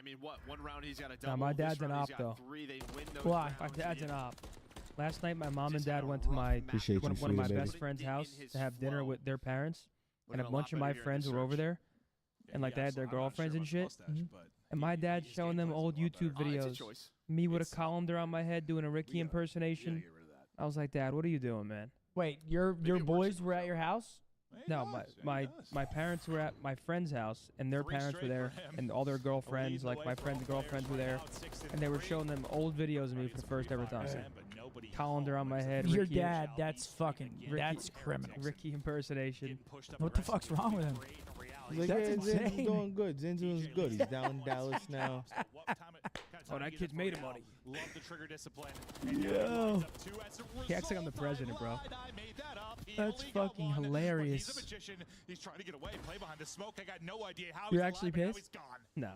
mean, what? One round he's got a double. Nah, my dad's an op, he's though. got 3. They win those Why? rounds. My dad's an op. Last night, my mom and dad went to my one of my best friend's house to have dinner with their parents, and a bunch of my friends were over there, and like they had their girlfriends and shit. And my dad's showing them old YouTube videos. Me with a colander on my head doing a Ricky impersonation. I was like, Dad, what are you doing, man? Wait, your boys were at your house? No, my parents were at my friend's house, and their parents were there, and all their girlfriends, like my friends' girlfriends were there, and they were showing them old videos of me for the first ever time. Colander on my head. Your Ricky, dad, that's fucking, that's criminal. Ricky impersonation. What the fuck's wrong with him? Like, That's yeah, insane. Zin's doing good. Zin's doing good. He's down in Dallas now. Oh, that kid's made of money. Love the trigger discipline. Yo. He acts like I'm the president, bro. That's fucking hilarious. He's trying to get away. Play behind the smoke. I got no idea how. You're actually pissed? No.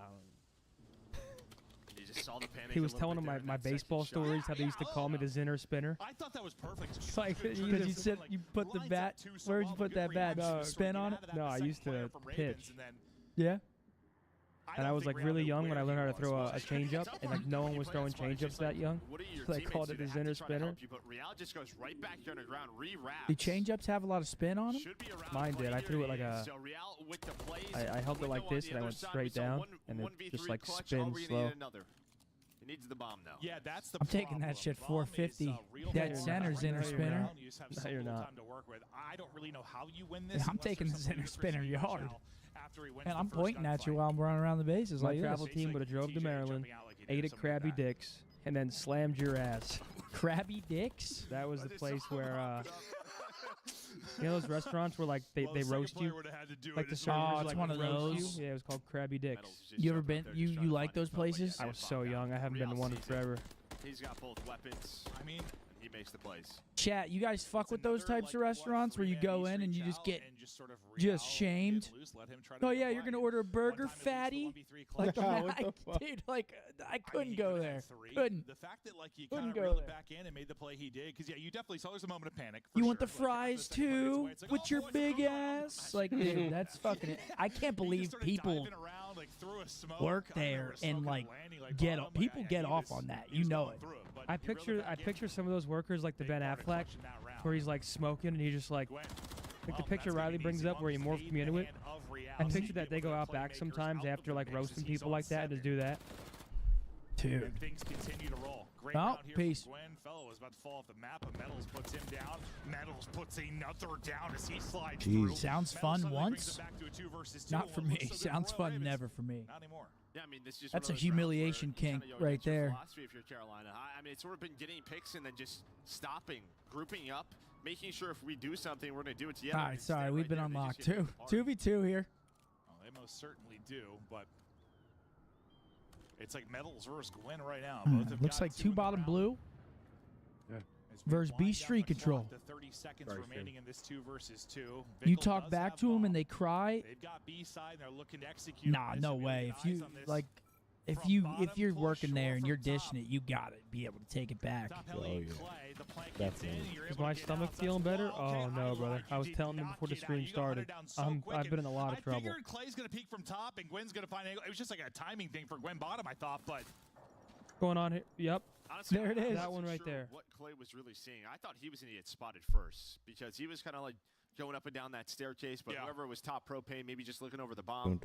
You just saw the panic. He was telling him my baseball stories, how they used to call me the Zinner Spinner. I thought that was perfect. It's like, Because you said you put the bat. Where'd you put that bat? Spin on it? No, I used to pitch. Yeah. And I was like really young when I learned how to throw a changeup, and like no one was throwing changeups that young. So they called it the Zinner Spinner. Real just goes right back here on the ground, re-wraps. Do changeups have a lot of spin on them? Mine did. I threw it like a. I held it like this, and I went straight down, and it just like spins slow. It needs the bomb though. Yeah, that's the I'm taking that shit 450. Dead center Zinner Spinner. No, you're not. I don't really know how you win this. I'm taking the Zinner Spinner yard. And And I'm pointing at you while I'm running around the bases My like travel this. team would have drove to Maryland, ate at Krabby Dick's, and then slammed your ass. Krabby Dicks? That was the place where, you know those restaurants where like they roast you? Like the servers it's like one of roast those. you? Yeah, it was called Krabby Dick's. You ever been? You like those places? I was so young. I haven't been to one in forever. He's got both weapons. I mean, he makes the plays. Chat, you guys fuck with those types of restaurants where you go in and you just get just shamed? Oh yeah, you're gonna order a burger, fatty? Like, dude, like I couldn't go there. Couldn't. The fact that like he Couldn't kind of go reeled there. it back in and made the play he did, because yeah, you definitely saw there's a moment of panic. You want the fries too, with your big ass? Like, dude, that's fucking. I can't believe people work there and like get people get off on that. You know it. I picture some of those workers like the Ben Affleck, where he's like smoking and he just like the picture Riley brings up where he morphed me into it. I picture that they go out back sometimes after like roasting people like that and just do that. Dude. Things continue to roll. Great Oh, round here peace. from Gwen. Fellow is about to fall off the map, but Metals puts him down. Metals puts another down as he slides through. Sounds Metals fun suddenly once. brings it back to a 2 versus 2. Not for me. Sounds fun never for me. Not anymore. Yeah, I mean, this is just That's one a of those rounds humiliation where you kink kinda go right against your there. philosophy if you're Carolina. I mean, it's sort of been getting picks and then just stopping, grouping up, making sure if we do something, we're going to do it together. All right, sorry, we've been on unlocked too. 2v2 here. Oh, they most certainly do, but it's like Metals versus Gwen right now. Both have Looks got like 2 two in the bottom round. blue. As we versus wind beast down street the control. clock, The 30 seconds remaining in this 2 versus 2. You Vickle talk does back have to them ball. and they cry. They've got B side and they're looking to execute. Nah, on this. no If way. get If eyes you on this like, if from you're bottom working push there or and you're from dishing top. it, you gotta be able to take it back. Top Oh, Elliott yeah. Clay, the plank gets in, Definitely. you're Is able my to get stomach outside feeling the better? ball. Oh Okay, no, brother. I was did telling him not before the get out. stream You got hunted started. down so quick, I've been in a lot of I trouble. figured Clay's going to peek from top and Gwen's going to find angle. It was just like a timing thing for Gwen bottom, I thought, but Going on here. Yep. Honestly, There it I is. That one wasn't right sure there. What Clay was really seeing. I thought he was going to get spotted first because he was kind of like going up and down that staircase, but whoever was top propane, maybe just looking over the bomb.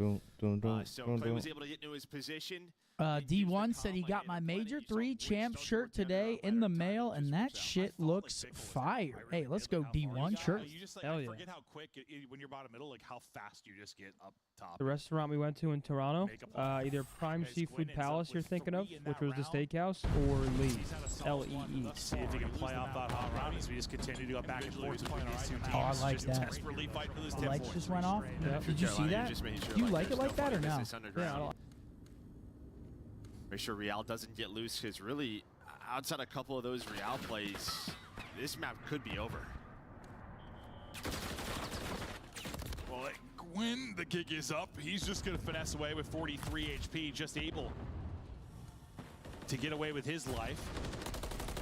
So Clay was able to get into his position. D1 said he got my Major 3 champ shirt today in the mail, and that shit looks fire. Hey, let's go D1 shirt. you just like, Hell I yeah. forget how quick, when you're bottom middle, like how fast you just get up top. The restaurant we went to in Toronto, either Prime Seafood Palace you're thinking of, which was the steakhouse, or Lee's, L-E-E. See if he can play off that hot round as we just continue to go back and forth between these two teams. Oh, I like just that. desperately fight for this The 10 lights points. just went off. Yep. Did you see Carolina, that? just making sure, Do you like it there's like no that or funny no? business underground. Make sure Real doesn't get loose because really, outside a couple of those Real plays, this map could be over. Well, Gwen, the kick is up. He's just going to finesse away with 43 HP, just able to get away with his life.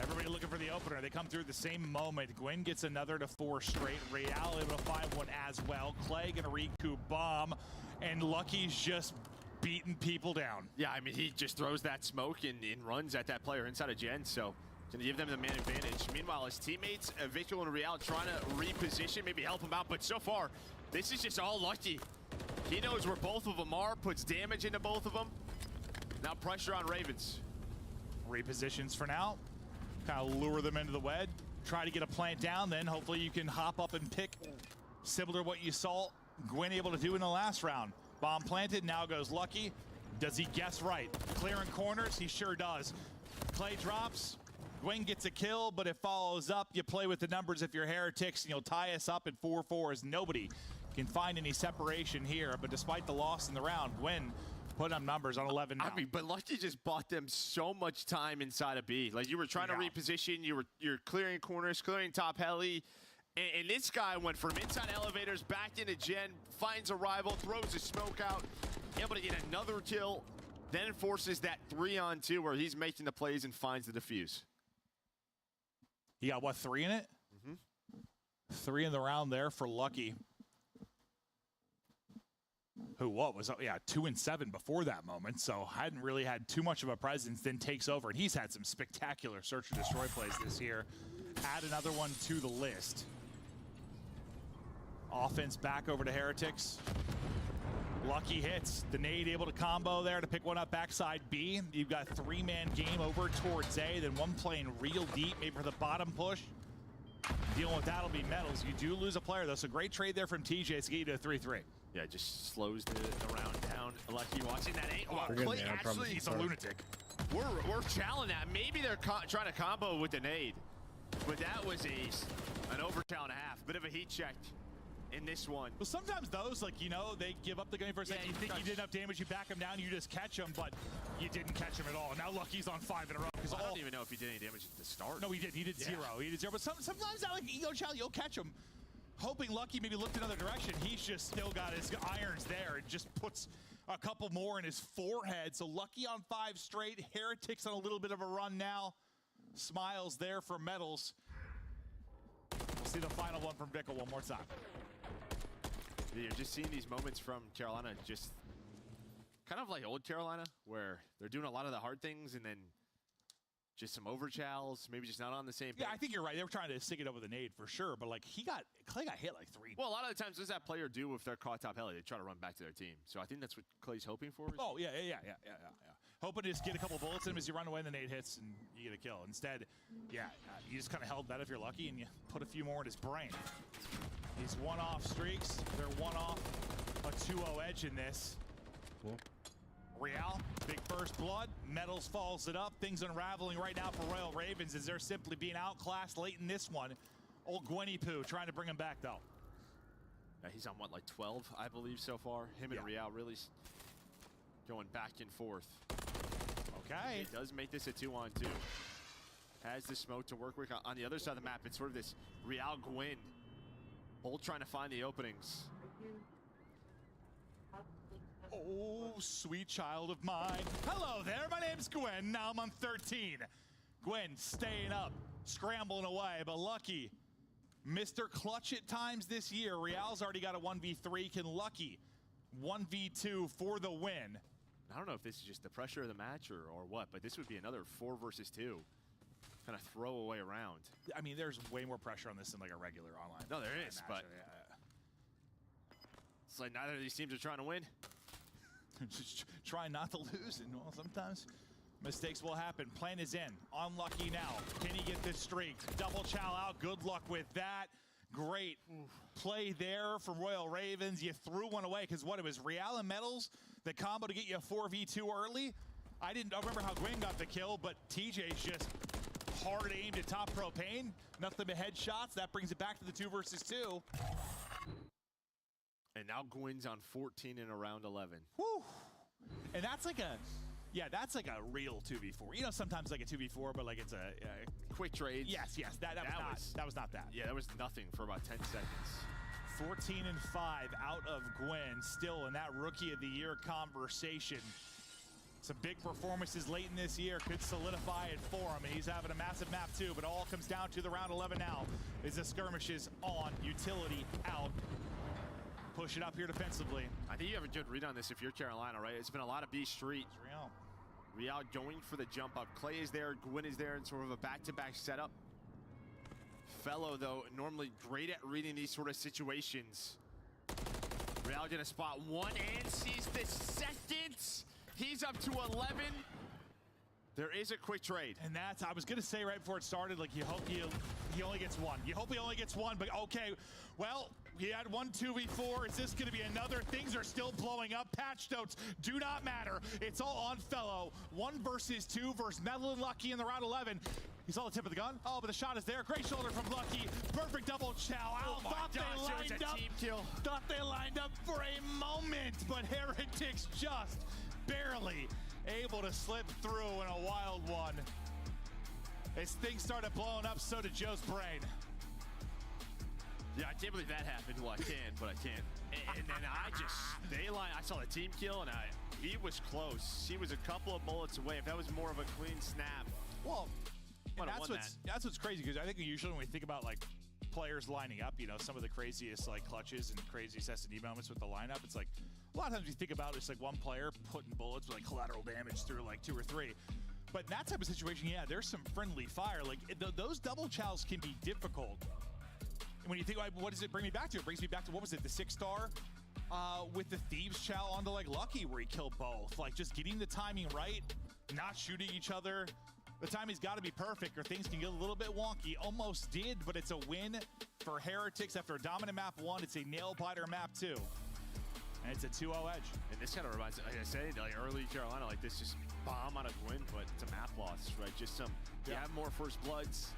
Everybody looking for the opener. They come through at the same moment. Gwen gets another to 4 straight. Real able to find one as well. Clay going to recoup bomb. And Lucky's just beating people down. Yeah, I mean, he just throws that smoke and runs at that player inside of Gen, so going to give them the man advantage. Meanwhile, his teammates, Victor and Real, trying to reposition, maybe help him out, but so far, this is just all lucky. He knows where both of them are, puts damage into both of them. Now pressure on Ravens. Repositions for now. Kind of lure them into the wed. Try to get a plant down, then hopefully you can hop up and pick, similar to what you saw Gwen able to do in the last round. Bomb planted, now goes Lucky. Does he guess right? Clearing corners, he sure does. Clay drops. Gwen gets a kill, but it follows up. You play with the numbers if you're Heretics, and you'll tie us up at 4-4 as nobody can find any separation here. But despite the loss in the round, Gwen put up numbers on 11 now. I mean, but Lucky just bought them so much time inside of B. Like, you were trying to reposition, you're clearing corners, clearing top heli, and this guy went from inside elevators back into Gen, finds a rival, throws a smoke out, able to get another kill, then forces that 3-on-2 where he's making the plays and finds the defuse. He got, what, 3 in it? Mm-hmm. 3 in the round there for Lucky. Who, what was, 2 and 7 before that moment, so hadn't really had too much of a presence, then takes over. And he's had some spectacular search and destroy plays this year. Add another one to the list. Offense back over to Heretics. Lucky hits. The nade able to combo there to pick one up backside B. You've got 3-man game over towards A, then one playing real deep, maybe for the bottom push. Dealing with that'll be Metals. You do lose a player, though, so great trade there from TJ to get you to a 3-3. Yeah, it just slows the round down. Lucky watching that eight. Wow, Clay actually, he's a lunatic. We're challenging that. Maybe they're trying to combo with the nade, but that was an overkill and a half. Bit of a heat check in this one. Well, sometimes those, like, you know, they give up the gun for a second. You think you did enough damage, you back them down, you just catch them, but you didn't catch them at all. Now Lucky's on 5 in a row. I don't even know if he did any damage at the start. No, he did. He did 0. He did 0. But sometimes, like, you'll catch him. Hoping Lucky maybe looked another direction. He's just still got his irons there and just puts a couple more in his forehead. So Lucky on 5 straight. Heretics on a little bit of a run now. Smiles there for Metals. We'll see the final one from Bickle one more time. You're just seeing these moments from Carolina, just kind of like old Carolina, where they're doing a lot of the hard things and then just some overchals, maybe just not on the same page. Yeah, I think you're right. They were trying to stick it up with a nade for sure, but like Clay got hit like 3. Well, a lot of the times, what does that player do if they're caught top heli? They try to run back to their team. So I think that's what Clay's hoping for. Oh, yeah. Hoping to just get a couple bullets in him as you run away and the nade hits and you get a kill. Instead, you just kind of held that if you're lucky and you put a few more in his brain. These one-off streaks, they're one-off, a 2-0 edge in this. Cool. Real, big first blood, Metals follows it up. Things unraveling right now for Royal Ravens as they're simply being outclassed late in this one. Old Gwenny Poo trying to bring him back, though. Yeah, he's on, what, like 12, I believe, so far? Him and Real really going back and forth. Okay. He does make this a 2-on-2. Has the smoke to work with. On the other side of the map, it's sort of this Real-Gwen. Both trying to find the openings. Oh, sweet child of mine. Hello there, my name's Gwen. Now I'm on 13. Gwen staying up, scrambling away, but Lucky, Mr. Clutch at times this year. Real's already got a 1v3. Can Lucky 1v2 for the win? I don't know if this is just the pressure of the match or what, but this would be another 4 versus 2. Kind of throwaway round. I mean, there's way more pressure on this than like a regular online. No, there is, but it's like neither of these teams are trying to win. Just trying not to lose, and well, sometimes mistakes will happen. Plan is in. Unlucky now. Can he get this streak? Double chow out. Good luck with that. Great play there from Royal Ravens. You threw one away because what, it was Real and Metals, the combo to get you a 4v2 early. I don't remember how Gwen got the kill, but TJ's just hard aimed at top propane. Nothing but headshots. That brings it back to the 2 versus 2. And now Gwen's on 14 in a round 11. Woo! And that's like a, that's like a real 2v4. You know, sometimes like a 2v4, but like it's a quick trade. Yes. That was not that. Yeah, that was nothing for about 10 seconds. 14 and 5 out of Gwen, still in that Rookie of the Year conversation. Some big performances late in this year could solidify it for him, and he's having a massive map too, but all comes down to the round 11 now. Is the skirmishes on, utility out. push it up here defensively. I think you have a good read on this if you're Carolina, right? It's been a lot of B Street. Real going for the jump up. Clay is there, Gwyn is there in sort of a back-to-back setup. Fellow, though, normally great at reading these sort of situations. Real gonna spot one and sees the second. He's up to 11. There is a quick trade. And that's, I was gonna say right before it started, like you hope he only gets one. You hope he only gets one, but okay. Well, he had 1 2v4. Is this gonna be another? Things are still blowing up. Patch notes do not matter. It's all on Fellow. 1 versus 2 versus Metal and Lucky in the round 11. He's on the tip of the gun. Oh, but the shot is there. Great shoulder from Lucky. Perfect double chow. Oh my thought gosh, they lined up. team kill. Thought they lined up for a moment, but Heretics just barely able to slip through in a wild one. As things started blowing up, so did Joe's brain. Yeah, I can't believe that happened. Well, I can, but I can't. And then I saw the team kill, and he was close. He was a couple of bullets away. If that was more of a clean snap, well, that's what's crazy, because I think usually when we think about like players lining up, you know, some of the craziest like clutches and craziest S&D moments with the lineup, it's like a lot of times you think about it's like one player putting bullets with like collateral damage through like 2 or 3. But in that type of situation, yeah, there's some friendly fire. Like those double chows can be difficult. And when you think, what does it bring me back to? It brings me back to, what was it, the 6-star with the Thieves chow onto like Lucky, where he killed both. Like just getting the timing right, not shooting each other. The timing's got to be perfect or things can get a little bit wonky. Almost did, but it's a win for Heretics after a dominant map 1. It's a nail-biter map 2. And it's a 2-0 edge. And this kind of reminds me, like I said, like early Carolina, like this just bomb on a win, but it's a map loss, right? Just some, you have more first bloods.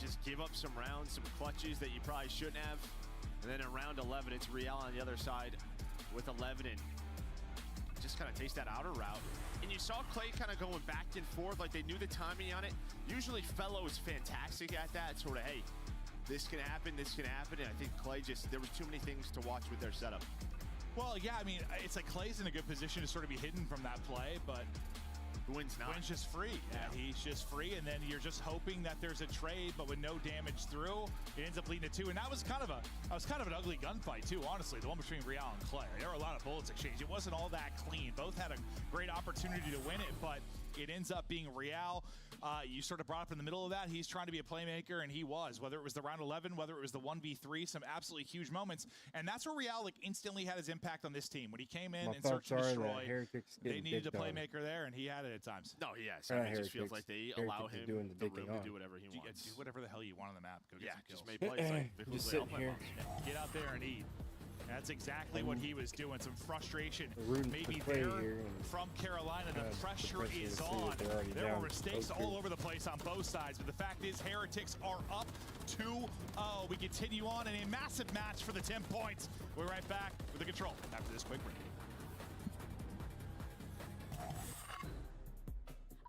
Just give up some rounds, some clutches that you probably shouldn't have. And then in round 11, it's Real on the other side with 11 and just kind of taste that outer route. And you saw Clay kind of going back and forth, like they knew the timing on it. Usually Fellow is fantastic at that, sort of, hey, this can happen, this can happen. And I think Clay just, there was too many things to watch with their setup. Well, yeah, I mean, it's like Clay's in a good position to sort of be hidden from that play, but Gwyn's not. Gwyn's just free. Yeah, he's just free, and then you're just hoping that there's a trade, but with no damage through, it ends up leading to 2. And that was kind of an ugly gunfight too, honestly. The one between Real and Clay. There were a lot of bullets exchanged. It wasn't all that clean. Both had a great opportunity to win it, but it ends up being Real. You sort of brought up in the middle of that. He's trying to be a playmaker, and he was. Whether it was the round 11, whether it was the 1v3, some absolutely huge moments. And that's where Real like instantly had his impact on this team. When he came in and searched and destroyed, they needed a playmaker there, and he had it at times. No, yes. I mean, it just feels like they allow him the room to do whatever he wants. Do whatever the hell you want on the map. Go get some kills. Just make plays. Like, just sitting here. Get out there and eat. That's exactly what he was doing. Some frustration maybe there from Carolina. The pressure is on. There were mistakes all over the place on both sides, but the fact is Heretics are up 2-0. We continue on in a massive match for the 10 points. We're right back with the control after this quick break.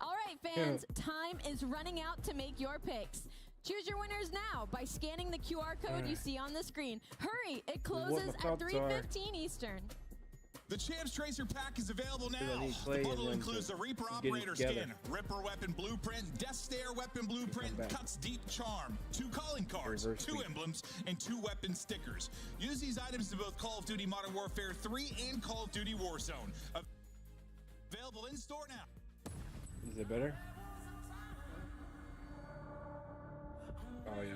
All right, fans, time is running out to make your picks. Choose your winners now by scanning the QR code you see on the screen. Hurry, it closes at 3:15 Eastern. The Champs Tracer pack is available now. The bundle includes the Reaper Operator skin, Ripper Weapon Blueprint, Death Stare Weapon Blueprint, Cuts Deep Charm, 2 calling cards, 2 emblems, and 2 weapon stickers. Use these items in both Call of Duty Modern Warfare 3 and Call of Duty Warzone. Available in store now. Is it better? Oh, yeah.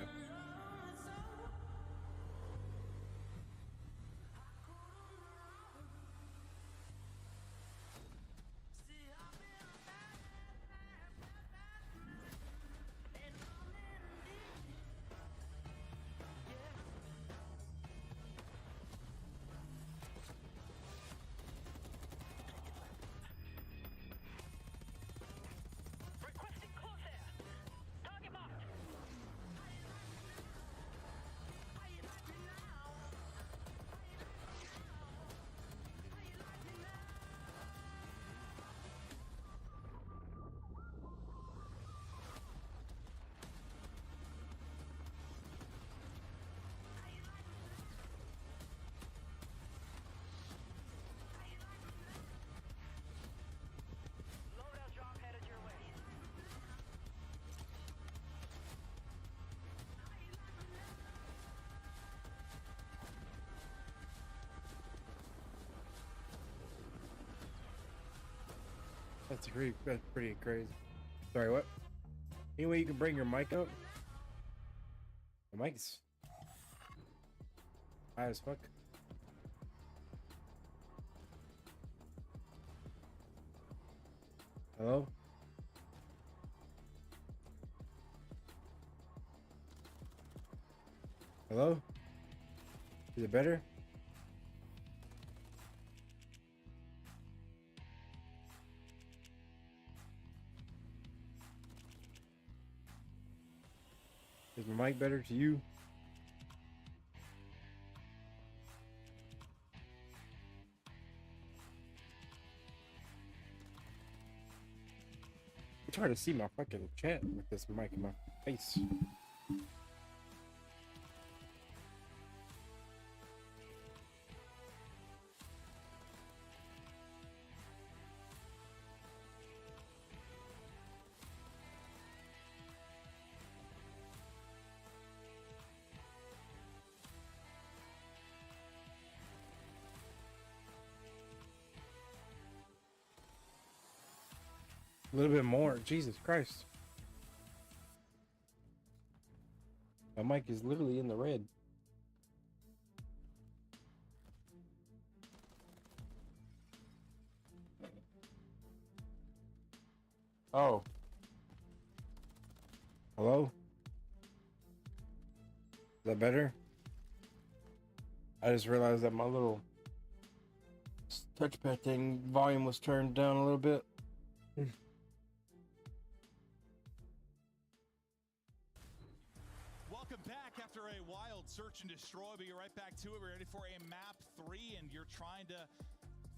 That's pretty crazy. Sorry, what? Anyway, you can bring your mic up. The mic's high as fuck. Hello? Hello? Is it better? Is my mic better to you? I'm trying to see my fucking chat with this mic in my face. A little bit more. Jesus Christ. My mic is literally in the red. Oh. Hello? Is that better? I just realized that my little touchpad thing volume was turned down a little bit. Welcome back after a wild search and destroy, but you're right back to it. We're ready for a map 3, and you're trying to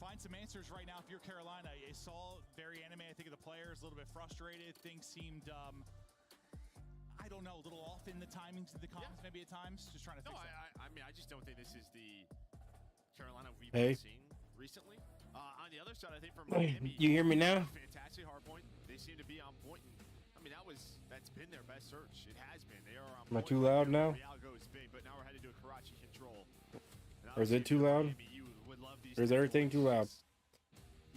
find some answers right now. If you're Carolina, you saw very anime, I think, of the players, a little bit frustrated. Things seemed, I don't know, a little off in the timings of the comms, maybe at times. Just trying to fix that. I mean, I just don't think this is the Carolina we've Hey. been seeing recently. On the other side, I think for Miami, You hear me now? fantastic hard point. They seem to be on point. I mean, that's been their best search. It has been. They are on Am I point. too loud now? Real goes big, but now we're headed to a Karachi control. And Or is it obviously, too loud? Miami, you would love these Or is type of everything too loud? forces.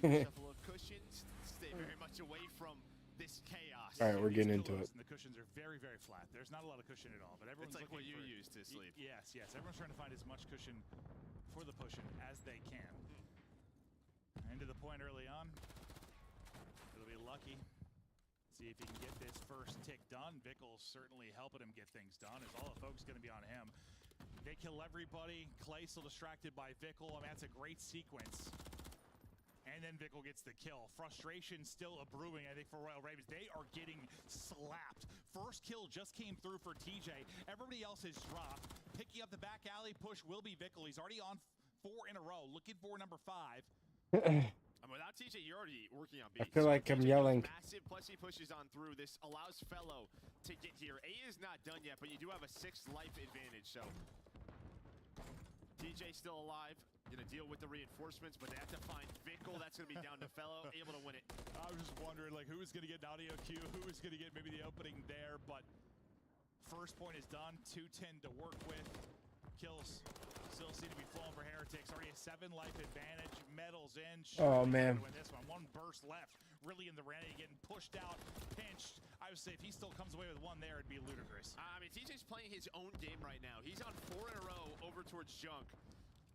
Give yourself a little cushion. Stay very much away from this chaos. All right, we're getting into Pillows it. And the cushions are very, very flat. There's not a lot of cushion at all, but everyone's It's like what looking you for, use to sleep. Yes, yes. Everyone's trying to find as much cushion for the pushing as they can. And to the point early on, it'll be lucky. See if he can get this first tick done. Vickle's certainly helping him get things done, as all the focus is going to be on him. They kill everybody. Clay still distracted by Vickle. I mean, that's a great sequence. And then Vickle gets the kill. Frustration still a brewing, I think, for Royal Ravens. They are getting slapped. First kill just came through for TJ. Everybody else has dropped. Picking up the back alley push will be Vickle. He's already on 4 in a row. Looking for number 5. I mean, without TJ, you're already working on B. I feel like I'm yelling. Massive, plus he pushes on through. This allows Fellow to get here. A is not done yet, but you do have a 6th life advantage, so TJ still alive. Gonna deal with the reinforcements, but they have to find Vickle. That's gonna be down to Fellow, able to win it. I was just wondering, like, who is going to get an audio cue? Who is going to get maybe the opening there? But first point is done. 210 to work with. Kills still seem to be flowing for Heretics. Already a 7 life advantage. Medals in. Oh, man. Win this one burst left. Really in the Rennie, getting pushed out, pinched. I would say if he still comes away with 1 there, it'd be ludicrous. I mean, TJ's playing his own game right now. He's on 4 in a row over towards Junk.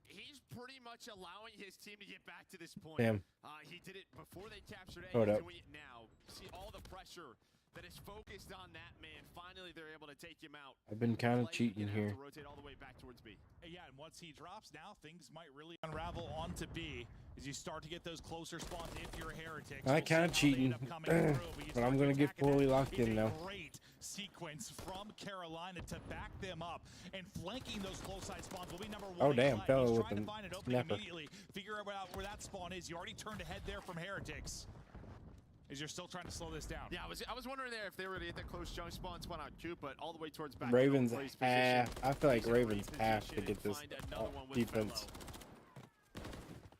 He's pretty much allowing his team to get back to this point. Damn. He did it before they captured A. Hold He's up. doing it now. See all the pressure that is focused on that man. Finally, they're able to take him out. I've been kind of Clay cheating gonna have here. to rotate all the way back towards B. Yeah, and once he drops, now things might really unravel onto B as you start to get those closer spawns if you're Heretics. I We'll kinda see how they cheating, end up coming through, you but start I'm to gonna get attack, and fully that locked is in a now. Great sequence from Carolina to back them up, and flanking those close side spawns will be number 1. Oh, damn, Clay. Fellow He's with trying to the find an opening snapper. immediately, figure out where that spawn is. You already turned ahead there from Heretics. As you're still trying to slow this down. Yeah, I was wondering there if they were going to get that close junk spawn on Coop, but all the way towards back. Ravens Clays have. position. I feel like He's gonna Ravens have to reposition get and this find another one with defense. Fellow.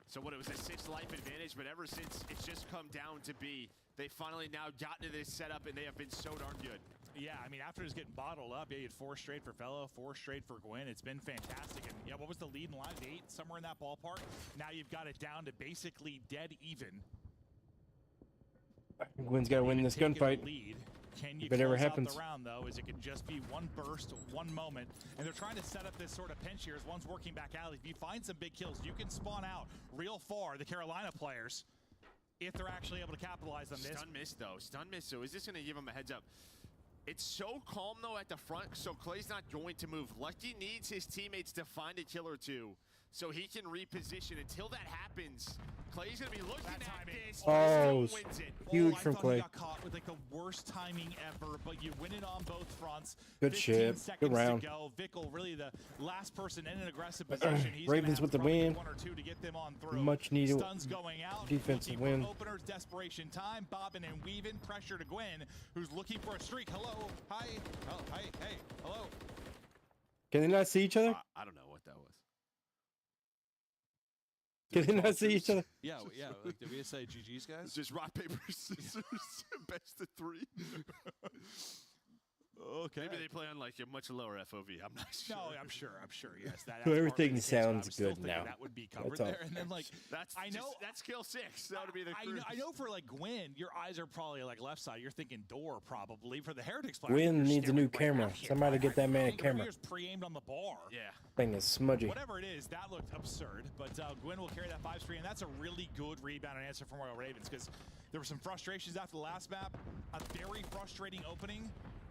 So what, it was a 6 life advantage, but ever since it's just come down to B, they finally now gotten to this setup, and they have been so darn good. Yeah, I mean, after just getting bottled up, yeah, you had 4 straight for Fellow, 4 straight for Gwyn. It's been fantastic. And yeah, what was the lead in line? 8, somewhere in that ballpark. Now you've got it down to basically dead even. Gwen's got to win this gunfight. Can you if it ever close out happens. the round, though, is it could just be one burst, one moment, and they're trying to set up this sort of pinch here as one's working back alley. If you find some big kills, you can spawn out real far, the Carolina players, if they're actually able to capitalize on this. Stun miss, though. Stun miss, so is this going to give him a heads up? It's so calm, though, at the front, so Clay's not going to move. Lucky needs his teammates to find a kill or two so he can reposition. Until that happens, Clay's going to be looking at this. Oh, wins it. huge from Clay. Clay. He got caught with like the worst timing ever, but you win it on both fronts. Good shit. Good round. To go. Vickle, really the last person in an aggressive position. He's Ravens with the win. One or two to get them on through. Much needed Stuns going out. defensive win. Openers, desperation time. Bobbing and weaving. Pressure to Gwen, who's looking for a streak. Hello. Hi. Oh, hi. Hey. Hello. Can they not see each other? I don't know what that was. Can they not see each other? Yeah. Like, did we just say GG's, guys? It's just rock, paper, scissors. Best of 3. Okay. Maybe they play on like a much lower FOV. I'm not sure. No, I'm sure. Yes. So everything sounds good now. That would be covered That's all. there. And then like That's kill 6. That would be the cruise. I know for like Gwen, your eyes are probably like left side. You're thinking door probably. For the Heretics player, Gwen needs a new camera. Somebody get that man a camera. He was pre-aimed on the bar. Yeah. Thing is smudgy. Whatever it is, that looked absurd. But Gwen will carry that 5-3, and that's a really good rebound and answer from Royal Ravens because there were some frustrations after the last map. A very frustrating opening.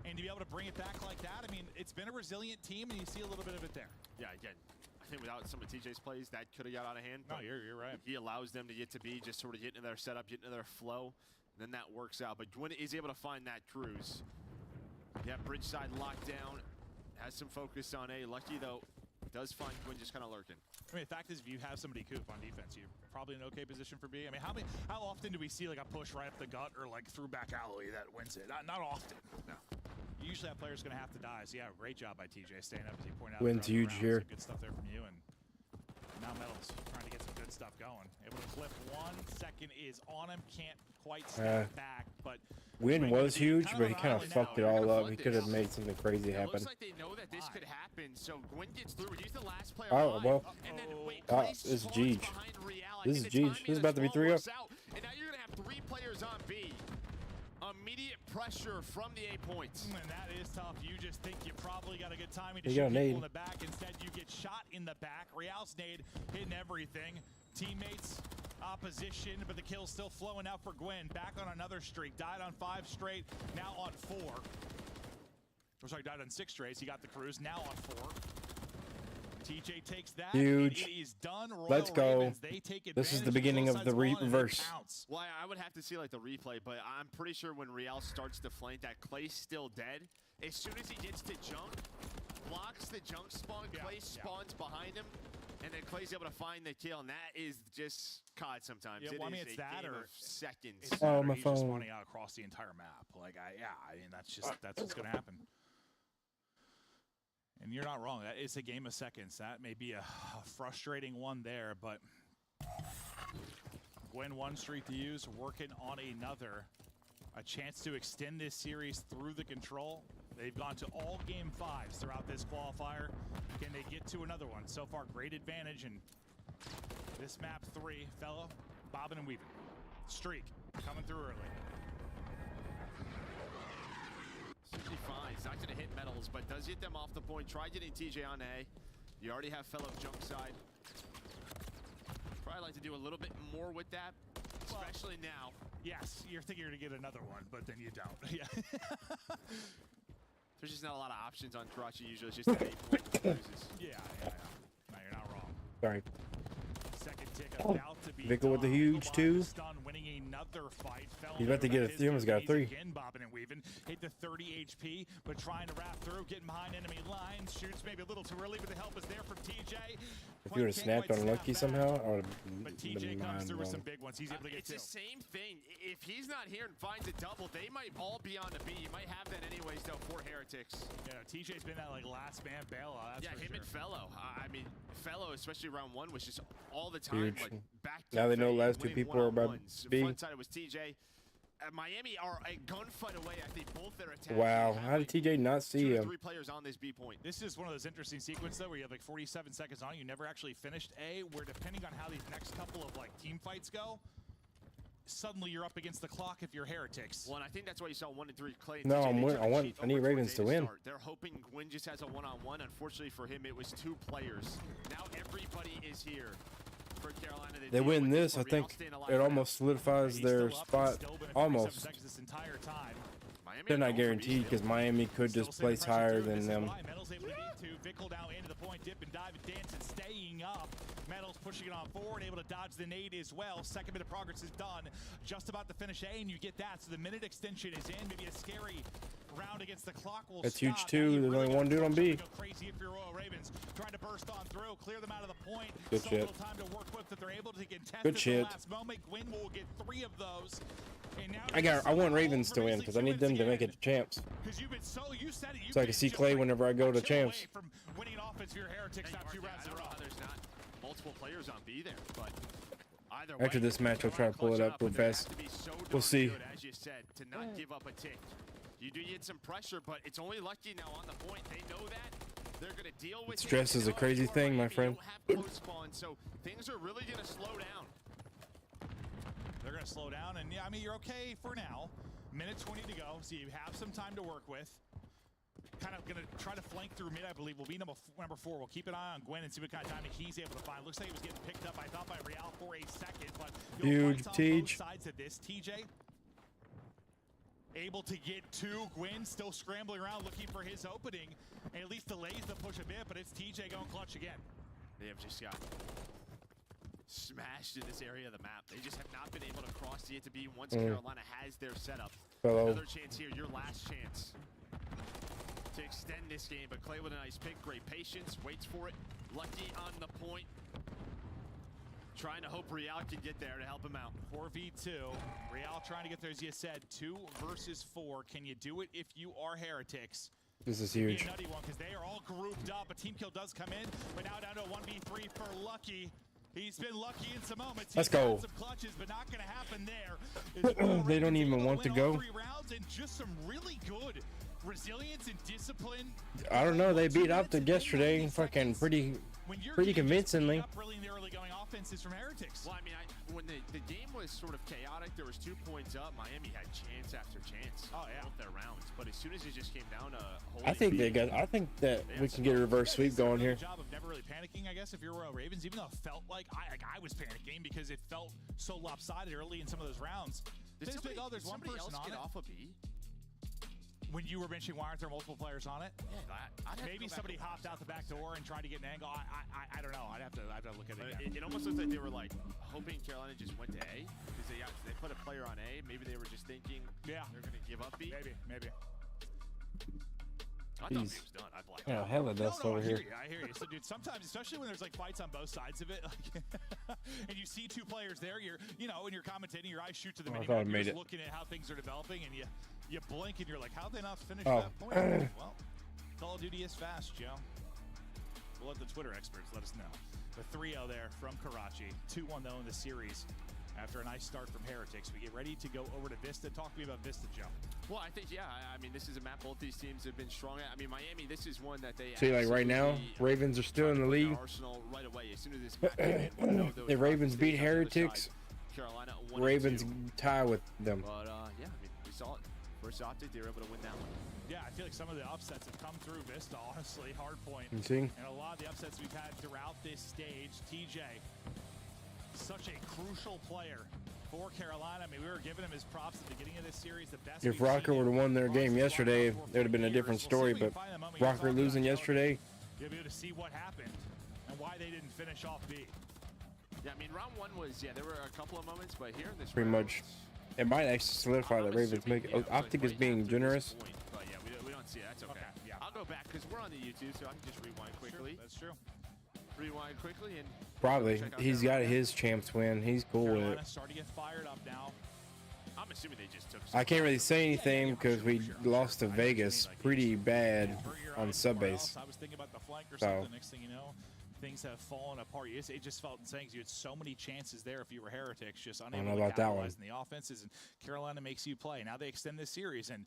And to be able to bring it back like that, I mean, it's been a resilient team, and you see a little bit of it there. Yeah, again, I think without some of TJ's plays, that could have got out of hand. No, you're right. He allows them to get to B, just sort of get into their setup, get into their flow, and then that works out. But Gwen is able to find that cruise. Yeah, bridge side locked down, has some focus on A. Lucky, though, does find Gwen just kind of lurking. I mean, the fact is, if you have somebody coop on defense, you're probably in an okay position for B. I mean, how often do we see like a push right up the gut or like through back alley that wins it? Not often. No. You usually have players going to have to die. So yeah, great job by TJ staying up as you point out. Wins huge here. Good stuff there from you, and now Metals trying to get some good stuff going. Able to clip 1 second is on him. Can't quite step back, but Win was huge, but he kind of fucked it all up. He could have made something crazy happen. Looks like they know that this could happen, so Gwen gets through. He's the last player Oh, well. and then, wait, This is Jeej. This is Jeej. This is about to be 3-0. And now you're going to have 3 players on B. Immediate pressure from the A points. And that is tough. You just think you probably got a good timing to You shoot got a people nade. in the back. Instead, you get shot in the back. Real's nade hitting everything. Teammates, opposition, but the kill's still flowing out for Gwen. Back on another streak. Died on 5 straight, now on 4. Oh, sorry, died on 6 straight. He got the cruise, now on 4. TJ takes that. Huge. It is done. Royal Let's go. Ravens, they take This is the advantage. beginning Both of the sides won, and it reverse. counts. Well, I would have to see like the replay, but I'm pretty sure when Real starts to flank, that Clay's still dead. As soon as he gets to junk, blocks the junk spawn, Clay spawns behind him, and then Clay's able to find the kill, and that is just COD sometimes. Yeah, well, I mean, it's that game or of seconds. It's Oh, that or my he's just phone. running out across the entire map. Like, I mean, that's what's gonna happen. And you're not wrong. That is a game of seconds. That may be a frustrating one there, but Gwen 1 streak to use, working on another. A chance to extend this series through the control. They've gone to all game 5s throughout this qualifier. Can they get to another one? So far, great advantage. And this map 3, fellow, bobbing and weaving. Streak coming through early. 65. He's not going to hit Metals, but does hit them off the point. Try getting TJ on A. You already have fellow jump side. Probably like to do a little bit more with that, especially now. Yes, you're thinking you're going to get another one, but then you don't. Yeah. There's just not a lot of options on Karachi usually. It's just an 8-point loses. Yeah. No, you're not wrong. Sorry. Second tick about to be Vickle with the done. huge 2. Stun, winning another fight. He's about to get he almost got a 3. Again, bobbing and weaving. Hit the 30 HP, but trying to wrap through, getting behind enemy lines. Shoots maybe a little too early, but the help is there from TJ. If you would have snapped on Lucky somehow, I would But have TJ been comes through with some mind big ones. He's able to get It's 2. the same thing. If he's not here and finds a double, they might all be on the B. You might have that anyways, though, for Heretics. Yeah, TJ's been that like last man bailout. Yeah, him sure. and Fellow. I mean, Fellow, especially round 1, was just all the time. Huge. Like, back to Now they know fade, last 2 winning people are about one-on-ones. B. Front side it was TJ. Miami are a gunfight away. I think both their attacks. Wow, how did TJ not see 2 to him? 3 players on this B point. This is one of those interesting sequences, though, where you have like 47 seconds on. You never actually finished A, where depending on how these next couple of like team fights go, suddenly you're up against the clock if you're Heretics. Well, and I think that's why you saw 1 and 3 Clay. No, I need Ravens to win. They're hoping Gwyn just has a one-on-one. Unfortunately for him, it was 2 players. Now everybody is here for Carolina. They win this, I think it almost solidifies their spot. Almost. This entire time. They're not guaranteed because Miami could just place higher than them. Metal's able to beat 2. Vickle now into the point, dip and dive and dance and staying up. Metal's pushing it on forward, able to dodge the nade as well. Second bit of progress is done. Just about to finish A, and you get that. So the minute extension is in. Maybe a scary round against the clock will That's stop. huge too. There's only one dude on B. Go crazy if you're Royal Ravens. Trying to burst on through, clear them out of the point. Good so shit. little time to work with that they're able to contest Good at shit. the last moment. Gwyn will get 3 of those. And now I want Ravens to win because I need them to make it to champs. So I can see Clay whenever I go to champs. From winning an offense for your Heretics, not 2 rounds in a row. There's not multiple players on B there, but either After way, this match, I'll try to pull it up real fast. We'll see. As you said, to not give up a tick. You do get some pressure, but it's only Lucky now on the point. They know that. They're going to deal with Stress is a crazy thing, my friend. So things are really going to slow down. They're going to slow down, and yeah, I mean, you're okay for now. Minute 20 to go, so you have some time to work with. Kind of going to try to flank through mid, I believe. Will be number 4. We'll keep an eye on Gwyn and see what kind of timing he's able to find. Looks like he was getting picked up, I thought, by Real for a second, but huge Teej. Sides of this. TJ able to get 2. Gwyn still scrambling around looking for his opening, and at least delays the push a bit, but it's TJ going clutch again. They have just got smashed in this area of the map. They just have not been able to cross the A to B once Carolina has their setup. Another chance here, your last chance to extend this game, but Clay with a nice pick, great patience, waits for it. Lucky on the point. Trying to hope Real can get there to help him out. 4v2. Real trying to get there, as you said, 2 versus 4. Can you do it if you are Heretics? This is huge. A nutty one because they are all grouped up. A team kill does come in, but now down to a 1v3 for Lucky. He's been lucky in some moments. Let's go. Some clutches, but not going to happen there. They don't even want to go. 3 rounds and just some really good resilience and discipline. I don't know. They beat up yesterday, fucking pretty convincingly. Really in the early going offenses from Heretics. Well, I mean, when the game was sort of chaotic, there was 2 points up. Miami had chance after chance. Oh yeah, their rounds. But as soon as it just came down to I think that we can get a reverse sweep going here. Job of never really panicking, I guess, if you're Royal Ravens, even though it felt like I was panicking because it felt so lopsided early in some of those rounds. Did somebody, there's one person else on get it. Off a B? When you were mentioning, why aren't there multiple players on it? Yeah, maybe somebody hopped out the back door and tried to get an angle. I don't know. I'd have to look at it again. It almost looked like they were like hoping Carolina just went to A because they put a player on A. Maybe they were just thinking they're going to give up B. Maybe. I thought B was done. I blacked out. Hella dust over here. I hear you. So, dude, sometimes, especially when there's like fights on both sides of it, like, and you see 2 players there, when you're commentating, your eyes shoot to the mini map, you're just looking at how things are developing, and you blink and you're like, how'd they not finish that point? Well, Call of Duty is fast, Joe. We'll let the Twitter experts let us know. The 3-0 there from Karachi. 2-1 though in the series. After a nice start from Heretics, we get ready to go over to Vista. Talk to me about Vista, Joe. Well, I think, I mean, this is a map both these teams have been strong at. I mean, Miami, this is one that they see, like right now, Ravens are still in the league. Arsenal right away. As soon as this map came in, the Ravens beat Heretics. Carolina Ravens tie with them. But, yeah, I mean, we saw it. First optic, they were able to win that one. Yeah, I feel like some of the upsets have come through Vista, honestly. Hard point. You see? And a lot of the upsets we've had throughout this stage. TJ, such a crucial player for Carolina. I mean, we were giving him his props at the beginning of this series. The best. If Rocker would have won their game yesterday, it would have been a different story. But Rocker losing yesterday. You'll be able to see what happened and why they didn't finish off B. Yeah, I mean, round 1 was, there were a couple of moments, but here in this pretty much. It might actually solidify the Ravens make it. Optic is being generous. But yeah, we don't see it. That's okay. Yeah. I'll go back because we're on the YouTube, so I can just rewind quickly. That's true. Rewind quickly and probably he's got his champs win. He's cool with it. Starting to get fired up now. I'm assuming they just took. I can't really say anything because we lost to Vegas pretty bad on sub base. I was thinking about the flank or something. Next thing you know, things have fallen apart. It just felt insane. You had so many chances there if you were Heretics, just unable to capitalize in the offenses, and Carolina makes you play. Now they extend this series, and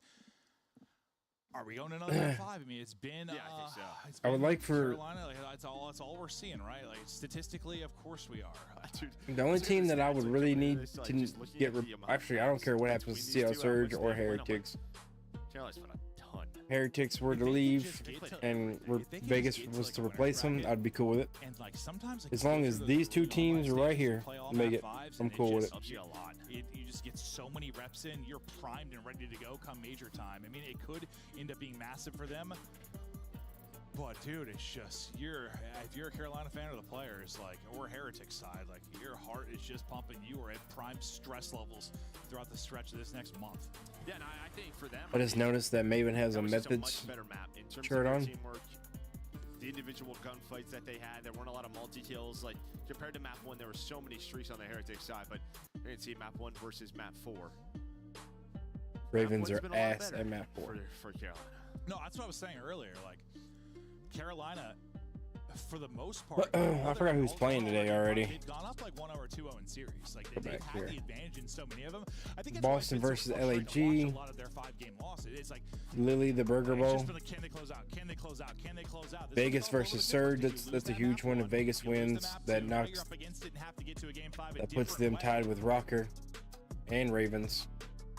Are we going another top 5? I mean, it's been. Yeah, I think so. It's I would been like for Carolina. Like, that's all we're seeing, right? Like statistically, of course we are. Dude, the only team that I would really need to get. Actually, I don't care what happens to CDL Surge or Heretics. Carolina's put a ton. Heretics were to leave, and Vegas was to replace them. I'd be cool with it. And like sometimes, like, As long as these two teams are right here, make it. I'm cool with it. Helps you a lot. You just get so many reps in. You're primed and ready to go come major time. I mean, it could end up being massive for them. But dude, it's just if you're a Carolina fan or the players, like, or Heretic side, like your heart is just pumping. You are at prime stress levels throughout the stretch of this next month. Yeah, and I think for them, I just noticed that Maven has a that was just methods much better map in terms shirt of on. teamwork, the individual gunfights that they had. There weren't a lot of multi-kills. Like compared to map 1, there were so many streaks on the Heretic side. But you can see map 1 versus map 4. Ravens Map are 1's been a lot ass better at map 4. for Carolina. No, that's what I was saying earlier. Like Carolina, for the most part, I forgot who's playing today already. They've gone up like 1-0 or 2-0 in series. Like they've back had here. the advantage in so many of them. I think that's Boston why it's been so versus frustrating to LAG. watch a lot of their 5-game losses. It's like Lily, the Burger it's Bowl. just been like, can they close out? Can they close out? Can they close out? This Vegas is all over versus the Surge. difference. You That's a lose huge that one. map If Vegas you lose the wins, map that two, now knocks. you're up against it and have to get to a game 5 a That puts different them way. tied with Rocker and Ravens.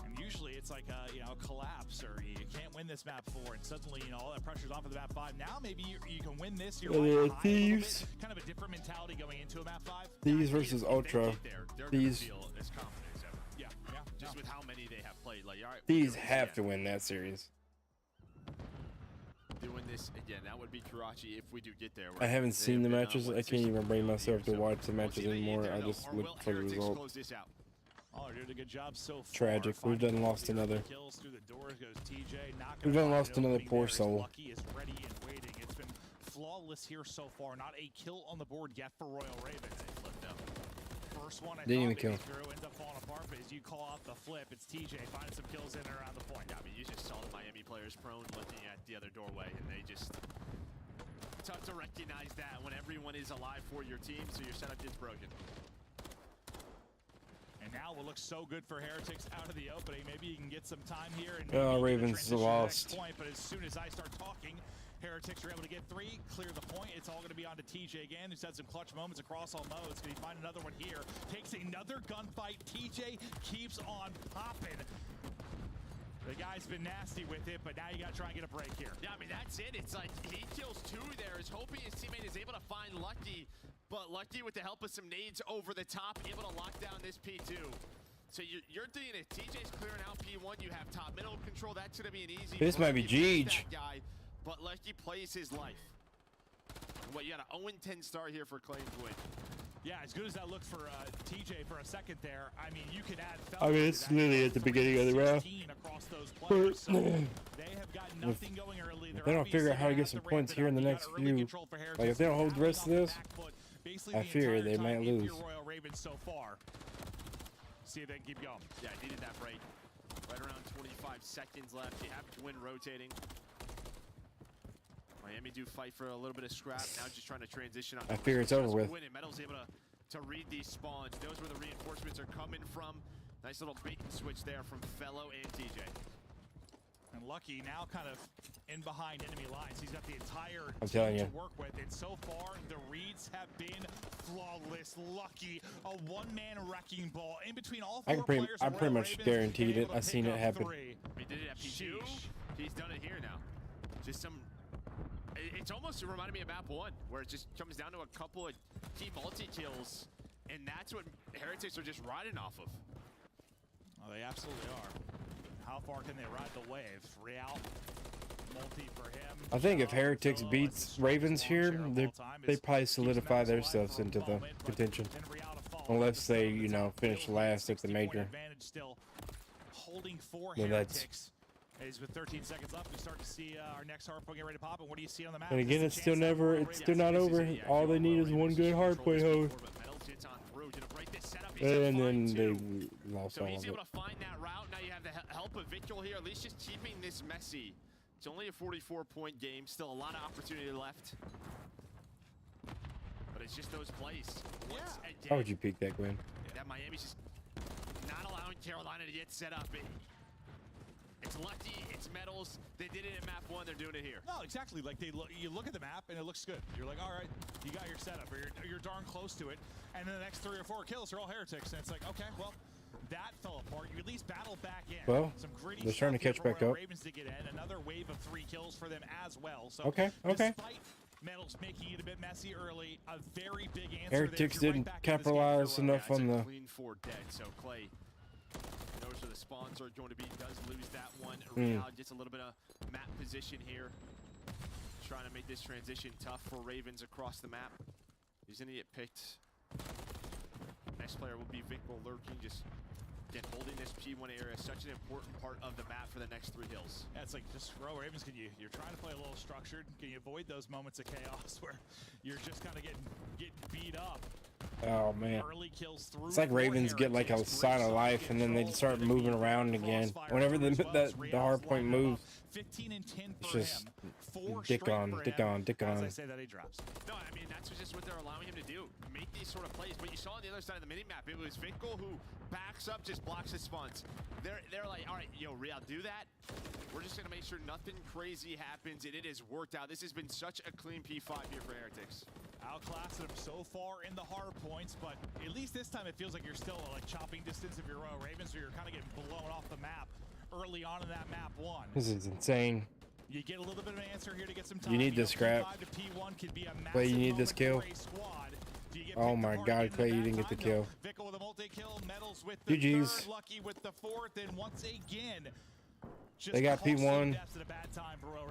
And usually it's like a collapse, or you can't win this map 4, and suddenly all that pressure's off of the map 5. Now maybe you can win this. You're riding high a little Thieves. bit. Kind of a different mentality going into a map 5. Thieves versus Ultra. They're These gonna feel as confident as ever. Yeah, Just with how many they have played. Like, all right, These have to win that series. doing this again. That would be Karachi if we do get there. I haven't seen the matches. I can't even bring myself to watch the matches anymore. I just look for the result. Oh, they're doing a good job so far. Tragic. We've done lost another. Kills through the doors goes TJ. Not We've gonna done find lost an another opening poor there as soul. Lucky is ready and waiting. It's been flawless here so far. Not a kill on the board yet for Royal Ravens. They flipped up. First one I Didn't even thought kill. maybe through ends up falling apart, but as you call out the flip, it's TJ finding some kills in and around the point. Yeah, I mean, you just saw the Miami players prone looking at the other doorway, and they just tough to recognize that when everyone is alive for your team, so your setup gets broken. And now it looks so good for Heretics out of the opening. Maybe you can get some time here. And Oh, maybe Ravens transition to the lost. next point, but as soon as I start talking, Heretics are able to get 3, clear the point. It's all going to be on to TJ again, who's had some clutch moments across all modes. Can he find another one here? Takes another gunfight. TJ keeps on popping. The guy's been nasty with it, but now you got to try and get a break here. Yeah, I mean, that's it. It's like he kills 2 there. Is hoping his teammate is able to find Lucky, but Lucky with the help of some nades over the top, able to lock down this P2. So you're doing it. TJ's clearing out P1. You have top middle control. That's going to be an easy. This might be Lucky Jeej. that guy, but Lucky plays his life. And what, you got an 0-10 start here for Claims win. Yeah, as good as that looked for TJ for a second there, I mean, you could add I mean, it's literally at the beginning of the round. across those players, so they have got nothing going early. If they don't figure out how to get some points here in the next few, like if they don't hold the rest of this, I fear they might lose. Royal Ravens so far. See if they can keep going. Yeah, needed that break. Right around 25 seconds left. You have Gwyn rotating. Miami do fight for a little bit of scrap. Now just trying to transition. I fear it's over with. Gwyn and Metal's able to read these spawns. Knows where the reinforcements are coming from. Nice little bait and switch there from Fellow and TJ. And Lucky now kind of in behind enemy lines. He's got the entire I'm telling team you. to work with. And so far, the reads have been flawless. Lucky, a one-man wrecking ball in between all 4 players. I'm pretty much guaranteed it. I've seen it happen. He did it at P2. He's done it here now. Just some... It's almost reminded me of map 1, where it just comes down to a couple of key multi-kills, and that's what Heretics are just riding off of. Oh, they absolutely are. How far can they ride the wave? Real, multi for him. I think if Heretics beats Ravens here, they probably solidify themselves into the contention. Unless they, you know, finish last at the major. Holding for Then that's- Heretics. Is with 13 seconds left, we start to see our next hard point get ready to pop. And what do you see on the map? And again, it's still not over. All they need is one good hard point hold. And then they lost So all he's of able it. to find that route. Now you have the help of Victual here, at least just keeping this messy. It's only a 44-point game. Still a lot of opportunity left. But it's just those plays. How would you peek that, Gwen? That Miami's just not allowing Carolina to get set up. It's Lucky, it's Metals. They did it in map 1, they're doing it here. No, exactly. Like you look at the map and it looks good. You're like, all right, you got your setup, or you're darn close to it. And then the next 3 or 4 kills are all heretics, and it's like, okay, well, that fell apart. You at least battled back in. Well, some gritty they're starting to catch back up. Ravens to get in. Another wave of 3 kills for them as well. So okay. despite Metals making it a bit messy early, a very big answer. Heretics didn't capitalize enough on the clean 4 dead. So Clay knows where the spawns are going to be. Does lose that one. Real gets a little bit of map position here. Trying to make this transition tough for Ravens across the map. He's going to get picked. Next player will be Vinkle lurking, just again holding this P1 area, such an important part of the map for the next 3 hills. Yeah, it's like just Ravens. You're trying to play a little structured. Can you avoid those moments of chaos where you're just kind of getting beat up? Oh man, early kills through. It's like Ravens get like a sign of life, and then they start moving around again. Whenever the hard point moves, 15 and 10 it's for just him. dick on. As I say that, he drops. No, I mean that's just what they're allowing him to do. Make these sort of plays. But you saw on the other side of the minimap, it was Vinkle who backs up, just blocks his spawns. They're like, all right, yo, Real, do that. We're just gonna make sure nothing crazy happens, and it has worked out. This has been such a clean P5 here for Heretics. Outclassed them so far in the hard points, but at least this time it feels like you're still like chopping distance of your Royal Ravens, so you're kind of getting blown off the map early on in that map 1. This is insane. You get a little bit of an answer here to get some time. You need this scrap. Clay, you need this kill. Oh my God, Clay, you didn't get the kill. Vickle with a multi-kill, Metals with the GG's. third, Lucky with the 4th, and once again, They got P1.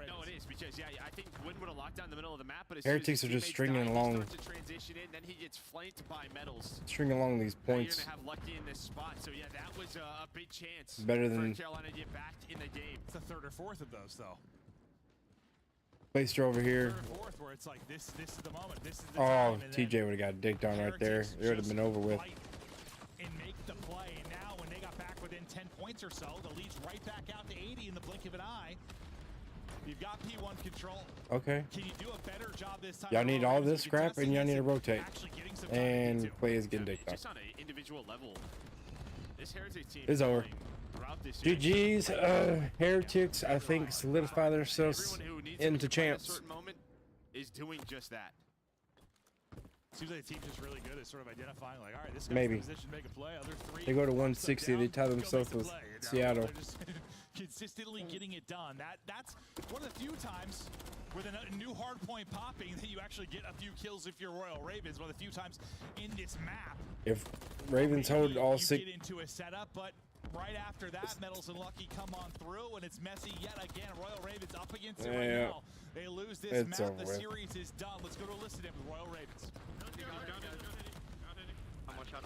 No, it is because I think Gwyn would have locked down the middle of the map, but as Heretics are just stringing along. To transition in, then he gets flanked by Metals. String along these Now you're points. gonna have Lucky in this spot, so yeah, that was a big chance. Better than for Carolina to get back in the game. It's the 3rd or 4th of those, though. Baster over here. 3rd or 4th, where it's like this is the moment. This is the Oh, time, and TJ would have got dicked on right there. It would have been over with. And make the play. And now, when they got back within 10 points or so, the lead's right back out to 80 in the blink of an eye. You've got P1 control. Okay. Can you do a better job this time? Y'all need all this scrap, and y'all need to rotate. And Clay is getting dicked Just off. on an individual level, this Heretics team It's over. throughout this GG's. Heretics, I think, solidify themselves everyone who needs into to play at a champs. certain moment is doing just that. Seems like the team's just really good at sort of identifying, like, all right, this guy's Maybe. in position to make a play. Other 3 They go to 160, they tie themselves with Seattle. They're just consistently getting it done. That's one of the few times with a new hard point popping that you actually get a few kills if you're Royal Ravens. One of the few times in this map. If Ravens hold all you 6, get into a setup, but right after that, Metals and Lucky come on through, and it's messy yet again. Royal Ravens up against it right now. They lose this It's map. over The with. series is done. Let's go to listen in with Royal Ravens. I'm one shot.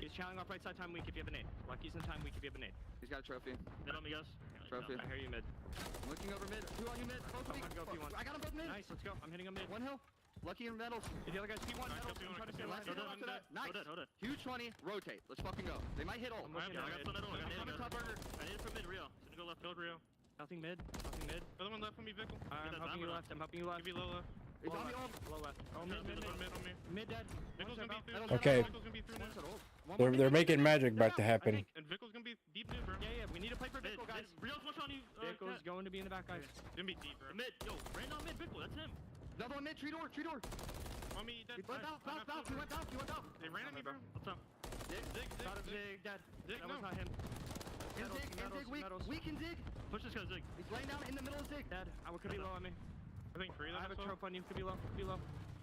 He's challenging off right side time weak if you have a nade. Lucky's in time weak if you have a nade. He's got a trophy. Mid on me, guys. Trophy. I hear you mid. I'm looking over mid. 2 on you mid. Both I'm weak. gonna go P1. I got them both mid. Nice, let's go. I'm hitting him mid. 1 hill. Lucky and Metals. The other guy's P1. Metals. I'm trying to stay alive. Nice. Hold it. Huge 20. Rotate. Let's fucking go. They might hit all. I got another one. I'm coming top burger. I need it from mid, Rio. Should go left field, Rio. Nothing mid. Nothing mid. Other one left from me, Vickle. I'm helping you left. I'm helping you left. Give me low left. He's on me all. Low left. Oh, mid on me. Mid dead. Vickle's gonna be through. Okay. Vickle's gonna be through now. They're making magic about to happen. And Vickle's gonna be deep mid, bro. Yeah, we need to play for Vickle, guys. Rio's one on you. Vickle's going to be in the back, guys. Gonna be deep, bro. Mid. Yo, right on mid, Vickle. That's him. Another one mid. Tree door. Tree door. On me, dead. He went out. Bounce. He went out. He went out. They ran at me, bro. What's up? Zig. Got a Zig dead. Zig, That no. was not him. And Zig. Weak. Weak and Zig. Push this guy, Zig. He's laying down in the middle of Zig. Dead. I could be low on me. I think 3 of I them have a as well. trope on you. Could be low. Could be low.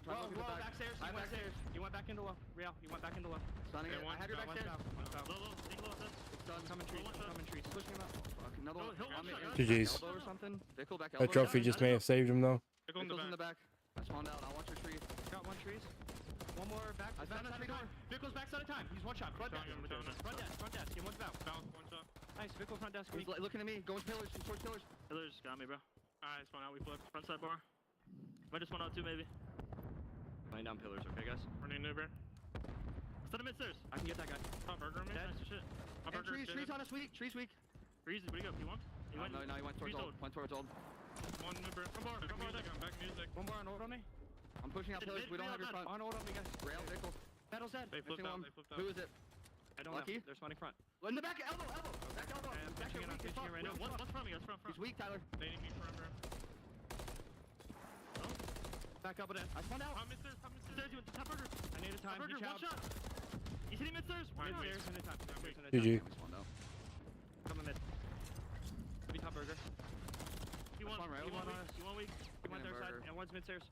Low, Backstairs. I'm backstairs. You went back into low. Real. You went back into low. Stunning it. I have your One backstairs. south. One south. Low. Take low, dead. Done. Coming trees. Coming trees. Pushing him out. Fuck. Another one. Hill, On me. shot, GG's. Elbow or something. Vickle back elbow. That trophy just may have saved him though. Vickle Vickle's in the back. I spawned out. I want your tree. Got one trees. One more back. I found a tree door. Vickle's backside of time. He's one shot. Front desk. Front desk. He one's out. One shot. Nice. Vickle front desk. He's looking at me. Going pillars. He's towards pillars. Pillars got me, bro. Alright, spawn out. We flip. Front side bar. Might just one out too, maybe. Laying down pillars, okay, guys? Running new, bro. Set him mid stairs. I can get that guy. Top burger on me. Dead. Nice as shit. Top And burger. trees on us weak. Trees weak. Freeze. Where'd he go? P1? No, he went towards old. Went towards old. One new, bro. Come on, music. I'm back music. One more on hold on me. I'm pushing out pillars. We don't have your front. On hold on me, guys. Rail, Vickle. Battle's dead. They flipped out. They flipped out. Who is it? I don't Lucky? know. They're spawning front. In the back, elbow. Back elbow. I'm Back pitching elbow. it. I'm pitching it right now. What's from me? What's from? He's weak, Tyler. They need me perimeter. Back up it in. I spun out. Mid-stairs. Stairs, you went to top burger. I need a time. Burger, one shot. He's hitting mid-stairs. Nice. Mid-stairs and a time. GG. Come in mid. Could be top burger. He won. Right, He won one weak. He won weak. He went their side. burger. And one's mid-stairs.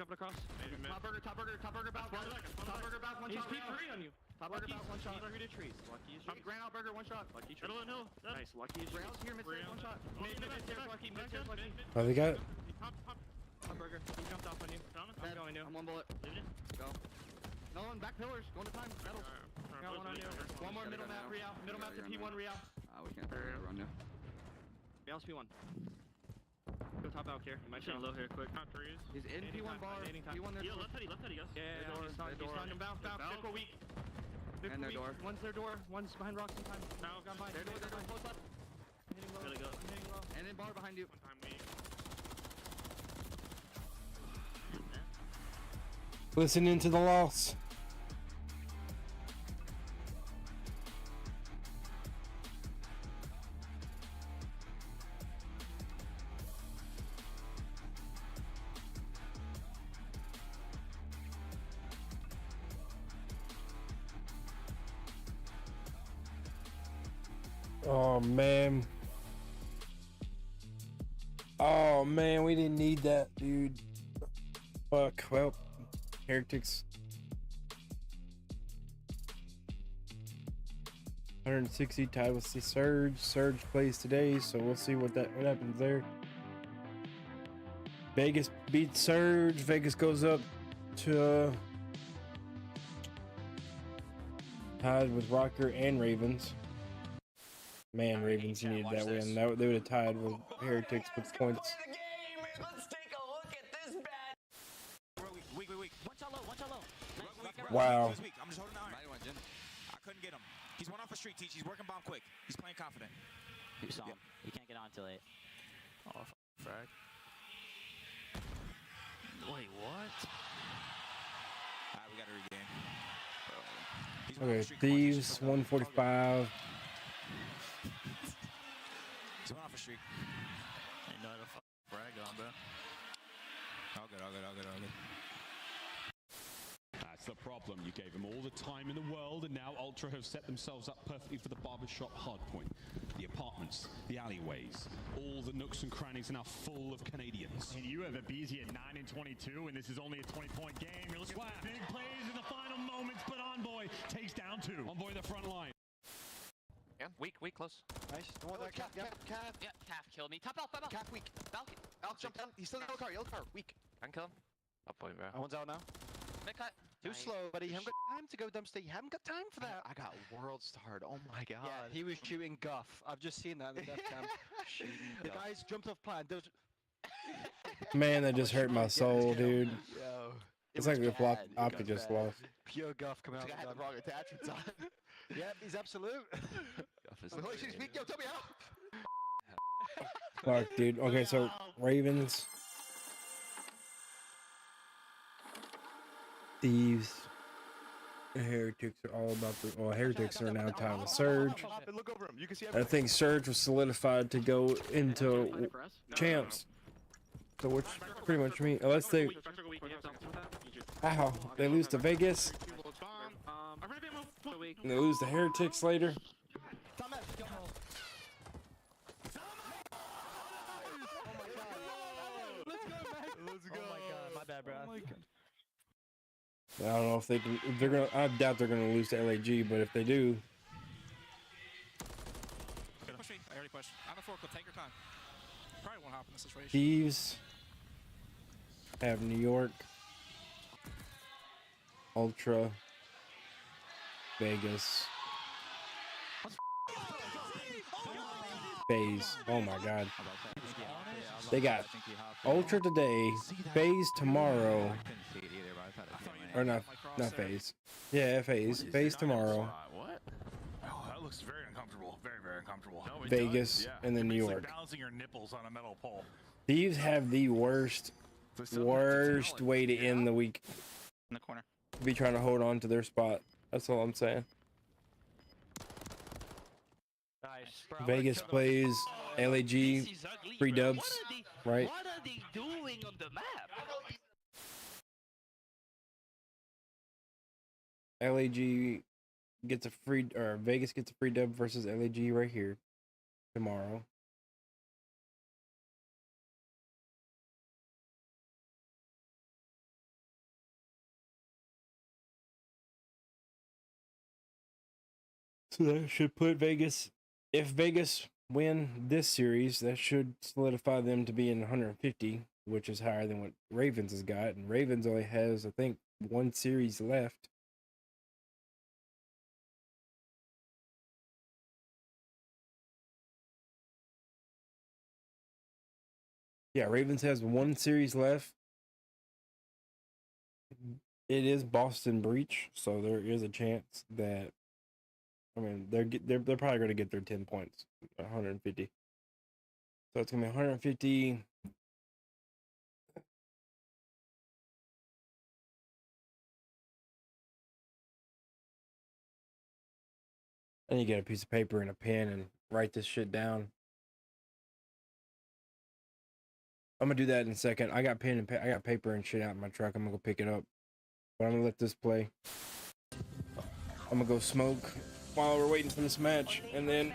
Jumping across. Maybe mid. Top burger back. Top burger back, one shot. He's P3 on you. Top burger back, one shot. Lucky trees. Lucky is Grand out burger, one shot. Lucky trees. Middle and hill. Nice. Lucky is Rails here, mid-stairs, one shot. Mid-stairs, lucky. Mid-stairs, lucky. Oh, they got Top burger. He jumped off on you. I'm going new. I'm one bullet. Go. Another one, back pillars. Going to time. Metals. Got one on you. One more middle map, Real. Middle map to P1, Real. We can't run now. Real's P1. Go top out here. You might shoot low here, quick. Top trees. He's in P1 bar. P1 there. Yeah, left heady, guys. Yeah, door, he's on him. Bounce. Fickle weak. And their door. One's their door. One's behind rocks and time. Now, gone by. Their door, close left. I'm hitting low. Really good. I'm hitting low. And then bar behind you. One time weak. listening to the loss. Oh man. Oh man, we didn't need that, dude. Fuck. Well, Heretics. 160 tied with the Surge. Surge plays today, so we'll see what happens there. Vegas beats Surge. Vegas goes up to tied with Rocker and Ravens. Man, Ravens needed that win. They would have tied with Heretics with points. Let's take a look at this bad. Weak. One shot low. Wow. I'm just holding iron. I couldn't get him. He's one off a street teach. He's working bomb quick. He's playing confident. You saw him. You can't get on till 8. Oh, frag. Wait, what? Alright, we gotta regain. He's Okay, Thieves, 145. He's one off a streak. Ain't no other frag on, bro. All good. That's the problem. You gave them all the time in the world, and now Ultra have set themselves up perfectly for the barbershop hardpoint. The apartments, the alleyways, all the nooks and crannies are now full of Canadians. And you have a BZ at 9 and 22, and this is only a 20-point game. You're looking at big plays in the final moments, but Envoy takes down 2. Envoy the front line. Yeah, weak, close. Nice. The one Calf. Yeah, Calf killed me. Top out. Calf weak. Falcon. Alk jumped down. He's still in yellow car. Weak. I can kill him. Up point, bro. One's out now. Mid cut. Too slow, buddy. You haven't got time to go dumpster. You haven't got time for that. I got world starred. Oh my god. Yeah, he was shooting guff. I've just seen that in the death cam. The guys jumped off plan. Man, that just hurt my soul, dude. Yo. It's like if Opti just lost. Pure guff coming out. The guy had the wrong attachments on. Yep, he's absolute. Holy shit, speak. Yo, tell me how. Fuck, dude. Okay, so Ravens, Thieves, and Heretics are all about the. Well, Heretics are now tied with Surge. Look over him. You can see I think Surge was solidified to go into champs. So which pretty much means unless they. Ow, they lose to Vegas. And they lose to Heretics later. Let's go. Oh my god, my bad, bro. I don't know if they can. If they're gonna. I doubt they're gonna lose to LAG, but if they do, Push me. I already pushed. On the fork, take your time. Probably won't happen in this situation. Thieves have New York, Ultra, Vegas, FaZe. Oh my god. They got Ultra today, FaZe tomorrow. Or not FaZe. Yeah, FaZe tomorrow. What? Oh, that looks very uncomfortable. Very uncomfortable. No, Vegas does, yeah. and then New York. Like balancing your nipples on a metal pole. Thieves have the worst way to end the week. In the corner. Be trying to hold on to their spot. That's all I'm saying. Vegas plays LAG, free dubs, right? What are they doing on the map? LAG gets a free, or Vegas gets a free dub versus LAG right here tomorrow. So that should put Vegas, if Vegas win this series, that should solidify them to be in 150, which is higher than what Ravens has got. And Ravens only has, I think, one series left. Yeah, Ravens has one series left. It is Boston Breach, so there is a chance that, I mean, they're probably going to get their 10 points, 150. So it's going to be 150. And you get a piece of paper and a pen and write this shit down. I'm gonna do that in a second. I got pen and I got paper and shit out in my truck. I'm gonna go pick it up. But I'm gonna let this play. I'm gonna go smoke while we're waiting for this match, and then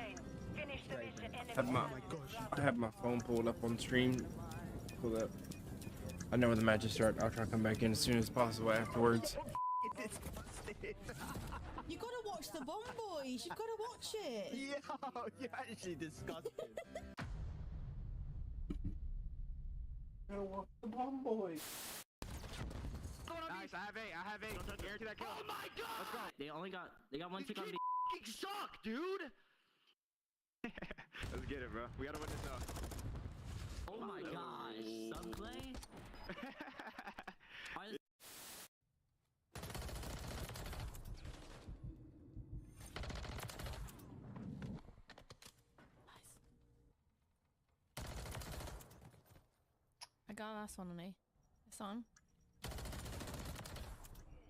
have my phone pulled up on stream. Pull up. I know when the matches start. I'll try to come back in as soon as possible afterwards. You gotta watch the Bomb Boys. You gotta watch it. Yeah, you're actually disgusting. Gotta watch the Bomb Boys. Nice, I have eight. Guarantee that kill. Oh my god! Let's go. They got one tick on me. You suck, dude! Let's get it, bro. We gotta win this now. Oh my gosh, Subclay? I got last one on A. I saw him.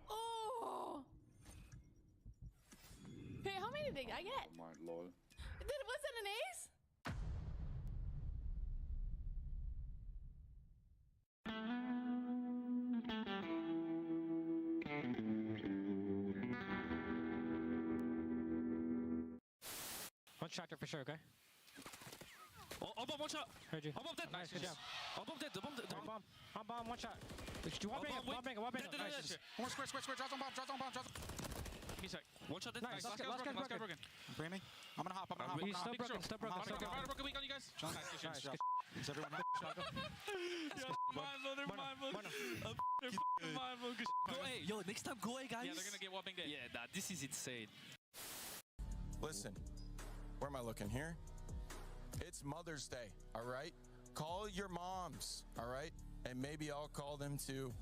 Oh! Hey, how many did I get? Oh my lord. Was it an ace? One tractor for sure, okay? Oh, bomb, one shot. Heard you. Oh, bomb dead. Nice, good job. Oh, bomb dead. The bomb dead. Bomb, one shot. One bang. Nice. One square. Draws on bomb. Give me a sec. One shot dead. Nice. Last guy broken. Branding. I'm gonna hop. He's still broken. Broken weak on you guys. Nice. Is everyone They're mindful. Go A. Yo, next time go A, guys. Yeah, they're gonna get whopping dead. Yeah, nah, this is insane. Listen, where am I looking here? It's Mother's Day, all right? Call your moms, all right? And maybe I'll call them too.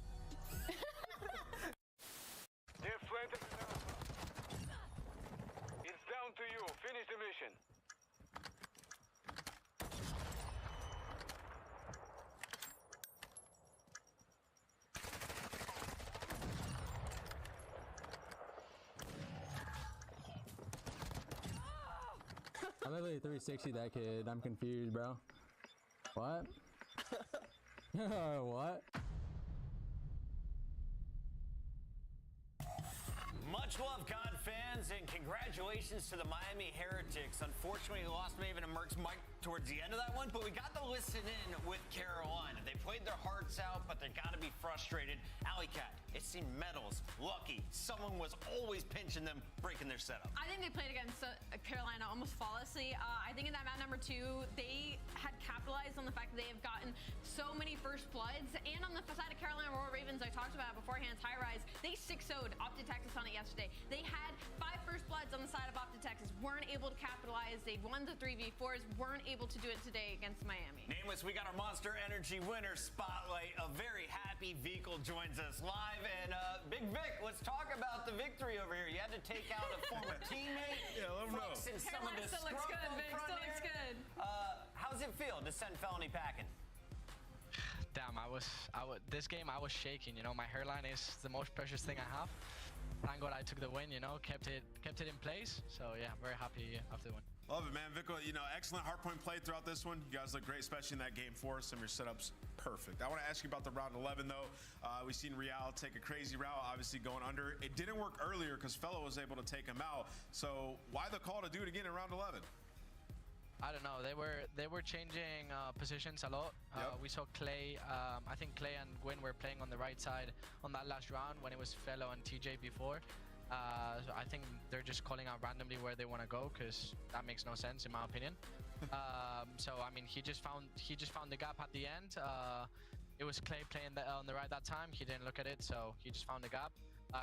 It's down to you. Finish the mission. I literally 360 that kid. I'm confused, bro. What? What? Much love, COD fans, and congratulations to the Miami Heretics. Unfortunately, we lost Maven and Merck's mic towards the end of that one, but we got to listen in with Carolina. They played their hearts out, but they got to be frustrated. Alleycat, it seemed Metals, Lucky, someone was always pinching them, breaking their setup. I think they played against Carolina almost flawlessly. I think in that map number 2, they had capitalized on the fact that they have gotten so many first bloods, and on the side of Carolina Royal Ravens, I talked about beforehand, High Rise, they 6-0'd Opti Texas on it yesterday. They had 5 first bloods on the side of Opti Texas, weren't able to capitalize. They won the 3v4s, weren't able to do it today against Miami. Nameless, we got our Monster Energy winner spotlight. A very happy Vehicle joins us live, and Big Vic, let's talk about the victory over here. You had to take out a former teammate. Yeah, let him know. Carolina still looks good, Vic, still looks good. How's it feel to send Felony packing? Damn, this game I was shaking, you know, my hairline is the most precious thing I have. Thank God I took the win, you know, kept it in place. So yeah, I'm very happy after the win. Love it, man. Vic, you know, excellent hardpoint play throughout this one. You guys look great, especially in that game 4. Some of your setups perfect. I want to ask you about the round 11, though. We've seen Real take a crazy route, obviously going under. It didn't work earlier because Fellow was able to take him out. So why the call to do it again in round 11? I don't know. They were changing positions a lot. We saw Clay. I think Clay and Gwyn were playing on the right side on that last round when it was Fellow and TJ before. So I think they're just calling out randomly where they want to go because that makes no sense in my opinion. So I mean, he just found the gap at the end. It was Clay playing on the right that time. He didn't look at it, so he just found the gap.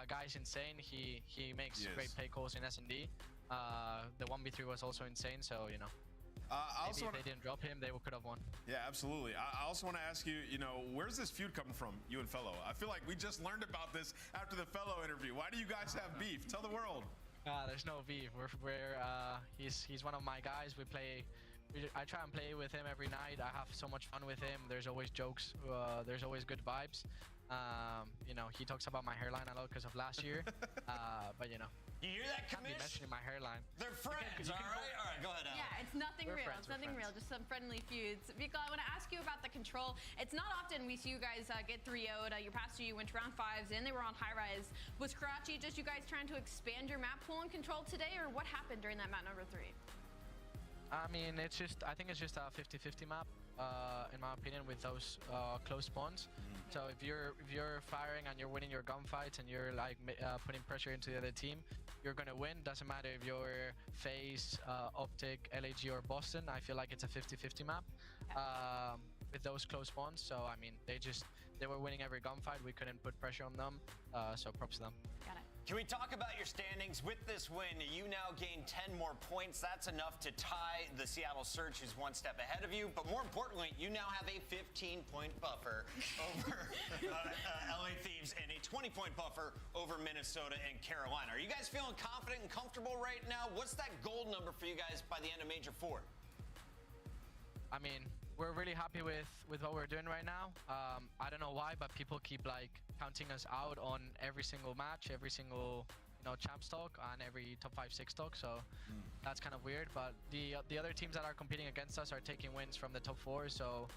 Guy's insane. He makes great play calls in S&D. The 1v3 was also insane. So you know. Maybe if they didn't drop him, they could have won. Yeah, absolutely. I also want to ask you, you know, where's this feud coming from, you and Fellow? I feel like we just learned about this after the Fellow interview. Why do you guys have beef? Tell the world. There's no beef. He's one of my guys. I try and play with him every night. I have so much fun with him. There's always jokes. There's always good vibes. You know, he talks about my hairline a lot because of last year. But you know. You hear that, Commish? Mentioning my hairline. They're friends, all right? All right, go ahead, Al. Yeah, it's nothing real. It's nothing real, just some friendly feuds. Vico, I want to ask you about the control. It's not often we see you guys get 3-0'd. Your past 2, you went to round 5s, and they were on high rise. Was Karachi just you guys trying to expand your map pool and control today, or what happened during that map number 3? I mean, I think it's just a 50-50 map, in my opinion, with those close spawns. So if you're firing and you're winning your gunfights and you're like putting pressure into the other team, you're gonna win. Doesn't matter if you're FaZe, Optic, LAG, or Boston. I feel like it's a 50-50 map with those close spawns. So I mean, they were winning every gunfight. We couldn't put pressure on them. So props to them. Got it. Can we talk about your standings? With this win, you now gain 10 more points. That's enough to tie the Seattle Surge, who's one step ahead of you. But more importantly, you now have a 15-point buffer over LA Thieves and a 20-point buffer over Minnesota and Carolina. Are you guys feeling confident and comfortable right now? What's that gold number for you guys by the end of Major 4? I mean, we're really happy with what we're doing right now. I don't know why, but people keep like counting us out on every single match, every single champ stock, and every top 5-6 stock. So that's kind of weird. But the other teams that are competing against us are taking wins from the top 4. So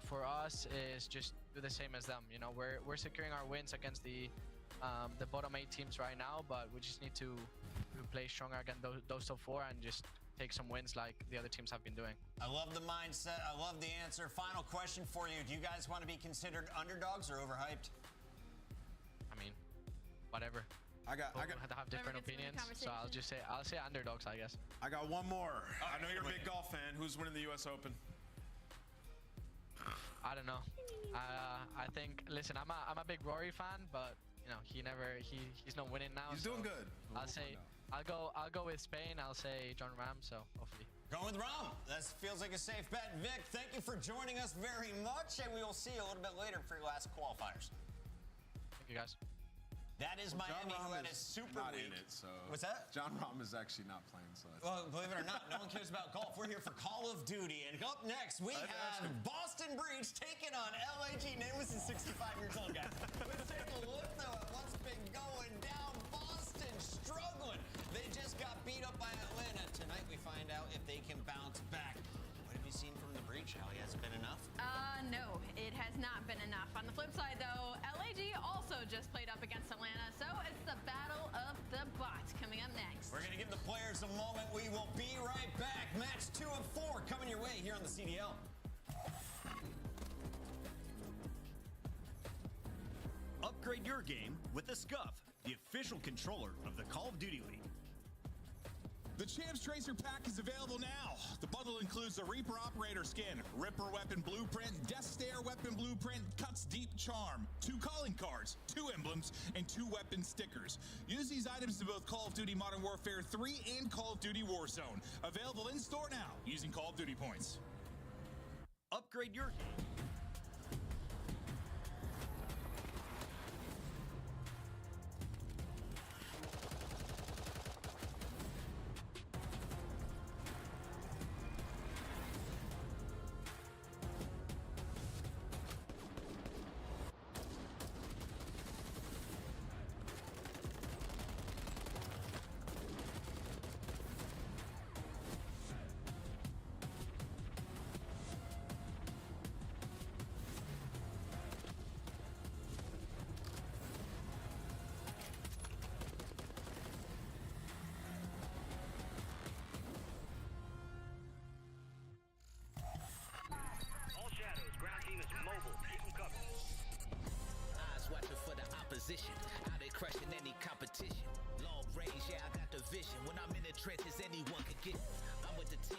for us is just do the same as them. You know, we're securing our wins against the bottom 8 teams right now, but we just need to play stronger against those top 4 and just take some wins like the other teams have been doing. I love the mindset. I love the answer. Final question for you. Do you guys want to be considered underdogs or overhyped? I mean, whatever. I have different opinions, so I'll say underdogs, I guess. I got one more. I know you're a big golf fan. Who's winning the US Open? I don't know. I think, listen, I'm a big Rory fan, but you know, he's not winning now. He's doing good. I'll go with Spain. I'll say John Ram, so hopefully. Going with Ram. That feels like a safe bet. Vic, thank you for joining us very much, and we will see you a little bit later for your last qualifiers. Thank you, guys. That is Miami, who had a super week. In it, so what's that? John Rahm is actually not playing. So well, believe it or not, no one cares about golf. We're here for Call of Duty. And up next, we have Boston Breach taking on LAG. Namus is 65 years old, guys. Let's take a look, though, at what's been going down. Boston struggling. They just got beat up by Atlanta. Tonight, we find out if they can bounce back. What have you seen from the Breach, Allie? Has it been enough? No, it has not been enough. On the flip side, though, LAG also just played up against Atlanta, so it's the battle of the bots coming up next. We're going to give the players a moment. We will be right back. Match 2 of 4 coming your way here on the CDL. Upgrade your game with the Scuff, the official controller of the Call of Duty League. The Champs Tracer pack is available now. The bundle includes the Reaper Operator skin, Ripper Weapon Blueprint, Death Stare Weapon Blueprint, Cuts Deep Charm, 2 calling cards, 2 emblems, and 2 weapon stickers. Use these items in both Call of Duty Modern Warfare 3 and Call of Duty Warzone. Available in store now using Call of Duty points. Upgrade your game.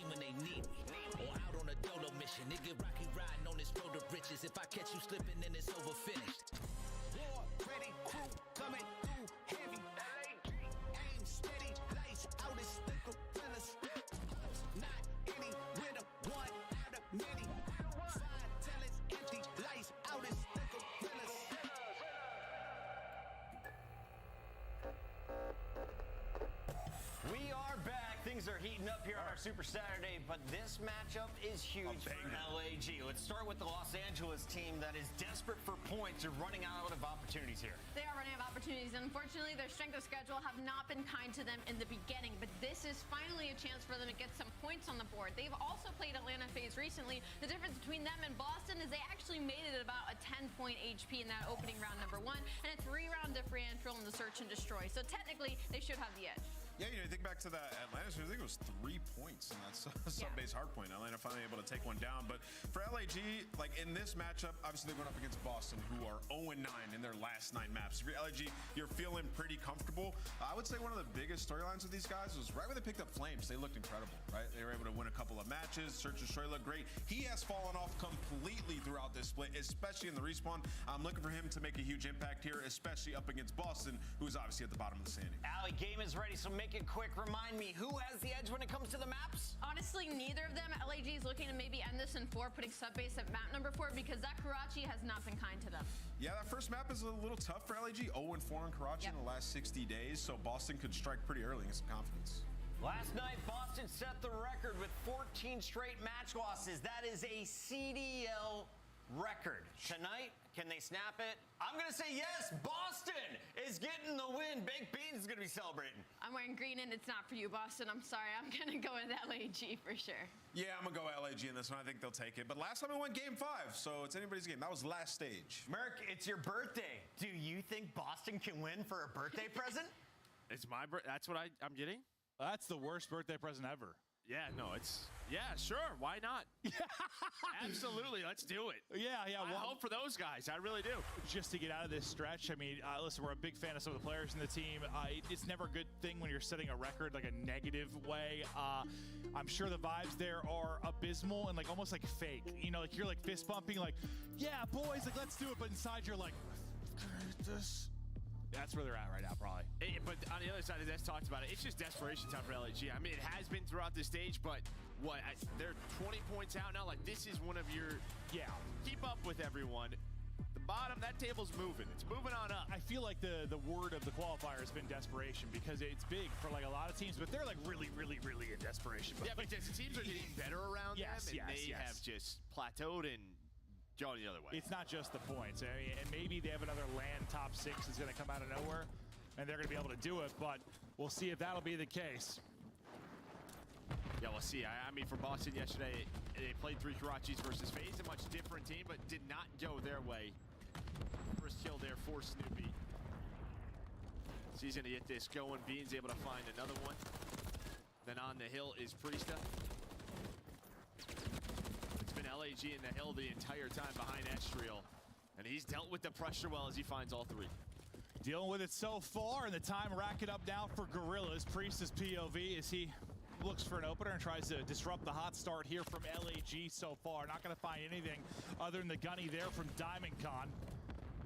team when they need me. Or out on a dolo mission. Nigga rocky riding on this road to riches. If I catch you slipping, then it's over finished. War, ready, crew, coming through heavy. Aim steady, lights out, it's the gorillas. Not any winner, one out of many. Fire till it's empty, lights out, it's the gorillas. We are back. Things are heating up here on our Super Saturday, but this matchup is huge for LAG. Let's start with the Los Angeles team that is desperate for points. They're running out of opportunities here. They are running out of opportunities, and unfortunately, their strength of schedule have not been kind to them in the beginning, but this is finally a chance for them to get some points on the board. They've also played Atlanta FaZe recently. The difference between them and Boston is they actually made it about a 10-point HP in that opening round number 1, and a 3-round differential in the search and destroy. So technically, they should have the edge. Yeah, you know, think back to that Atlanta series, I think it was 3 points in that sub-base hardpoint. Atlanta finally able to take one down. But for LAG, like in this matchup, obviously they're going up against Boston, who are 0-9 in their last 9 maps. If you're LAG, you're feeling pretty comfortable. I would say one of the biggest storylines with these guys was right when they picked up Flames. They looked incredible, right? They were able to win a couple of matches. Search and Destroy looked great. He has fallen off completely throughout this split, especially in the respawn. I'm looking for him to make a huge impact here, especially up against Boston, who's obviously at the bottom of the standing. Allie, game is ready, so make it quick. Remind me, who has the edge when it comes to the maps? Honestly, neither of them. LAG is looking to maybe end this in 4, putting sub-base at map number 4, because that Karachi has not been kind to them. Yeah, that first map is a little tough for LAG. 0-4 in Karachi in the last 60 days, so Boston could strike pretty early and get some confidence. Last night, Boston set the record with 14 straight match losses. That is a CDL record. Tonight, can they snap it? I'm going to say yes. Boston is getting the win. Baked Beans is going to be celebrating. I'm wearing green, and it's not for you, Boston. I'm sorry. I'm going to go with LAG for sure. Yeah, I'm going to go LAG in this one. I think they'll take it. But last time we won Game 5, so it's anybody's game. That was last stage. Merc, it's your birthday. Do you think Boston can win for a birthday present? It's my birthday. That's what I'm getting? That's the worst birthday present ever. Yeah, no, it's... Yeah, sure. Why not? Absolutely. Let's do it. Yeah. I hope for those guys. I really do. Just to get out of this stretch, I mean, listen, we're a big fan of some of the players in the team. It's never a good thing when you're setting a record like a negative way. I'm sure the vibes there are abysmal and like almost like fake. You know, like you're like fist bumping, like, yeah, boys, like let's do it. But inside you're like, this. That's where they're at right now, probably. But on the other side, as talked about it, it's just desperation time for LAG. I mean, it has been throughout the stage, but what? They're 20 points out now. Like, this is one of your, keep up with everyone. The bottom, that table's moving. It's moving on up. I feel like the word of the qualifier has been desperation because it's big for like a lot of teams, but they're like really, really, really in desperation. But because the teams are getting better around them, and they have just plateaued and going the other way. It's not just the points. I mean, and maybe they have another land top 6 that's going to come out of nowhere, and they're going to be able to do it, but we'll see if that'll be the case. Yeah, we'll see. I mean, for Boston yesterday, they played 3 Karachis versus FaZe, a much different team, but did not go their way. First kill there for Snoopy. So he's going to get this going. Bean's able to find another one. Then on the hill is Priesta. It's been LAG in the hill the entire time behind Estriel. And he's dealt with the pressure well as he finds all 3. Dealing with it so far, and the time racking up now for Gorillas. Priest's POV as he looks for an opener and tries to disrupt the hot start here from LAG so far. Not going to find anything other than the gunny there from DiamondCon.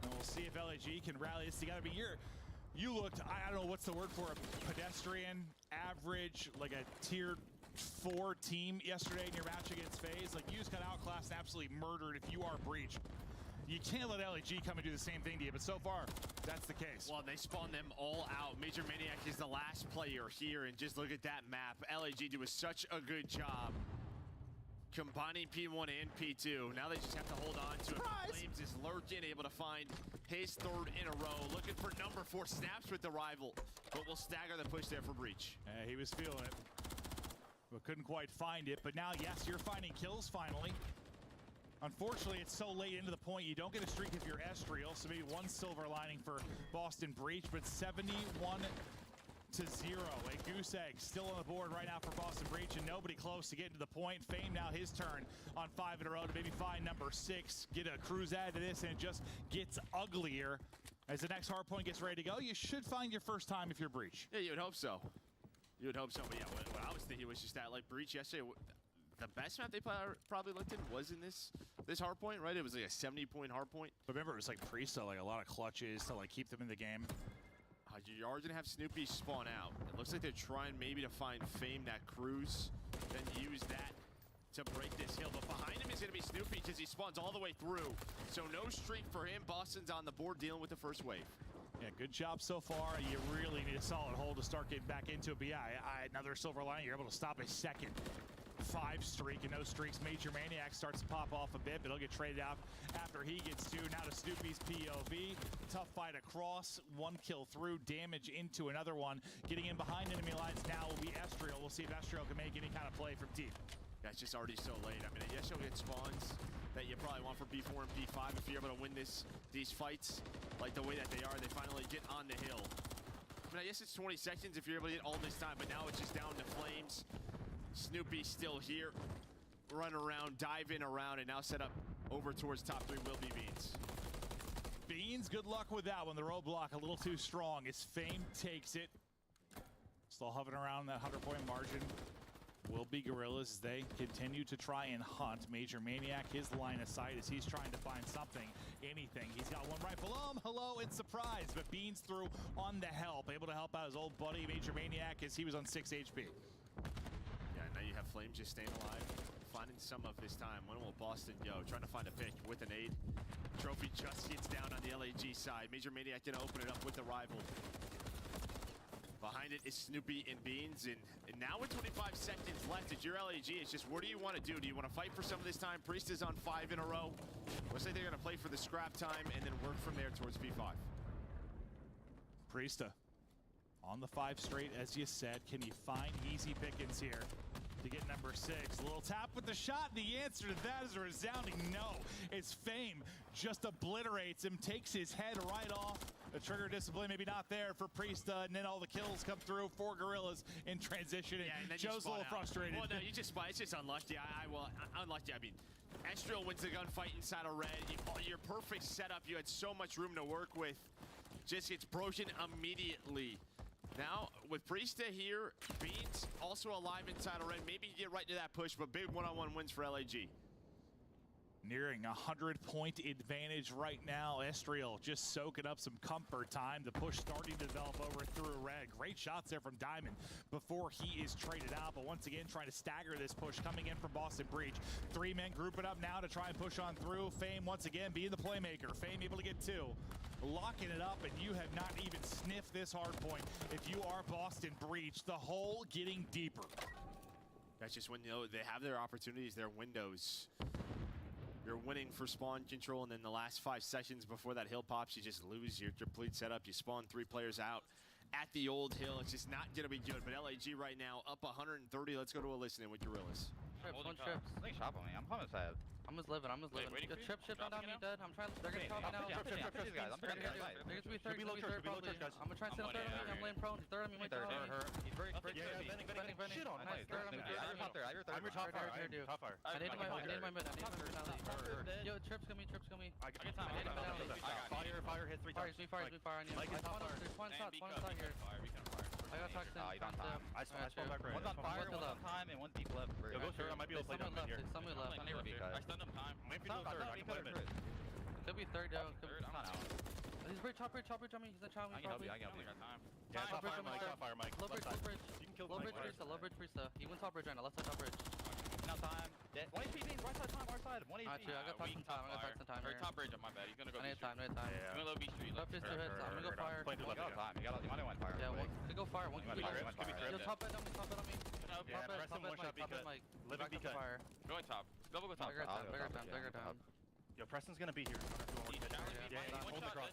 And we'll see if LAG can rally this together. But you looked, I don't know what's the word for a pedestrian, average, like a tier 4 team yesterday in your match against FaZe. Like, you just got outclassed and absolutely murdered if you are Breach. You can't let LAG come and do the same thing to you, but so far, that's the case. Well, they spawned them all out. Major Maniac is the last player here, and just look at that map. LAG doing such a good job combining P1 and P2. Now they just have to hold on to it. Flames is lurking, able to find his 3rd in a row. Looking for number 4 snaps with the rival, but will stagger the push there for Breach. He was feeling it, but couldn't quite find it. But now, yes, you're finding kills finally. Unfortunately, it's so late into the point, you don't get a streak if you're Estriel, so maybe one silver lining for Boston Breach, but 71-0. A goose egg still on the board right now for Boston Breach, and nobody close to getting to the point. Fame now his turn on 5 in a row to maybe find number 6, get a cruise add to this, and it just gets uglier. As the next hard point gets ready to go, you should find your first time if you're Breach. Yeah, you would hope so. You would hope so, but yeah, what I was thinking was just that, like, Breach yesterday, the best map they probably looked in was in this hard point, right? It was like a 70-point hard point. But remember, it was like Priesta, like a lot of clutches to like keep them in the game. You are gonna have Snoopy spawn out. It looks like they're trying maybe to find Fame that cruise, then use that to break this hill. But behind him is gonna be Snoopy because he spawns all the way through. So no streak for him. Boston's on the board dealing with the first wave. Yeah, good job so far. You really need a solid hold to start getting back into it. But yeah, another silver lining. You're able to stop a second 5 streak, and those streaks, Major Maniac starts to pop off a bit, but he'll get traded out after he gets 2. Now to Snoopy's POV. Tough fight across, 1 kill through, damage into another one. Getting in behind enemy lines now will be Estriel. We'll see if Estriel can make any kind of play from deep. Yeah, it's just already so late. I mean, yes, you'll get spawns that you probably want for B4 and B5 if you're able to win these fights like the way that they are. They finally get on the hill. I mean, I guess it's 20 seconds if you're able to get all this time, but now it's just down to flames. Snoopy still here, run around, dive in around, and now set up over towards top 3 will be Beans. Beans, good luck with that one. The roadblock a little too strong as Fame takes it. Still hovering around that 100-point margin. Will be Gorillas as they continue to try and hunt. Major Maniac, his line of sight as he's trying to find something, anything. He's got one rifle. Hello, and surprise. But Beans through on the help. Able to help out his old buddy, Major Maniac, as he was on 6 HP. Yeah, now you have Flames just staying alive. Finding some of this time. When will Boston go? Trying to find a pick with an aid. Trophy just gets down on the LAG side. Major Maniac gonna open it up with the rival. Behind it is Snoopy and Beans, and now with 25 seconds left, it's your LAG. It's just, what do you want to do? Do you want to fight for some of this time? Priest is on 5 in a row. Looks like they're going to play for the scrap time and then work from there towards V5. Priesta on the 5 straight, as you said. Can you find easy pickings here to get number 6? A little tap with the shot. The answer to that is a resounding no. It's Fame just obliterates him, takes his head right off. The trigger discipline maybe not there for Priesta, and then all the kills come through for Gorillas in transition. Yeah, and then Joe's a little frustrated. Well, no, you just spot. It's just unlucky. Unlucky. I mean, Estriel wins the gunfight inside of red. Your perfect setup. You had so much room to work with. Just gets broken immediately. Now, with Priesta here, Beans also alive inside of red. Maybe you get right to that push, but big one-on-one wins for LAG. Nearing a 100-point advantage right now. Estriel just soaking up some comfort time. The push starting to develop over through red. Great shots there from Diamond before he is traded out. But once again, trying to stagger this push coming in from Boston Breach. 3 men grouping up now to try and push on through. Fame once again being the playmaker. Fame able to get 2. Locking it up, and you have not even sniffed this hard point. If you are Boston Breach, the hole getting deeper. That's just when they have their opportunities, their windows. You're winning for spawn control, and then the last 5 seconds before that hill pops, you just lose your complete setup. You spawn 3 players out at the old hill. It's just not going to be good. But LAG right now up 130. Let's go to a listening with Gorillas. Trips, 1 trip. They shop on me. I'm coming fast. I'm just living. Wait, Trip down me dead. I'm trying to. They're gonna top me now. Trip these guys. I'm they're gonna be third. I'm gonna try and sit on third on me. I'm laying prone. Third on me. He's very bending. Shit on. Nice. Third on me. I'm top there. I'm your top fire. Top fire. I need my mid. Yo, Trips got me. I got time. Fire hit 3 times. Fire on you. There's one shot here. I got toxin. You don't time. I spawned back right. One's on fire, one's on time, and 1 deep left. Yo, go third. I might be able to play down here. Someone left. I stunned him time. Might be third. I can play mid. Could be third though. Third. I'm not out. He's top bridge on me. He's not trying me. I can help you. Yeah, top fire, Mike. Low bridge. You can kill Mike. Low bridge Priesta. He went top bridge right now. Left side top bridge. Now time. 1 HP beans. Right side time. Our side. 1 HP. Actually, I got toxin time. Or top bridge on my bad. He's gonna go. I need time. Yeah. I'm gonna low B street. Left is 2 hits. I'm gonna go fire. You got time. You want fire. Yeah. One go fire. One can be fire. Yo, top bed on me. Yeah, press him. 1 shot B cut. Living B cut. Going top. Go top. Bigger time. Yo, Preston's gonna be here. Yeah, hold the cross.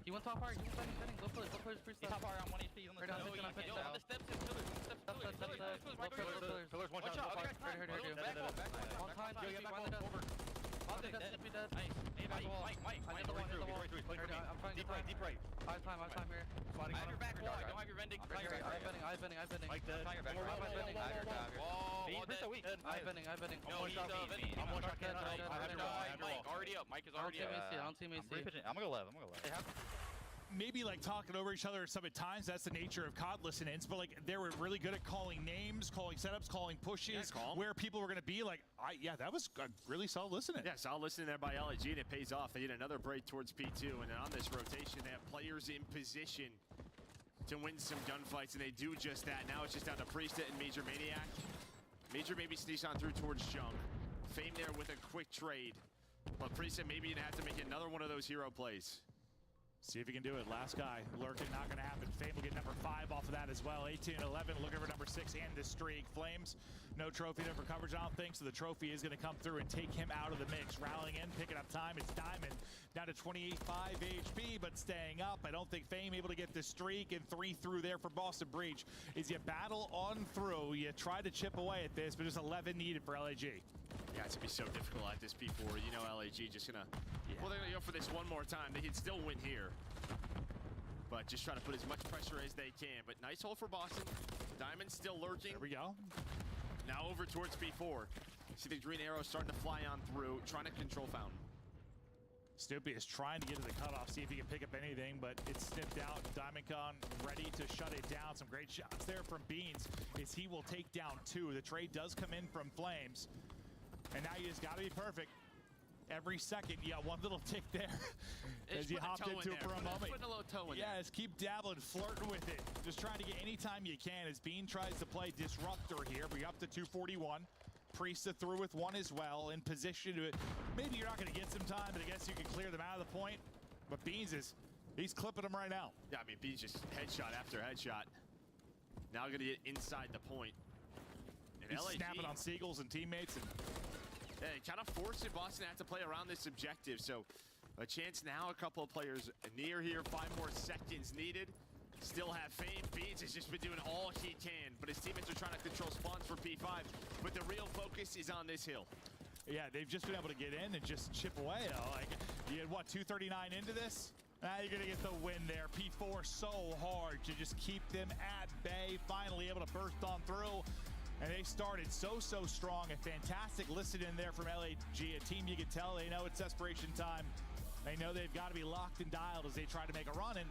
He went top fire. He was bending. Go push, Priest. He's top fire on 1 HP. On the steps. Pillars. 1 shot. One time. Yo, get back over. Dead. Nice. Mike. I'm trying deep right. I have time here. I have your back wall. I don't have your vending. I'm bending. Mike dead. I'm bending. No, he's vending. I'm 1 shot. Mike already up. Mike is already up. I don't see me. I'm gonna go left. maybe like talking over each other some at times. That's the nature of COD listen-ins, but like they were really good at calling names, calling setups, calling pushes, where people were going to be. Like, yeah, that was a really solid listening. Yeah, solid listening there by LAG, and it pays off. They hit another break towards P2, and then on this rotation, they have players in position to win some gunfights, and they do just that. Now it's just down to Priestess and Major Maniac. Major maybe sneaks on through towards Junk. Fame there with a quick trade. But Priestess maybe gonna have to make another one of those hero plays. See if he can do it. Last guy lurking, not going to happen. Fame will get number 5 off of that as well. 18-11, looking for number 6 and the streak. Flames, no trophy there for coverage, I don't think, so the trophy is going to come through and take him out of the mix. Rallying in, picking up time. It's Diamond down to 28.5 HP, but staying up. I don't think Fame able to get the streak, and 3 through there for Boston Breach. Is you battle on through, you try to chip away at this, but there's 11 needed for LAG. Yeah, it's gonna be so difficult at this P4. You know LAG just gonna, well, they're gonna go for this one more time. They can still win here, but just trying to put as much pressure as they can. But nice hold for Boston. Diamond still lurking. There we go. Now over towards P4. See the green arrow starting to fly on through, trying to control Fountain. Snoopy is trying to get to the cutoff, see if he can pick up anything, but it's snipped out. Diamondcon ready to shut it down. Some great shots there from Beans, as he will take down 2. The trade does come in from Flames, and now you just got to be perfect. Every second, you got one little tick there as you hopped into it for a moment. Putting a little toe in there. Just keep dabbling, flirting with it. Just trying to get any time you can as Bean tries to play Disruptor here. We're up to 241. Priesta through with 1 as well, in position to it. Maybe you're not going to get some time, but I guess you can clear them out of the point. But Beans he's clipping them right now. Yeah, I mean, Beans just headshot after headshot. Now going to get inside the point. And He's LAG, snapping on Seagulls and teammates. And yeah, kind of forcing Boston to have to play around this objective. So a chance now, a couple of players near here. 5 more seconds needed. Still have Fame. Beans has just been doing all he can, but his teammates are trying to control spawns for P5. But the real focus is on this hill. Yeah, they've just been able to get in and just chip away. Like, you had, what, 239 into this? Now you're going to get the win there. P4 so hard to just keep them at bay. Finally able to burst on through. And they started so strong. A fantastic listen in there from LAG. A team you can tell they know it's desperation time. They know they've got to be locked and dialed as they try to make a run. And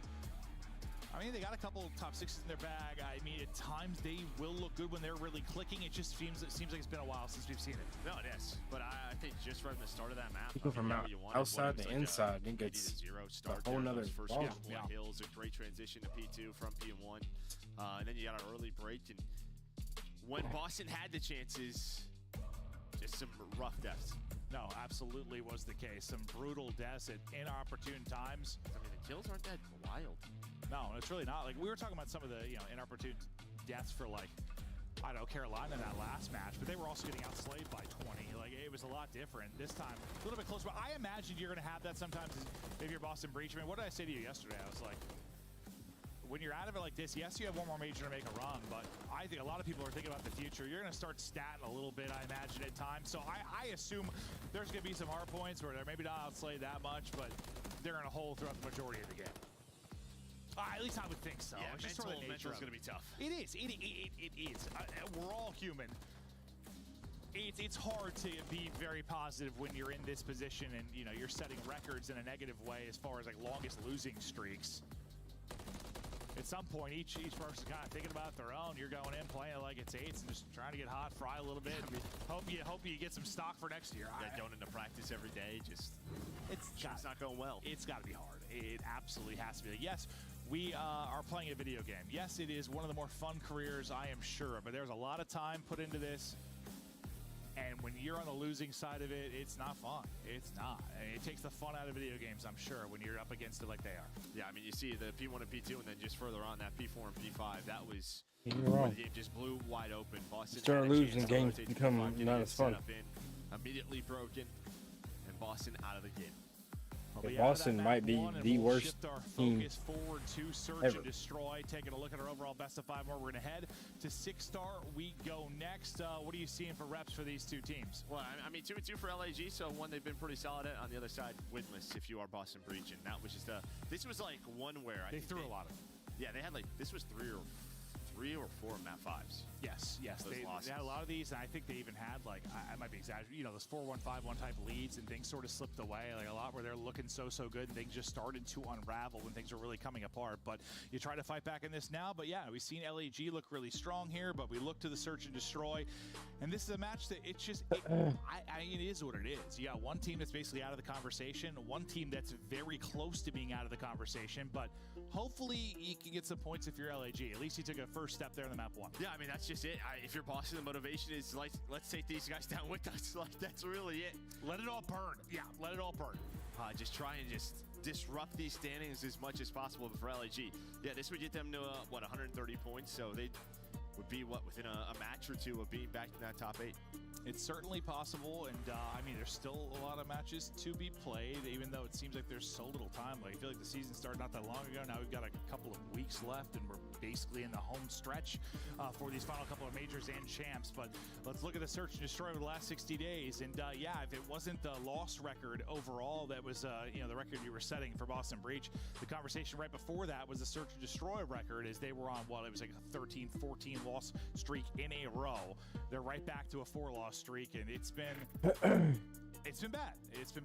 I mean, they got a couple top 6s in their bag. I mean, at times they will look good when they're really clicking. It just seems like it's been a while since we've seen it. No, it is. But I think just right from the start of that map, you go from outside to inside, it gets a whole nother first ball. hills, a great transition to P2 from P1. And then you got an early break. And when Boston had the chances, just some rough deaths. No, absolutely was the case. Some brutal deaths at inopportune times. I mean, the kills aren't that wild. No, it's really not. Like, we were talking about some of the, inopportune deaths for, like, I don't know, Carolina in that last match, but they were also getting outslaved by 20. Like, it was a lot different. This time, a little bit closer. But I imagined you're going to have that sometimes if you're Boston Breach. I mean, what did I say to you yesterday? I was like, when you're out of it like this, yes, you have one more major to make a run, but I think a lot of people are thinking about the future. You're going to start statting a little bit, I imagine, at times. So I assume there's going to be some hard points where they're maybe not outslayed that much, but they're going to hold throughout the majority of the game. At least I would think so. Yeah, it's just sort of the nature mental is going to be tough. It is. It is. We're all human. It's hard to be very positive when you're in this position and you're setting records in a negative way as far as like longest losing streaks. At some point, each person's kind of thinking about their own. You're going in playing like it's 8s and just trying to get hot, fry a little bit. Hope you get some stock for next year. Yeah, going into practice every day, it's not going well. It's got to be hard. It absolutely has to be. Yes, we are playing a video game. Yes, it is one of the more fun careers, I am sure, but there's a lot of time put into this. And when you're on the losing side of it, it's not fun. It's not. I mean, it takes the fun out of video games, I'm sure, when you're up against it like they are. Yeah, I mean, you see the P1 and P2, and then just further on, that P4 and P5, that was you're wrong. The game just blew wide open. Boston start losing, games become not as fun. Immediately broken, and Boston out of the game. Boston might be the worst team focus forward to Search ever. And Destroy. Taking a look at our overall best of 5 more. We're going to head to 6-star. We go next. What are you seeing for reps for these two teams? Well, I mean, 2-2 for LAG, so one they've been pretty solid at. On the other side, winless if you are Boston Breach. And that was just this was like one where they threw a lot of them. Yeah, they had like, this was three or 4 map 5s. Yes. They had a lot of these, and I think they even had, like, I might be exaggerating, you know, those 4-1, 5-1 type leads, and things sort of slipped away. Like, a lot where they're looking so good, and things just started to unravel when things were really coming apart. But you try to fight back in this now. But, yeah, we've seen LAG look really strong here, but we look to the search and destroy. And this is a match that it's just, it is what it is. You got one team that's basically out of the conversation, one team that's very close to being out of the conversation, but hopefully you can get some points if you're LAG. At least you took a first step there in the map 1. Yeah, I mean, that's just it. If you're Boston, the motivation is, like, let's take these guys down with us. Like, that's really it. Let it all burn. Yeah, let it all burn. Just try and just disrupt these standings as much as possible for LAG. Yeah, this would get them to, 130 points, so they would be, within a match or two of being back in that top 8. It's certainly possible, and I mean, there's still a lot of matches to be played, even though it seems like there's so little time. Like, I feel like the season started not that long ago. Now we've got a couple of weeks left, and we're basically in the home stretch for these final couple of majors and champs. But let's look at the search and destroy over the last 60 days. And yeah, if it wasn't the loss record overall that was, the record you were setting for Boston Breach, the conversation right before that was the search and destroy record, as they were on, it was like a 13-14 loss streak in a row. They're right back to a 4-loss streak, and it's been bad. It's been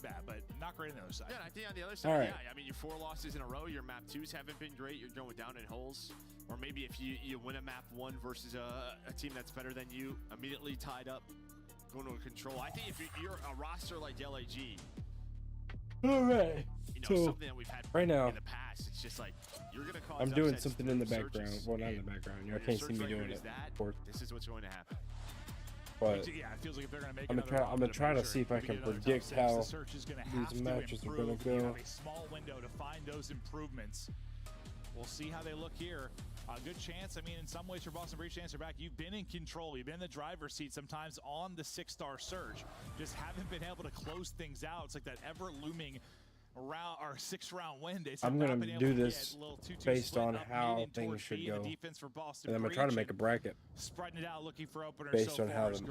bad, but not great on the other side. Yeah, I think on the other side, yeah, I mean, your 4 losses in a row, your map 2s haven't been great. You're going down in holes, or maybe if you win a map 1 versus a team that's better than you, immediately tied up, going to a control. I think if you're a roster like LAG, all right, something that we've had right now in the past, it's just like you're gonna cause. I'm doing something in the background. Well, not in the background. You can't see me doing it. This is what's going to happen. But yeah, it feels like if they're going to make I'm gonna try to see if I can predict how these matches are going to go. You have a small window to find those improvements. We'll see how they look here. A good chance. I mean, in some ways, for Boston Breach to answer back, you've been in control. You've been in the driver's seat sometimes on the 6-star surge. Just haven't been able to close things out. It's like that ever-looming 6-round win. I'm going to do this based on how things should go. And I'm going to try to make a bracket spreading it out, looking for openers based on how the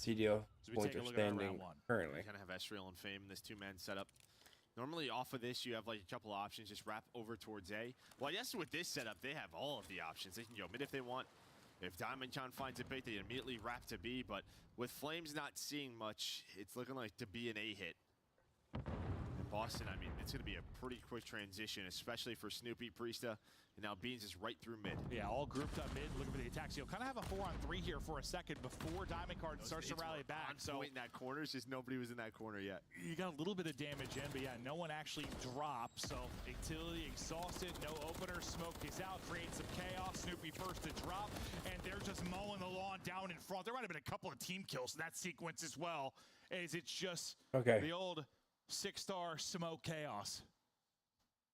CDL points are standing currently. Kind of have Esriel and Fame in this 2-man setup. Normally off of this, you have like a couple of options. Just wrap over towards A. Well, I guess with this setup, they have all of the options. They can go mid if they want. If DiamondCon finds a bait, they immediately wrap to B. But with Flames not seeing much, it's looking like to be an A hit. In Boston, I mean, it's going to be a pretty quick transition, especially for Snoopy, Priesta, and now Beans is right through mid. Yeah, all grouped up mid, looking for the attacks. You'll kind of have a 4-on-3 here for a second before Diamond Card starts to rally back. So in that corner, it's just nobody was in that corner yet. You got a little bit of damage in, but yeah, no one actually dropped. So Actility exhausted, no opener, smoke is out, creates some chaos. Snoopy first to drop, and they're just mowing the lawn down in front. There might have been a couple of team kills in that sequence as well, as it's just the old 6-star smoke chaos.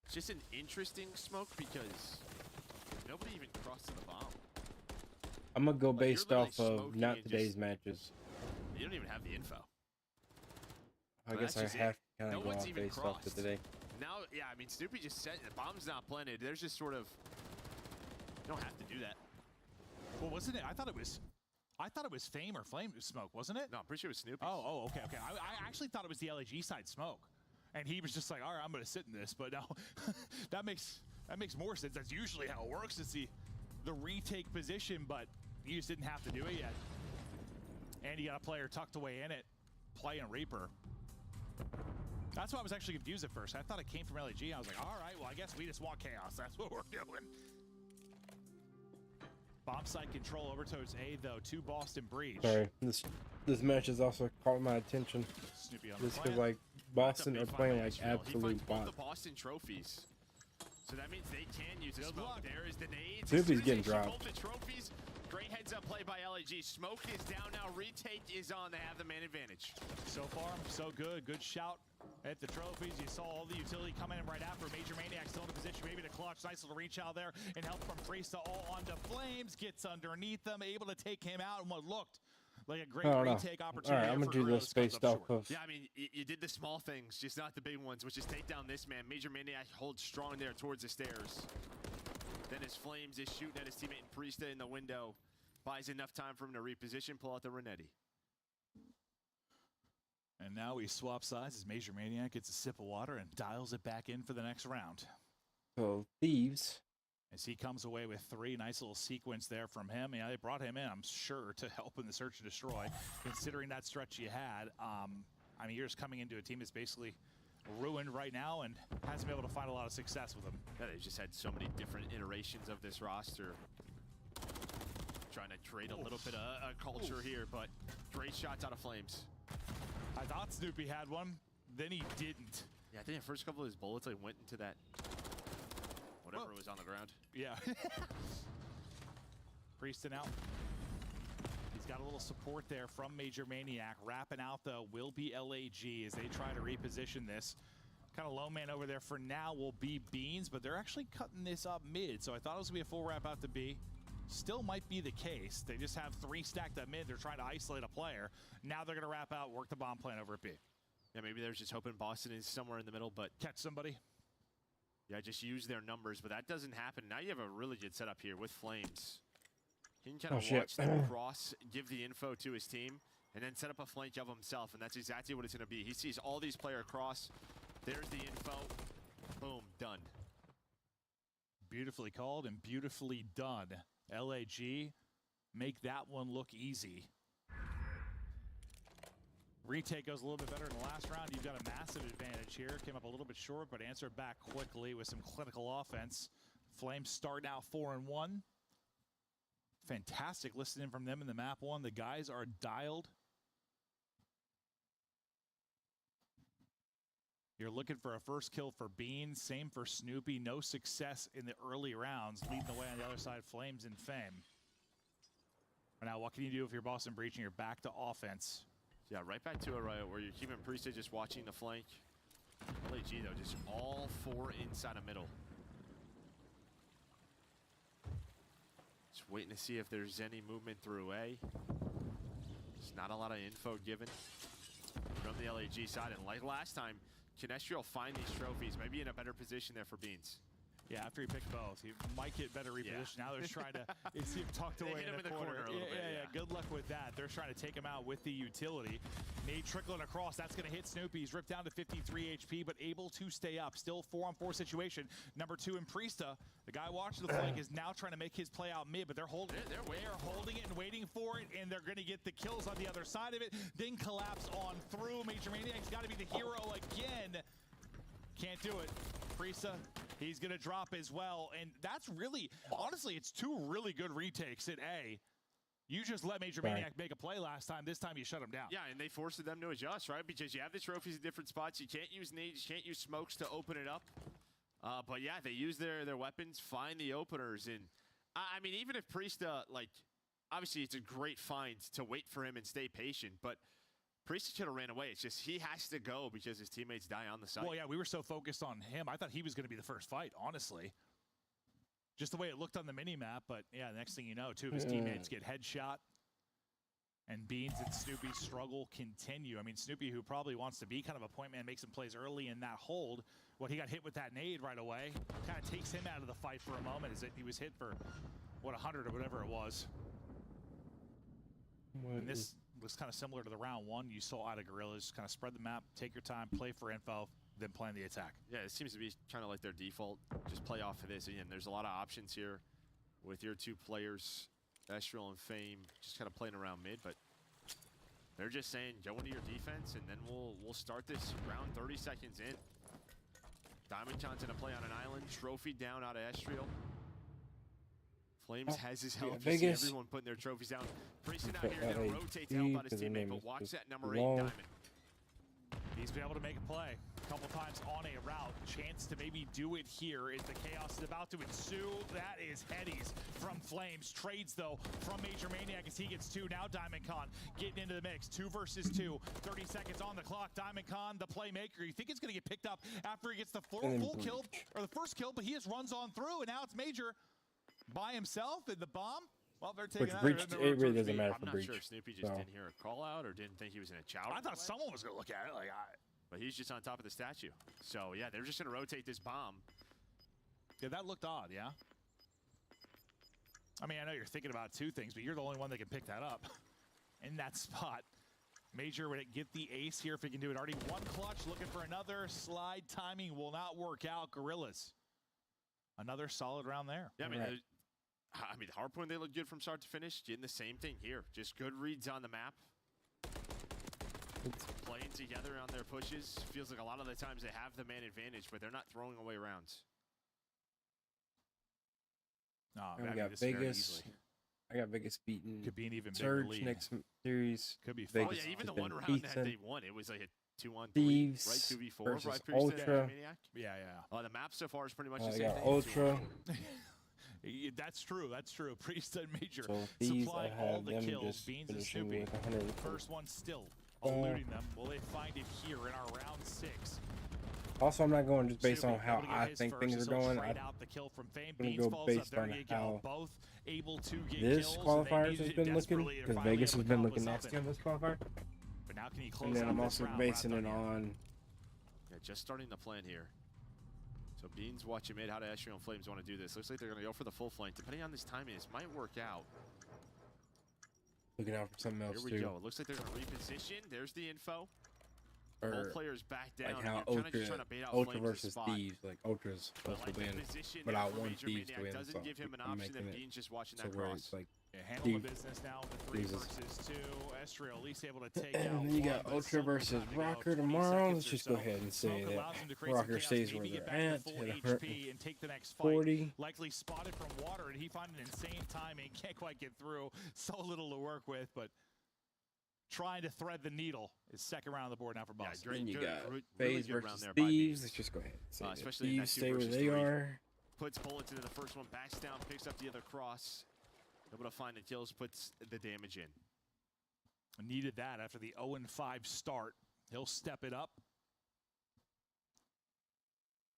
It's just an interesting smoke because nobody even crossed to the bomb. I'm gonna go based off of not today's matches. You don't even have the info. I guess I have to kind of go off based off of today. Now, yeah, I mean, Snoopy just said the bomb's not planted. There's just sort of, you don't have to do that. Well, wasn't it? I thought it was Fame or Flame smoke, wasn't it? No, I'm pretty sure it was Snoopy. Oh, okay. I actually thought it was the LAG side smoke. And he was just like, all right, I'm going to sit in this. But no, that makes more sense. That's usually how it works. It's the retake position, but you just didn't have to do it yet. And you got a player tucked away in it, playing Reaper. That's why I was actually confused at first. I thought it came from LAG. I was like, all right, well, I guess we just want chaos. That's what we're doing. Bomb site control over towards A, though, to Boston Breach. Sorry, this match has also caught my attention. Just because, like, Boston are playing like absolute bots. The Boston trophies. So that means they can use the smoke. There is the nades. Snoopy's getting dropped. The trophies. Great heads up play by LAG. Smoke is down now. Retake is on. They have the man advantage. So far, so good. Good shout at the trophies. You saw all the utility coming in right after. Major Maniac still in a position maybe to clutch. Nice little reach out there and help from Priesta all onto Flames. Gets underneath them, able to take him out in what looked like a great retake opportunity. All right, I'm gonna do this based off of. Yeah, I mean, you did the small things, just not the big ones, which is take down this man. Major Maniac holds strong there towards the stairs. Then his Flames is shooting at his teammate in Priesta in the window. Buys enough time for him to reposition, pull out the Renetti. And now we swap sides as Major Maniac gets a sip of water and dials it back in for the next round. So Thieves as he comes away with 3. Nice little sequence there from him. Yeah, they brought him in, I'm sure, to help in the search and destroy, considering that stretch you had. I mean, you're just coming into a team that's basically ruined right now and hasn't been able to find a lot of success with them. Yeah, they've just had so many different iterations of this roster. Trying to trade a little bit of culture here, but great shots out of Flames. I thought Snoopy had one, then he didn't. Yeah, I think the first couple of his bullets like went into that whatever was on the ground. Yeah. Prieston out. He's got a little support there from Major Maniac. Wrapping out, though, will be LAG as they try to reposition this. Kind of low man over there for now will be Beans, but they're actually cutting this up mid, so I thought it was going to be a full wrap out to B. Still might be the case. They just have 3 stacked up mid. They're trying to isolate a player. Now they're going to wrap out, work the bomb plan over at B. Yeah, maybe they're just hoping Boston is somewhere in the middle, but catch somebody. Yeah, just use their numbers, but that doesn't happen. Now you have a really good setup here with Flames. He can kind of watch the cross, give the info to his team, and then set up a flank of himself, and that's exactly what it's going to be. He sees all these players cross. There's the info. Boom, done. Beautifully called and beautifully done. LAG, make that one look easy. Retake goes a little bit better in the last round. You've got a massive advantage here. Came up a little bit short, but answered back quickly with some clinical offense. Flames start now 4-1. Fantastic listening from them in the map 1. The guys are dialed. You're looking for a first kill for Beans. Same for Snoopy. No success in the early rounds. Leading the way on the other side, Flames and Fame. Now, what can you do if you're Boston Breach and you're back to offense? Yeah, right back to it, right, where you're keeping Priesthood just watching the flank. LAG, though, just all 4 inside of middle. Just waiting to see if there's any movement through A. There's not a lot of info given from the LAG side. And like last time, Canestri will find these trophies, maybe in a better position there for Beans. Yeah, after he picked both, he might get better reposition. Yeah. Now they're trying to see him tucked away hit him in the corner a little bit. Yeah, good luck with that. They're trying to take him out with the utility. Nade trickling across. That's going to hit Snoopy. He's ripped down to 53 HP, but able to stay up. Still 4-on-4 situation. Number 2 in Priesta. The guy watching the flank is now trying to make his play out mid, but they're holding it. They're holding it and waiting for it, and they're going to get the kills on the other side of it. Then collapse on through. Major Maniac's got to be the hero again. Can't do it. Priesta, he's going to drop as well. And that's really, honestly, it's 2 really good retakes at A. You just let Major Maniac make a play last time. This time you shut him down. Yeah, and they forced them to adjust, right? Because you have the trophies in different spots. You can't use nades, you can't use smokes to open it up. But yeah, they use their weapons, find the openers. And I mean, even if Priesta, like, obviously it's a great find to wait for him and stay patient, but Priest should have ran away. It's just he has to go because his teammates die on the side. Well, yeah, we were so focused on him. I thought he was going to be the first fight, honestly. Just the way it looked on the mini-map. But, yeah, the next thing you know, 2 of his teammates get headshot. And Beans and Snoopy's struggle continue. I mean, Snoopy, who probably wants to be kind of a point man, makes some plays early in that hold. Well, he got hit with that nade right away. Kind of takes him out of the fight for a moment as he was hit for, what, 100 or whatever it was. And this looks kind of similar to the round 1 you saw out of Gorillas. Kind of spread the map, take your time, play for info, then plan the attack. Yeah, it seems to be kind of like their default. Just play off of this. Again, there's a lot of options here with your 2 players, Estrel and Fame, just kind of playing around mid, but they're just saying, go into your defense, and then we'll start this round 30 seconds in. Diamondcon's gonna play on an island, trophy down out of Estrel. Flames has his help. You see everyone putting their trophies down. Prieston out here gonna rotate to help out his teammate, but watch that number 8 Diamond. He's been able to make a play a couple times on a route. Chance to maybe do it here as the chaos is about to ensue. That is Headies from Flames. Trades, though, from Major Maniac as he gets 2. Now Diamondcon getting into the mix. 2 versus 2. 30 seconds on the clock. Diamondcon, the playmaker. You think it's going to get picked up after he gets the full kill, or the first kill, but he just runs on through, and now it's Major by himself in the bomb. Well, they're taking it really doesn't matter for Breach. I'm not sure if Snoopy just didn't hear a call out or didn't think he was in a chow. I thought someone was going to look at it. But he's just on top of the statue. So, yeah, they're just going to rotate this bomb. Yeah, that looked odd, yeah? I mean, I know you're thinking about 2 things, but you're the only one that can pick that up in that spot. Major would get the ace here if he can do it. Already 1 clutch, looking for another. Slide timing will not work out. Gorillas Another solid round there. Yeah, I mean, the hard point, they look good from start to finish. Getting the same thing here. Just good reads on the map. Playing together on their pushes. Feels like a lot of the times they have the man advantage, but they're not throwing away rounds. No, I got Vegas. I got Vegas beating. Could be an even Surge bigger lead. next series. Could be Vegas. fun. Oh, yeah, even the one round that they won, it was like a 2-on-3, Thieves right? 2v4, versus right? Ultra. Yeah. The map so far is pretty much the I same got thing. Ultra. That's true. Priest and Major So Thieves, supplying I have all the them kills. just Beans and finishing Snoopy. with 104. First one still eluding them. Will they find it here in our round 6? Also, I'm not going just based Snoopy on how able to get I his think first, things as are he'll going. trade I'm out the kill from Fame. going to Beans go falls based up. on There you go. how Both able to get this kills, and qualifiers they has needed been it looking, desperately to because finally Vegas able has to been call looking us up nasty on this qualifier. But now can he close And then out I'm this also round? basing We're it not done yet. on. Yeah, just starting the plan here. So Beans watching mid. How do Astro and Flames want to do this? Looks like they're going to go for the full flank. Depending on this timing, this might work out. Looking out for something else, Here we too. go. It looks like they're going to reposition. There's the info. Or Both players back down. like how You're kinda just trying to bait out Ultra Flames' versus spot. Thieves. Like Ultra's supposed to win, but I want Thieves to win. Doesn't So give him an I'm option, making and it Beans just watching so that where cross. it's like Handle Steve the business now with 3 loses. versus 2. Estrio at least able to take And out then you one, got but Ultra Silver versus trying to go Rocker 20 tomorrow. seconds Let's or just so. go ahead and say Smoke that allows him to create some Rocker chaos, stays where maybe get they're back at to full at HP and take the next fight. 40. Likely spotted from water, and he found an insane timing. Can't quite get through. So little to work with, but trying to thread the needle is second round on the board now for Boston. Then you got really FaZe good round versus there by Thieves. Let's just go ahead and say that especially in that Thieves 2 stay where versus they 3. are. Puts bullets into the first one, backs down, picks up the other cross. Able to find the kills, puts the damage in. Needed that after the 0-5 start. He'll step it up.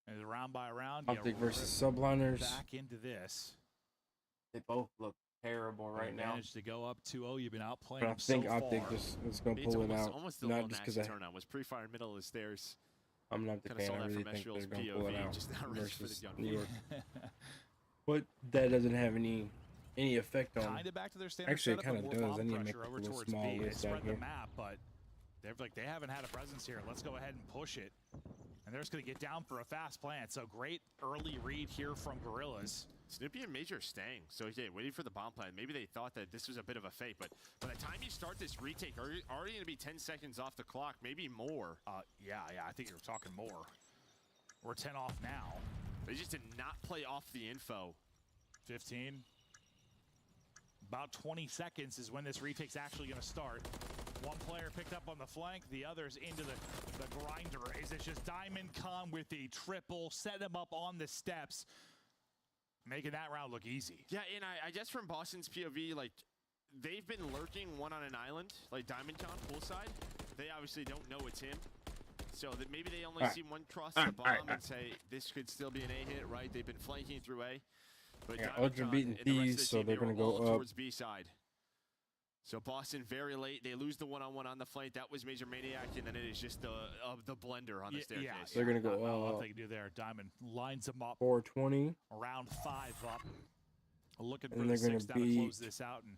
And round by round, Optic versus Subliners. Back into this. They both look terrible right now. Managed to go up 2-0. You've been outplaying But I them think so Optic far. just is going to It's pull it out. almost the Not little just nasty because turnout. Was pre-fire middle of the stairs. I'm not the Kinda fan. saw I that really from think they're Esriel's going to pull it POV, out just not ready for the versus gun. New York. But that doesn't have any effect on. Kind of back to their standard Actually, it setup, kind but of more does. I bomb need to make pressure a over little towards small B. They list out spread the here. map, but they haven't had a presence here. Let's go ahead and push it. And they're just going to get down for a fast plant. So great early read here from Gorillas. Snoopy and Major staying. So yeah, waiting for the bomb plan. Maybe they thought that this was a bit of a fake, but by the time you start this retake, already going to be 10 seconds off the clock, maybe more. Yeah, I think you're talking more. We're 10 off now. They just did not play off the info. 15. About 20 seconds is when this retake's actually going to start. One player picked up on the flank, the others into the grinder. Is it just Diamond Khan with the triple, set him up on the steps, making that round look easy. Yeah, and I guess from Boston's POV, like, they've been lurking one on an island, like Diamond Khan poolside. They obviously don't know it's him. So that maybe they only see one cross the bomb and say, this could still be an A hit, right? They've been flanking through A. But Yeah, Diamond Ultra Khan beating and the rest of the Thieves, so team, they're they were going to go all up. towards B side. So Boston very late. They lose the one-on-one on the flank. That was Major Maniac, and then it is just the blender on the staircase. Yeah, they're going to go what they can do there. Diamond lines them up. 420. Around 5 up. Looking for And the they're gonna 6 down to beat- close this out and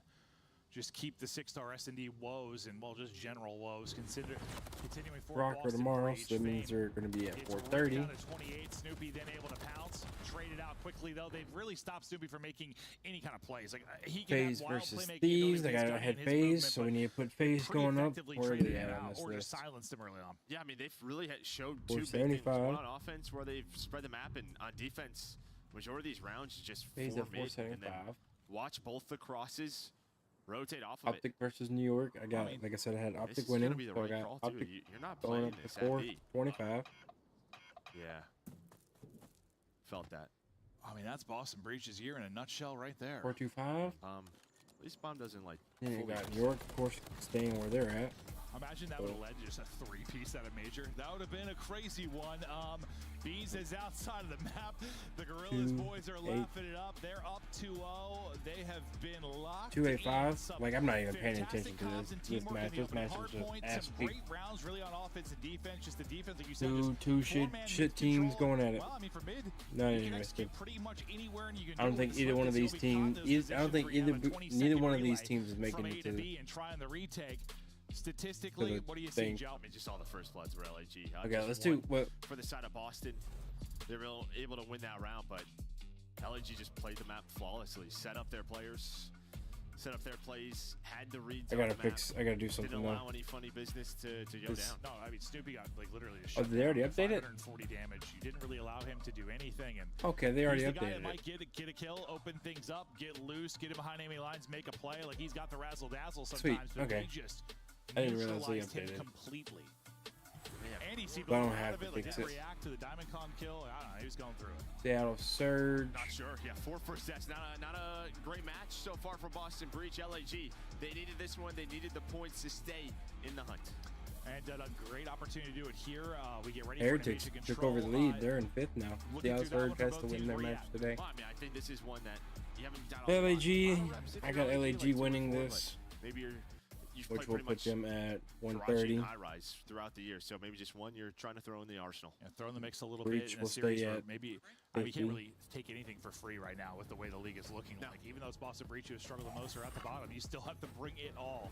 just keep the 6-star S&D woes and, well, just general woes. Continuing forward. Rocker Boston tomorrow, for so that means they're going to be at 430. Down to 28. Snoopy then able to pounce. Traded out quickly, though. They've really stopped Snoopy from making any kind of plays. Like he can FaZe have wild versus playmaking Thieves. abilities I based got on ahead his FaZe, movement, so but we need to put FaZe pretty going up. effectively Where are traded they him at on out this or just list? silenced him early on. Yeah, I mean, they've really showed two big things. 475. One on offense, where they've spread the map, and on defense, majority of these rounds is just FaZe four at mid, and then 475. watch both the crosses, rotate off of Optic versus New York. I got, like I said, I had this Optic is gonna winning. be the So I right got call, too. Optic You're not going playing up this to at B. 425. Yeah. Felt that. I mean, that's Boston Breach's year in a nutshell right there. 425. At least Bomb doesn't, like, Then you fully got New York, of course, staying where they're at. Imagine that would have led to just a 3-piece out of Major. That would have been a crazy one. Beans is outside of the map. The Gorillas boys are laughing it up. They're up 2-0. They have been locked 285. Like, I'm not even paying fantastic attention to comms and this teamwork match. in the This opening. match is Hard just points, ass some beat. great rounds really on offense and defense. Just the defense, like you said, Two shit teams going at it. Well, I mean, for mid, Not you can interested. execute pretty much anywhere, and you can I don't do it think with either one of swiftness. these You'll be caught in teams. those I don't think positions where you have a neither 20-second one of these relay teams is making from A it to to the. B and trying the retake. Statistically, what do you see, thing. Joe? I mean, just all the first bloods were LAG. Okay, Just let's do one what. for the side of Boston. They were able to win that round, but LG just played the map flawlessly, set up their players, set up their plays, had the reads. I gotta fix. I gotta do something. Didn't allow any funny business to go down. No, I mean Snoopy got like literally a Oh, did they already update it? 140 damage. You didn't really allow him to do anything. And okay, they already he's the guy updated that it. might get a kill, open things up, get loose, get him behind enemy lines, make a play. Like he's got the razzle dazzle sometimes. Sweet. Okay. But we just I didn't realize they neutralized him updated it. completely. And he seemed But I don't out have of to it, like fix didn't it. react to the Diamond Con kill. I don't know. He was going through it. Seattle Surge. Not sure. Yeah, 4 first sets. Not a great match so far for Boston Breach. LAG, they needed this one. They needed the points to stay in the hunt. And a great opportunity to do it here. We get ready Heretics for took over the lead. They're in 5th now. Seattle Surge has to win their match today. Well, I mean, I think this is one that you haven't done a LAG, lot of I got LAG winning this. Maybe you've Which played will pretty put much them at garage 130. and high rise throughout the year. So maybe just one you're trying to throw in the arsenal. Yeah, throw in the mix a little Breach bit in will a series stay where at maybe 50. we can't really take anything for free right now with the way the league is looking like. Even though it's Boston Breach who has struggled the most are at the bottom, you still have to bring it all.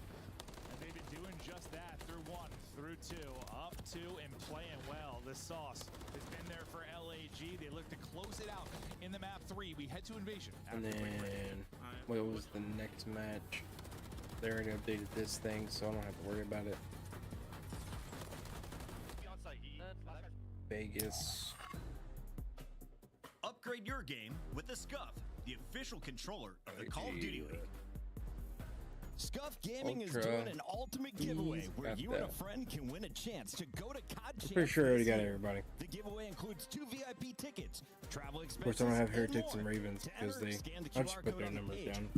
And they've been doing just that through 1, through 2, up 2, and playing well. The sauce has been there for LAG. They look to close it out in the map 3. We head to Invasion. And then, what was the next match? They already updated this thing, so I don't have to worry about it. Vegas. Upgrade your game with the Scuff, the official controller of the Call of Duty League. Scuff Gaming is doing an ultimate giveaway where you and a friend can win a chance to go to COD. Pretty sure I already got everybody. The giveaway includes 2 VIP tickets, travel expenses. Of course, I don't have Heretics and Ravens because I just put their numbers down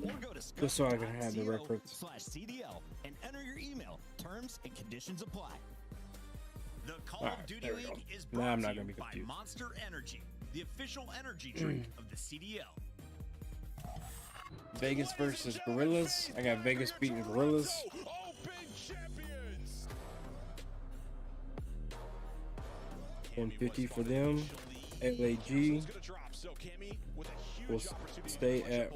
just so I can have the reference. /CDL and enter your email. Terms and conditions apply. The Call Alright, of Duty there we League go. is Now brought I'm to not you gonna be by confused. Monster Energy, the official energy drink of the CDL. Vegas versus Gorillas. I got Vegas beating Gorillas. 150 for them. LAG will stay at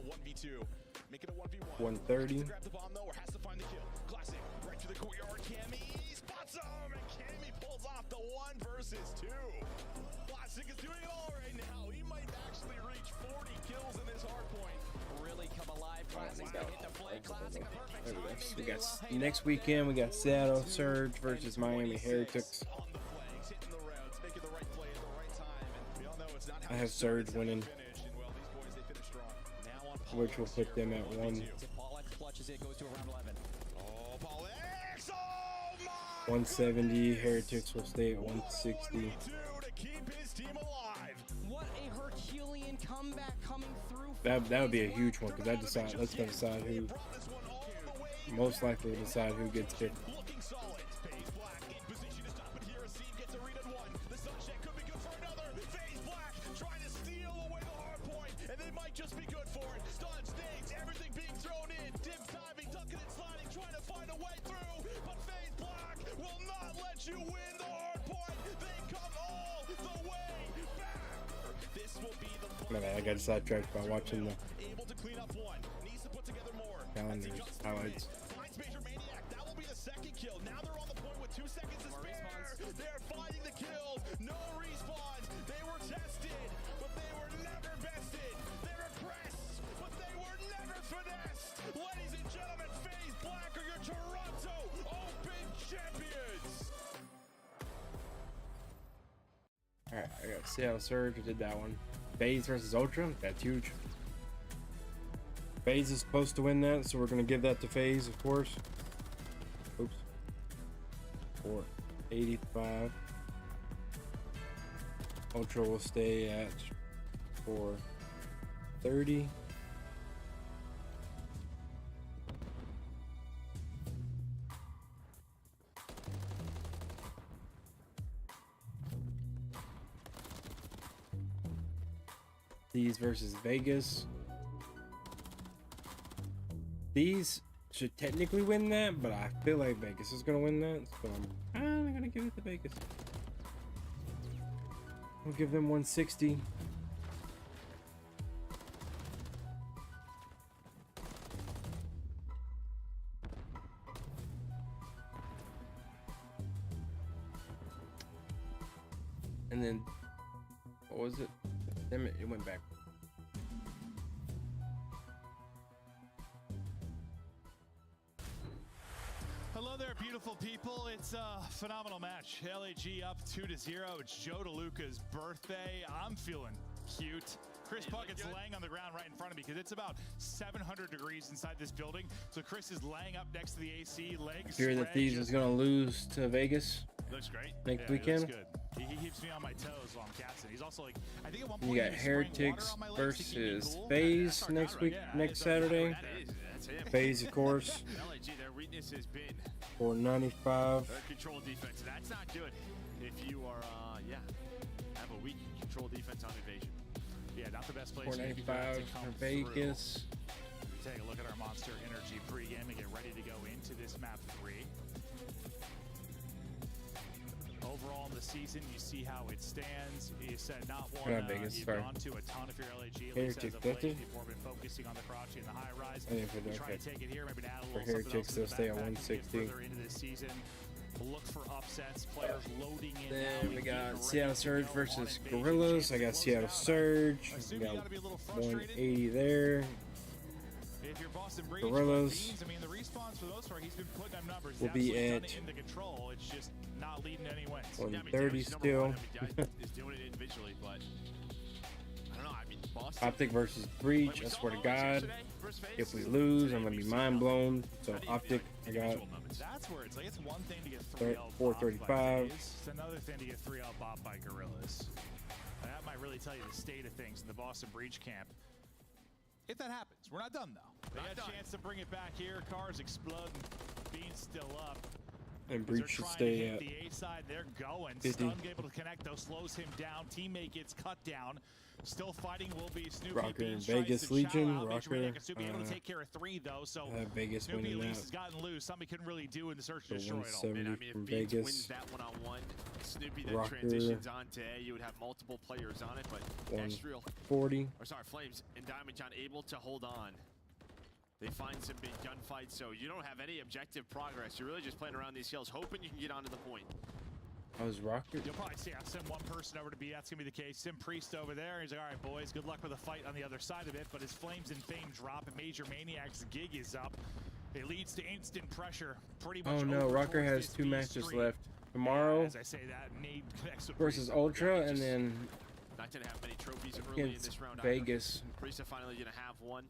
130. Classic is doing it all right now. He might actually reach 40 kills in this hard point. Really come alive. Classic's gonna hit the play. Classic, perfect There we go. timing. We got next weekend. We got Seattle Surge versus Miami Heretics. I have Surge winning, which will put them at 170. Heretics will stay at 160. What a Herculean comeback coming through. That would be a huge one because that's gonna decide who most likely will decide who gets picked. Just be good for it. Stun stage, everything being thrown in. Dim diving, ducking and sliding, trying to find a way through. But FaZe Black will not let you win the hard point. They come all the way back. This will be the My bad, I got sidetracked by watching the able to clean up one. Needs to put together more. calendars highlights. Finds Major Maniac. That will be the second kill. Now they're on the point with 2 seconds to spare. They're finding the kills. No respawns. They were tested, but they were never bested. They were pressed, but they were never finessed. Ladies and gentlemen, FaZe Black are your Toronto Open champions. Alright, I got Seattle Surge. I did that one. FaZe versus Ultra. That's huge. FaZe is supposed to win that, so we're gonna give that to FaZe, of course. Oops. 485. Ultra will stay at 430. These versus Vegas. These should technically win that, but I feel like Vegas is gonna win that, so I'm gonna give it to Vegas. We'll give them 160. And then, what was it? Damn it, it went back. people, it's a phenomenal match. LAG up 2-0. It's Joe DeLuca's birthday. I'm feeling cute. Chris Puckett's laying on the ground right in front of me because it's about 700 degrees inside this building. So Chris is laying up next to the AC, legs Fear that Thieves is going to lose to Vegas. Looks great. Next weekend. He looks good. He keeps me on my toes while I'm casting. He's also like, I think at one point You got Heretics versus FaZe next week, next Saturday. That's him. FaZe, of course. LAG, their weakness has been for 95. their control defense. That's not good if you are, have a weak control defense on invasion. Yeah, not the best place. 495 for Vegas. Take a look at our Monster Energy pregame and get ready to go into this map 3. Overall in the season, you see how it stands. You said not one. You've gone to a ton of your LAG, at least as of late. People have been focusing on the crouchy and the high rise. Try to take it here, maybe add a little Heretics, they'll stay at 160. Further into this season. Look for upsets, players loading in. Then we got Seattle Surge versus Gorillas. I got Seattle Surge. I got 180 there. If you're Boston Breach, Gorillas I mean, the response for those are he's been putting them numbers. will be at into control. It's just not leading to any wins. 130 still. Is doing it individually, but I don't know. I mean, Boston. Optic versus Breach. I swear to God, if we lose, I'm gonna be mind blown. So Optic, I got. That's where it's like it's one thing to get 3-0 435. It's another thing to get 3-0 bopped by Gorillas. That might really tell you the state of things in the Boston Breach camp. If that happens, we're not done though. They got a chance to bring it back here. Cars exploding, being still up. And Breach should stay at the A side. They're going. 50. Stun able to connect though, slows him down. Teammate gets cut down. Still fighting will be Snoopy. Rocker and Vegas Legion. Rocker able to take care of 3 though. So Vegas Snoopy winning at least that. has gotten loose. Something couldn't really do in the search and destroy it all. 170 from If Vegas. wins that one-on-one, Snoopy then Rocker. transitions on to A. You would have multiple players on it, but Extrial, 40. or sorry, Flames and Diamond John able to hold on. They find some big gunfights, so you don't have any objective progress. You're really just playing around these hills, hoping you can get onto the point. I was Rocker. You'll probably see I send one person over to B. That's gonna be the case. Sim Priest over there. He's like, all right, boys, good luck with the fight on the other side of it. But his Flames and Fame drop, and Major Maniac's gig is up. It leads to instant pressure. Pretty much. Oh no, Rocker has 2 matches left. Tomorrow as I say that, Nate connects with versus Ultra, and then Not gonna have many trophies early in this round. Vegas. Priest are finally gonna have one.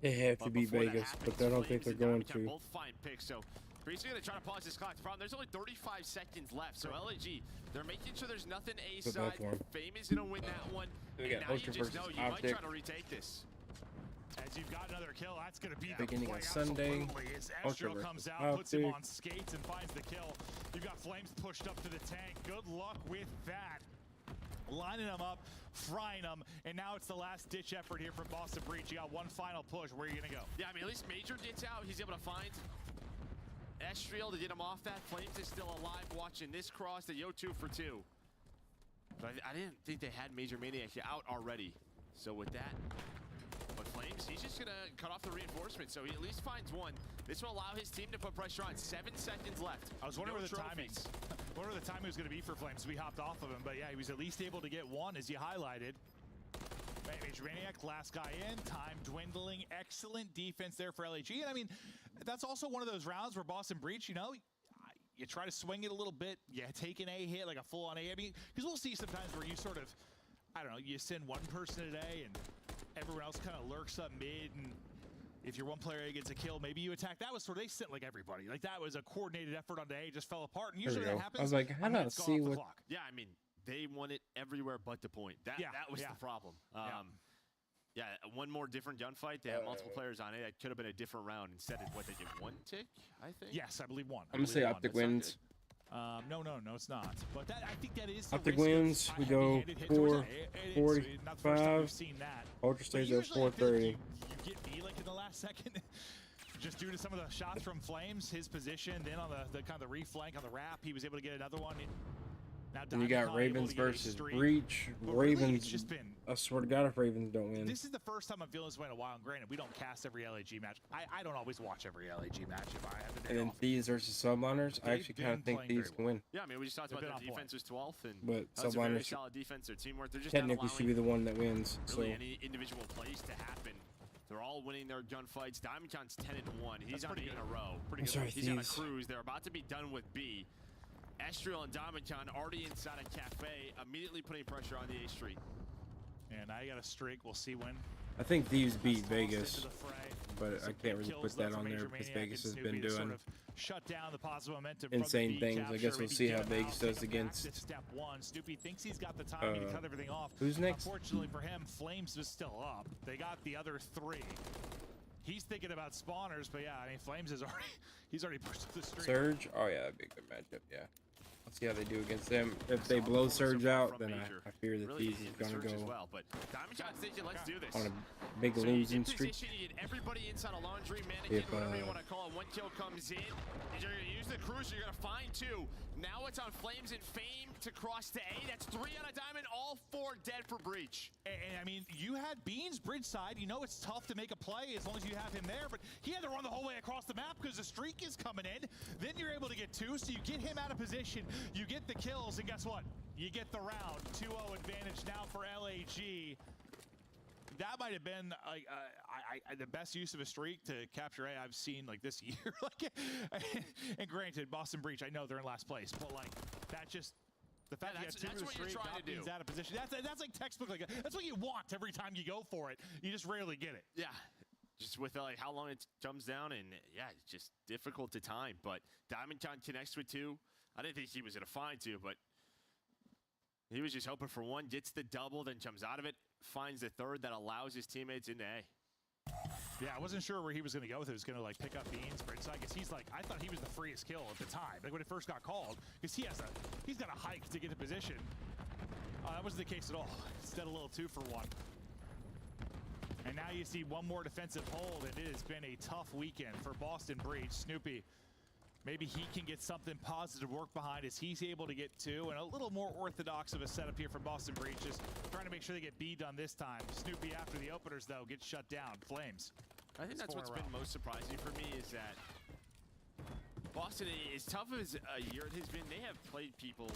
They have to beat Vegas, but I don't think they're going to. Both fine picks, so Priest are gonna try to pause this clock. The problem, there's only 35 seconds left, so LAG, they're making sure there's nothing A side. Fame is gonna win that one. We got now Ultra you just versus know you might Optic. try to retake this. As you've got another kill, that's going to be beginning the of Sunday. As Ultra Astro comes versus out, puts him Optic. on skates and finds the kill. You've got Flames pushed up to the tank. Good luck with that. Lining them up, frying them, and now it's the last ditch effort here from Boston Breach. You got one final push. Where are you going to go? Yeah, I mean, at least Major gets out. He's able to find Estriel to get him off that. Flames is still alive watching this cross. The Yo 2 for 2. But I didn't think they had Major Maniac out already. So with that, but Flames, he's just going to cut off the reinforcement. So he at least finds one. This will allow his team to put pressure on. 7 seconds left. I was wondering where the timing was going to be for Flames. We hopped off of him, but yeah, he was at least able to get one, as you highlighted. Major Maniac, last guy in, time dwindling. Excellent defense there for LAG. And I mean, that's also one of those rounds where Boston Breach, you know, you try to swing it a little bit. You take an A hit, like a full-on A. I mean, because we'll see sometimes where you sort of, I don't know, you send one person today and everyone else kind of lurks up mid, and if your one player gets a kill, maybe you attack. That was sort of, they sent like everybody. Like that was a coordinated effort on the A, just fell apart. And usually that happens. I was like, how do I see what? Yeah, I mean, they won it everywhere but the point. That was the problem. Yeah, one more different gunfight. They had multiple players on it. That could have been a different round. Instead of what, they get 1 tick, I think? Yes, I believe 1. I'm going to say Optic wins. No, it's not. But that, I think that is Optic wins. We go 445. Ultra stays at 430. You get B like in the last second. Just due to some of the shots from Flames, his position, then on the kind of the reflank on the wrap, he was able to get another one. Now And you got Ravens versus Breach. Ravens, just been, I swear to God, if Ravens don't win. This is the first time I'm feeling this way in a while. And granted, we don't cast every LAG match. I don't always watch every LAG match if I have the day And then off. Thieves versus Subliners. I actually kind of think Thieves can win. Yeah, I mean, we just talked about their defense was 12th, and but that's a very solid defense. Their teamwork, they're just not technically should be the one that wins. Really So any individual plays to happen. They're all winning their gunfights. Diamondjohn's 10-1. He's on 8 in a row. I'm sorry, He's on a cruise. They're about to be done with B. Estriel and Diamondjohn already inside a cafe, immediately putting pressure on the A Street. And I got a streak. We'll see when. I think Thieves beat Vegas, but I can't really put that on there because Vegas has been doing shut down the positive momentum insane things. I guess we'll see how Vegas does against. Step one. Snoopy thinks he's got the timing to cut everything off. Who's next? Unfortunately for him, Flames is still up. They got the other 3. He's thinking about spawners, but yeah, I mean, Flames is already he's already pushed to the street. Surge? Oh yeah, that'd be a good matchup. Yeah. Let's see how they do against them. If they blow Surge out, then I fear that Thieves is going to go well, but Diamondjohn's thinking, let's do this. on a big losing streak. You get everybody inside a laundry, mannequin, whatever you want to call it. One kill comes in. You're going to use the cruiser. You're going to find 2. Now it's on Flames and Fame to cross to A. That's 3 on a Diamond. All 4 dead for Breach. And I mean, you had Beans bridge side. You know it's tough to make a play as long as you have him there, but he had to run the whole way across the map because the streak is coming in. Then you're able to get 2, so you get him out of position. You get the kills, and guess what? You get the round. 2-0 advantage now for LAG. That might have been the best use of a streak to capture A I've seen like this year. And granted, Boston Breach, I know they're in last place, but like that just the fact that you have 2 in the streak, got Beans out of position. That's like textbook. Like that's what you want every time you go for it. You just rarely get it. Yeah. Just with like how long it comes down, and yeah, it's just difficult to time. But Diamondjohn connects with 2. I didn't think he was going to find 2, but he was just hoping for 1. Gets the double, then comes out of it, finds the 3rd that allows his teammates into A. Yeah, I wasn't sure where he was going to go with it. He was going to like pick up Beans, but I guess he's like, I thought he was the freest kill at the time, like when it first got called, because he's got a hike to get to position. That wasn't the case at all. Instead, a little 2 for 1. And now you see 1 more defensive hold, and it has been a tough weekend for Boston Breach. Snoopy, maybe he can get something positive to work behind as he's able to get 2, and a little more orthodox of a setup here from Boston Breach, just trying to make sure they get B done this time. Snoopy, after the openers, though, gets shut down. Flames. I think that's what's been most surprising for me is that Boston, as tough as a year it has been, they have played people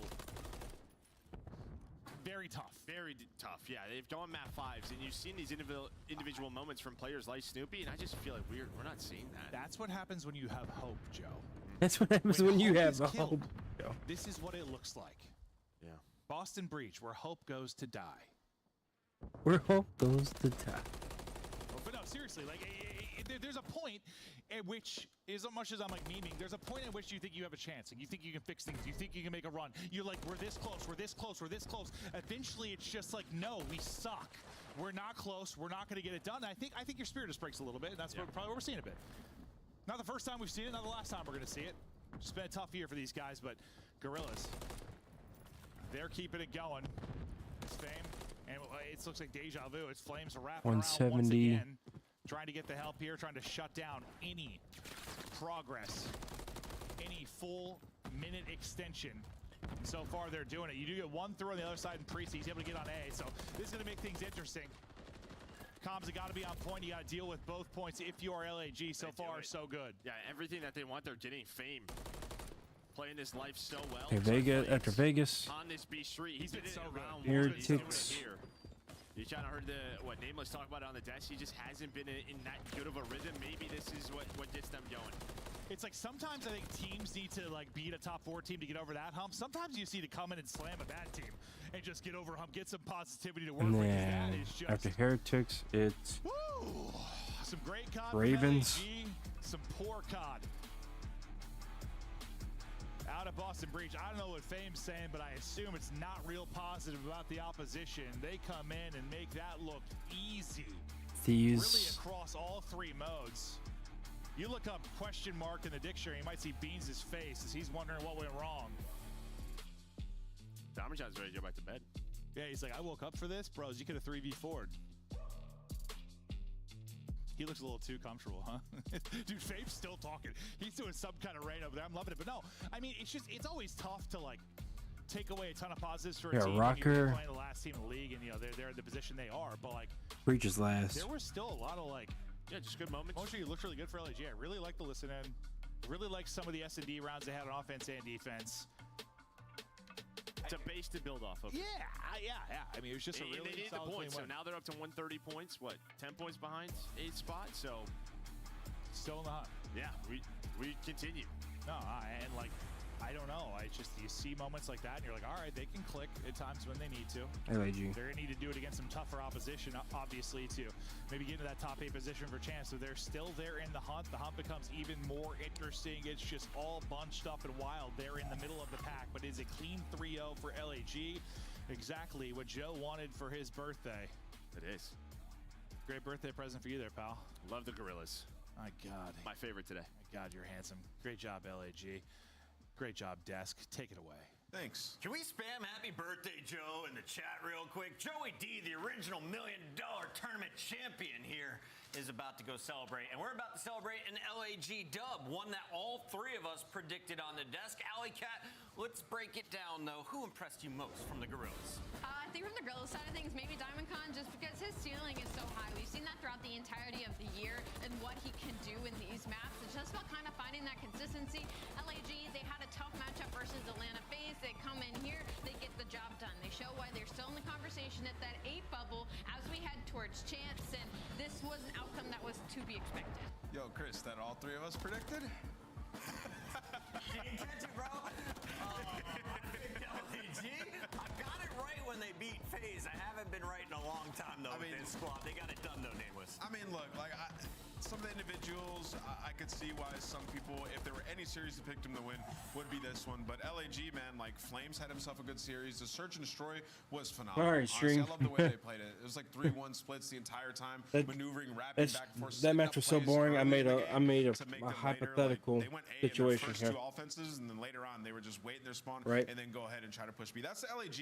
very tough. Very tough, yeah. They've gone map 5s, and you've seen these individual moments from players like Snoopy, and I just feel like we're not seeing that. That's what happens when you have hope, Joe. That's what happens when you have hope. This is what it looks like. Yeah. Boston Breach, where hope goes to die. Where hope goes to die. But no, seriously, like there's a point at which, as much as I'm like memeing, there's a point at which you think you have a chance, and you think you can fix things, you think you can make a run. You're like, we're this close, we're this close, we're this close. Eventually, it's just like, no, we suck. We're not close. We're not going to get it done. I think your spirit just breaks a little bit, and that's probably what we're seeing a bit. Not the first time we've seen it, not the last time we're going to see it. It's been a tough year for these guys, but Gorillas, they're keeping it going. It's Fame, and it looks like deja vu. It's Flames wrapping around once again, trying to get the help here, trying to shut down any progress, any full minute extension. And so far, they're doing it. You do get 1 through on the other side, and Priest, he's able to get on A, so this is going to make things interesting. Comms have got to be on point. You got to deal with both points if you are LAG. So far, so good. Yeah, everything that they want, they're getting. Fame playing this life so well. Okay, Vegas, after Vegas. On this B street, he's been so around. Heretics. You kind of heard what Nameless talk about it on the desk. He just hasn't been in that good of a rhythm. Maybe this is what gets them going. It's like sometimes I think teams need to like beat a top 4 team to get over that hump. Sometimes you see to come in and slam a bad team and just get over a hump, get some positivity to work with. That is just after Heretics, it's some great COD Ravens, some poor COD. Out of Boston Breach, I don't know what Fame's saying, but I assume it's not real positive about the opposition. They come in and make that look easy. These really across all 3 modes. You look up question mark in the dictionary, you might see Beans' face as he's wondering what went wrong. Diamondjohn's ready to go back to bed. Yeah, he's like, I woke up for this? Bros, you could have 3v4'd. He looks a little too comfortable, huh? Dude, Fame's still talking. He's doing some kind of rain over there. I'm loving it. But no, I mean, it's always tough to, like, take away a ton of positives for a team. Rocker. Playing the last team in the league, and, you know, they're in the position they are. But, like, Breach is last. There was still a lot of, like, yeah, just good moments. Mostly, it looked really good for LAG. I really like the listen in. Really like some of the S&D rounds they had on offense and defense. It's a base to build off of. Yeah. I mean, it was just a really they need the solid points. So win. now they're up to 130 points. What, 10 points behind 8th spot? So still in the hunt. Yeah, we continue. No, and like, I don't know. I just, you see moments like that, and you're like, all right, they can click at times when they need to. LAG. They're gonna need to do it against some tougher opposition, obviously, to maybe get into that top 8 position for chance. So they're still there in the hunt. The hunt becomes even more interesting. It's just all bunched up and wild. They're in the middle of the pack, but it's a clean 3-0 for LAG. Exactly what Joe wanted for his birthday. It is. Great birthday present for you there, pal. Love the gorillas. My God. My favorite today. My God, you're handsome. Great job, LAG. Great job, Desk. Take it away. Thanks. Can we spam happy birthday, Joe, in the chat real quick? Joey D, the original $1 million tournament champion here, is about to go celebrate. And we're about to celebrate an LAG dub, one that all 3 of us predicted on the desk. Alley Cat, let's break it down, though. Who impressed you most from the Gorillas? I think from the Gorillas side of things, maybe Diamond Con, just because his ceiling is so high. We've seen that throughout the entirety of the year and what he can do in these maps. It's just about kind of finding that consistency. LAG, they had a tough matchup versus Atlanta FaZe. They come in here, they get the job done. They show why they're still in the conversation at that 8 bubble as we head towards chance, and this was an outcome that was to be expected. Yo, Chris, that all 3 of us predicted? You didn't catch it, bro. LAG, I got it right when they beat FaZe. I haven't been right in a long time, though, with this squad. They got it done, though, Nameless. I mean, look, like, some of the individuals, I could see why some people, if there were any series that picked him to win, would be this one. But LAG, man, like, Flames had himself a good series. The Search and Destroy was phenomenal. All right, Honestly, String. I love the way they played it. It was like 3-1 splits the entire time, maneuvering, rapping back and forth. That match was so boring. I made a hypothetical They went A situation in their here. first 2 offenses, and then later on, they were just waiting their spawn Right. and then go ahead and try to push B. That's the LAG.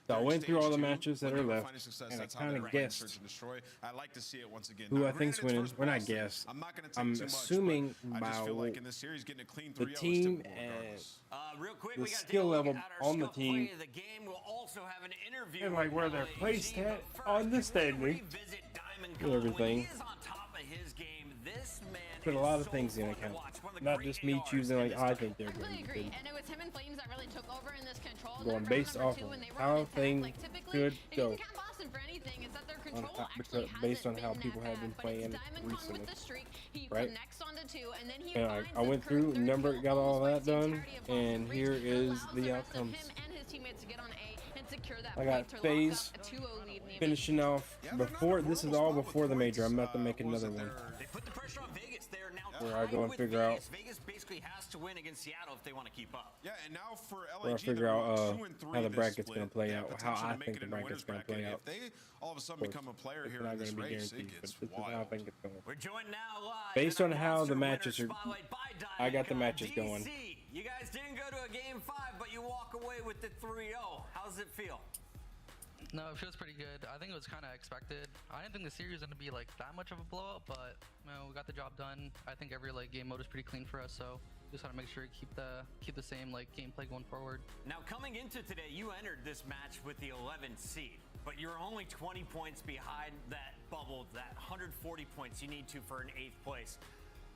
So I They're went through all the stage 2. matches that When are they were left, finding success, and I that's how they kinda ran guessed Search and Destroy. I like to see it once again. who Now, I think's granted, winning. it's We're not Boston. guessed. I'm not going to take I'm too much, assuming but I just feel by like in this series, getting a clean 3-0 the is team typical and regardless. Real quick, the we got to skill take a look level at our on the scuff team, play of the game. We'll also have an interview and like with where they're LAG, placed but at first, on this can we standing. revisit Diamond And Con? When everything. he is on top of his game, this man Put a is lot of so things in fun account. to watch. One of the Not great just me ARs choosing in like this I game. think they're I going completely to agree, be. and it was him and Flames that really took over in this control. Going Then based from number off 2, of when they were how on attack, things like, typically, could if go. you can count Boston for anything, is that their control top, actually because based on hasn't how been people that have been bad, but it's playing Diamond Con recently. with the streak. He Right? connects onto 2, and then he And finds I went the through, third number, kill, got all almost that wipes the done, entirety of Boston's and reach, here and is allows the rest of outcomes. him and his teammates to get on A and secure that I point got to lock FaZe up a 2-0 lead in the finishing off before. This is all before the major. I'm about to make another one They put the pressure on Vegas. They are now where I tied go and with figure out Vegas. Vegas basically has to win against Seattle if they want to keep up. Yeah, and now for where I LAG, figure they're out 2 and 3 how the this bracket's split. going to play They have out, how potential I to make think it the in the bracket's winners going to play bracket. out. If they all of a sudden Of course, become a player it's here not in this gonna be race, it guaranteed, gets but this is how I wild. think it's going. We're joined now live Based in on our how the Monster matches Winner are, Spotlight by I got the Diamond matches Con. going. DC, you guys didn't go to a game 5, but you walk away with the 3-0. How's it feel? No, it feels pretty good. I think it was kind of expected. I didn't think the series was going to be like that much of a blowout, but you know, we got the job done. I think every like game mode is pretty clean for us, so just gotta make sure to keep the same like gameplay going forward. Now coming into today, you entered this match with the 11th seed, but you're only 20 points behind that bubble, that 140 points you need to for an 8th place.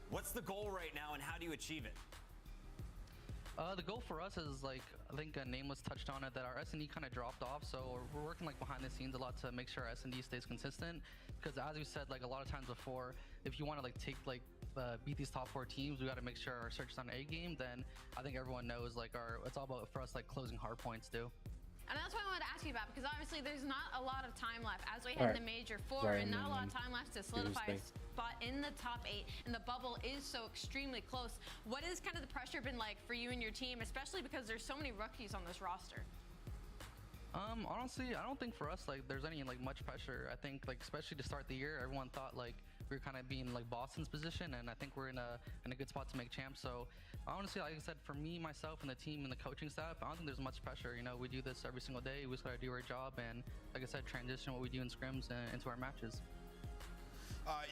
What's the goal right now, and how do you achieve it? The goal for us is like, I think Nameless touched on it, that our S&D kind of dropped off, so we're working like behind the scenes a lot to make sure our S&D stays consistent, because as we said like a lot of times before, if you want to like take like beat these top 4 teams, we got to make sure our search is on A game. Then I think everyone knows like it's all about for us like closing hard points too. And that's what I wanted to ask you about, because obviously there's not a lot of time left as we head into Major 4, and not a lot of time left to solidify a spot in the top 8, and the bubble is so extremely close. What has kind of the pressure been like for you and your team, especially because there's so many rookies on this roster? Honestly, I don't think for us like there's any like much pressure. I think like especially to start the year, everyone thought like we were kind of being like Boston's position, and I think we're in a good spot to make champs. So honestly, like I said, for me, myself, and the team and the coaching staff, I don't think there's much pressure. You know, we do this every single day. We just gotta do our job, and like I said, transition what we do in scrims into our matches.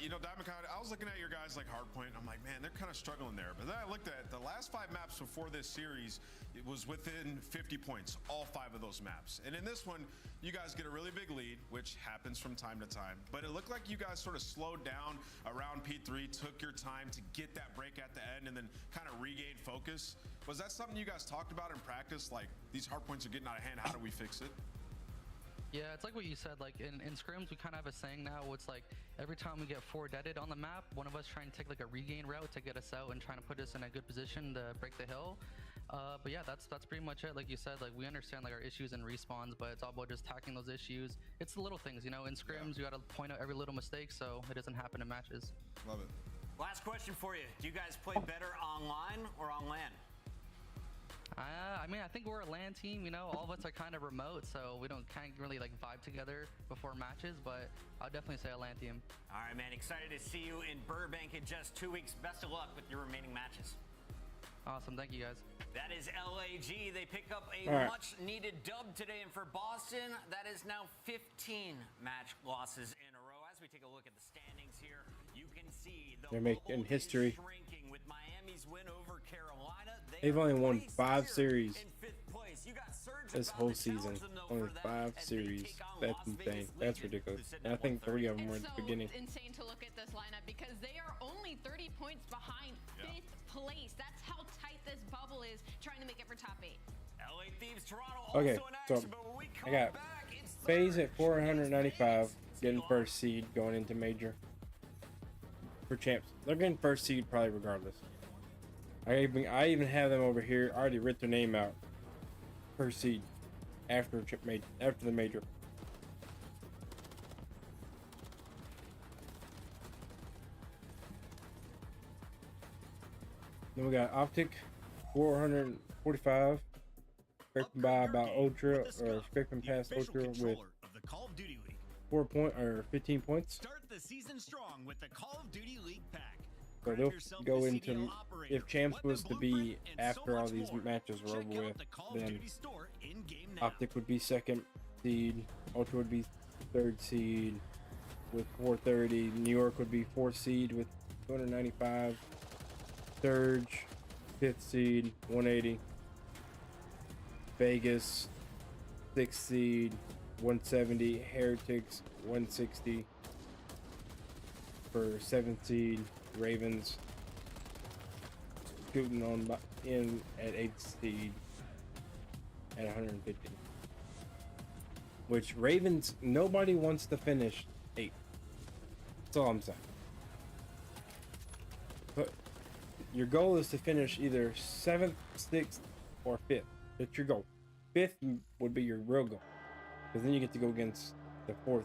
You know, Diamond, I was looking at your guys like Hardpoint. I'm like, man, they're kind of struggling there. But then I looked at the last 5 maps before this series. It was within 50 points, all 5 of those maps. And in this one, you guys get a really big lead, which happens from time to time. But it looked like you guys sort of slowed down around P3, took your time to get that break at the end, and then kind of regain focus. Was that something you guys talked about in practice? Like, these hardpoints are getting out of hand. How do we fix it? Yeah, it's like what you said. Like in scrims, we kind of have a saying now. It's like every time we get 4 deaded on the map, one of us trying to take like a regain route to get us out and trying to put us in a good position to break the hill. But yeah, that's pretty much it. Like you said, like we understand like our issues and respawns, but it's all about just tackling those issues. It's the little things, you know. In scrims, you got to point out every little mistake so it doesn't happen in matches. Love it. Last question for you: do you guys play better online or on LAN? I mean, I think we're a LAN team, you know. All of us are kind of remote, so we can't really like vibe together before matches. But I'll definitely say a LAN team. All right, man. Excited to see you in Burbank in just 2 weeks. Best of luck with your remaining matches. Awesome, thank you guys. That is LAG. They pick up a much-needed dub today, and for Boston, that is now 15 match losses in a row. As we take a look at the standings here, you can see the they're making history. shrinking with Miami's win over Carolina. They've only won 5 series this whole season. Only 5 series. That's insane. That's ridiculous. And I think 3 of them were at the beginning. It's insane to look at this lineup because they are only 30 points behind 5th place. That's how tight this bubble is, trying to make it for top 8. LA Thieves Toronto Okay, also in so action, but when we come I got back, it's FaZe at 495, getting first seed going into major for champs. They're getting first seed probably regardless. I even have them over here. I already writ their name out. First seed after the major. Then we got Optic 445, scraping by about Ultra, or scraping past Ultra with 15 points. Start the season strong with the Call of Duty League pack. So they'll go into, if champs was to be after all these matches were over with, then Optic would be 2nd seed, Ultra would be 3rd seed with 430, New York would be 4th seed with 295, Surge 5th seed 180, Vegas 6th seed 170, Heretics 160 for 7th seed. Ravens scooting on in at 8th seed at 150. Which Ravens, nobody wants to finish 8th. That's all I'm saying. But your goal is to finish either 7th, 6th, or 5th. That's your goal. 5th would be your real goal, because then you get to go against the 4th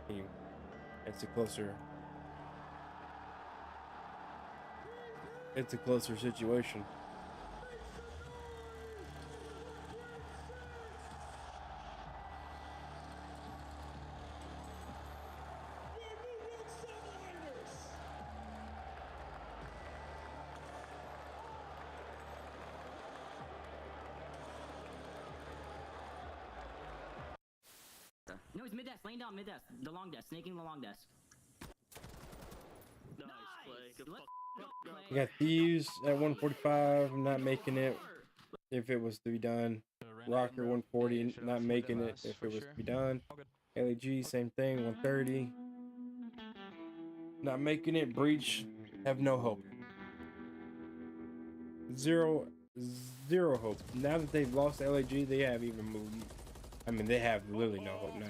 team. It's a closer situation. No, he's mid desk, laying down mid desk, the long desk, snaking the long desk. Nice play. Good I got Thieves at 145, not making it if it was to be done. Rocker 140, not making it if it was to be done. LAG, same thing, 130. Not making it. Breach, have no hope. Zero hope. Now that they've lost LAG, they have even moved. I mean, they have really no hope now.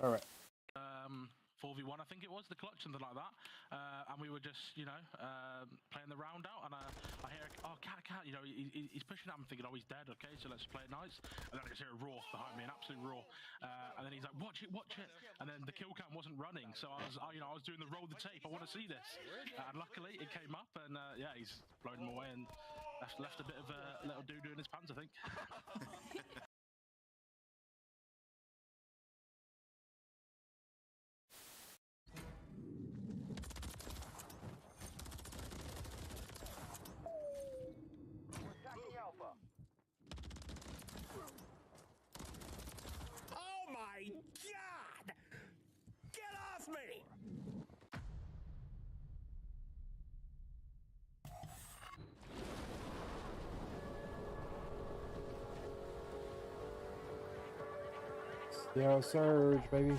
All right. 4v1, I think. think it was, the clutch, something like that. And we were just, you know, playing the round out, and I hear, oh, cat, you know, he's pushing at him, thinking, oh, he's dead, okay, so let's play it nice. And then I just hear a roar behind me, an absolute roar. And then he's like, watch it. And then the kill cam wasn't running, so I was doing the roll the tape. I want to see this. And luckily, it came up, and yeah, he's blown him away and left a bit of a little doo-doo in his pants, I think. Oh my God! Get off me! Yeah, Surge, baby.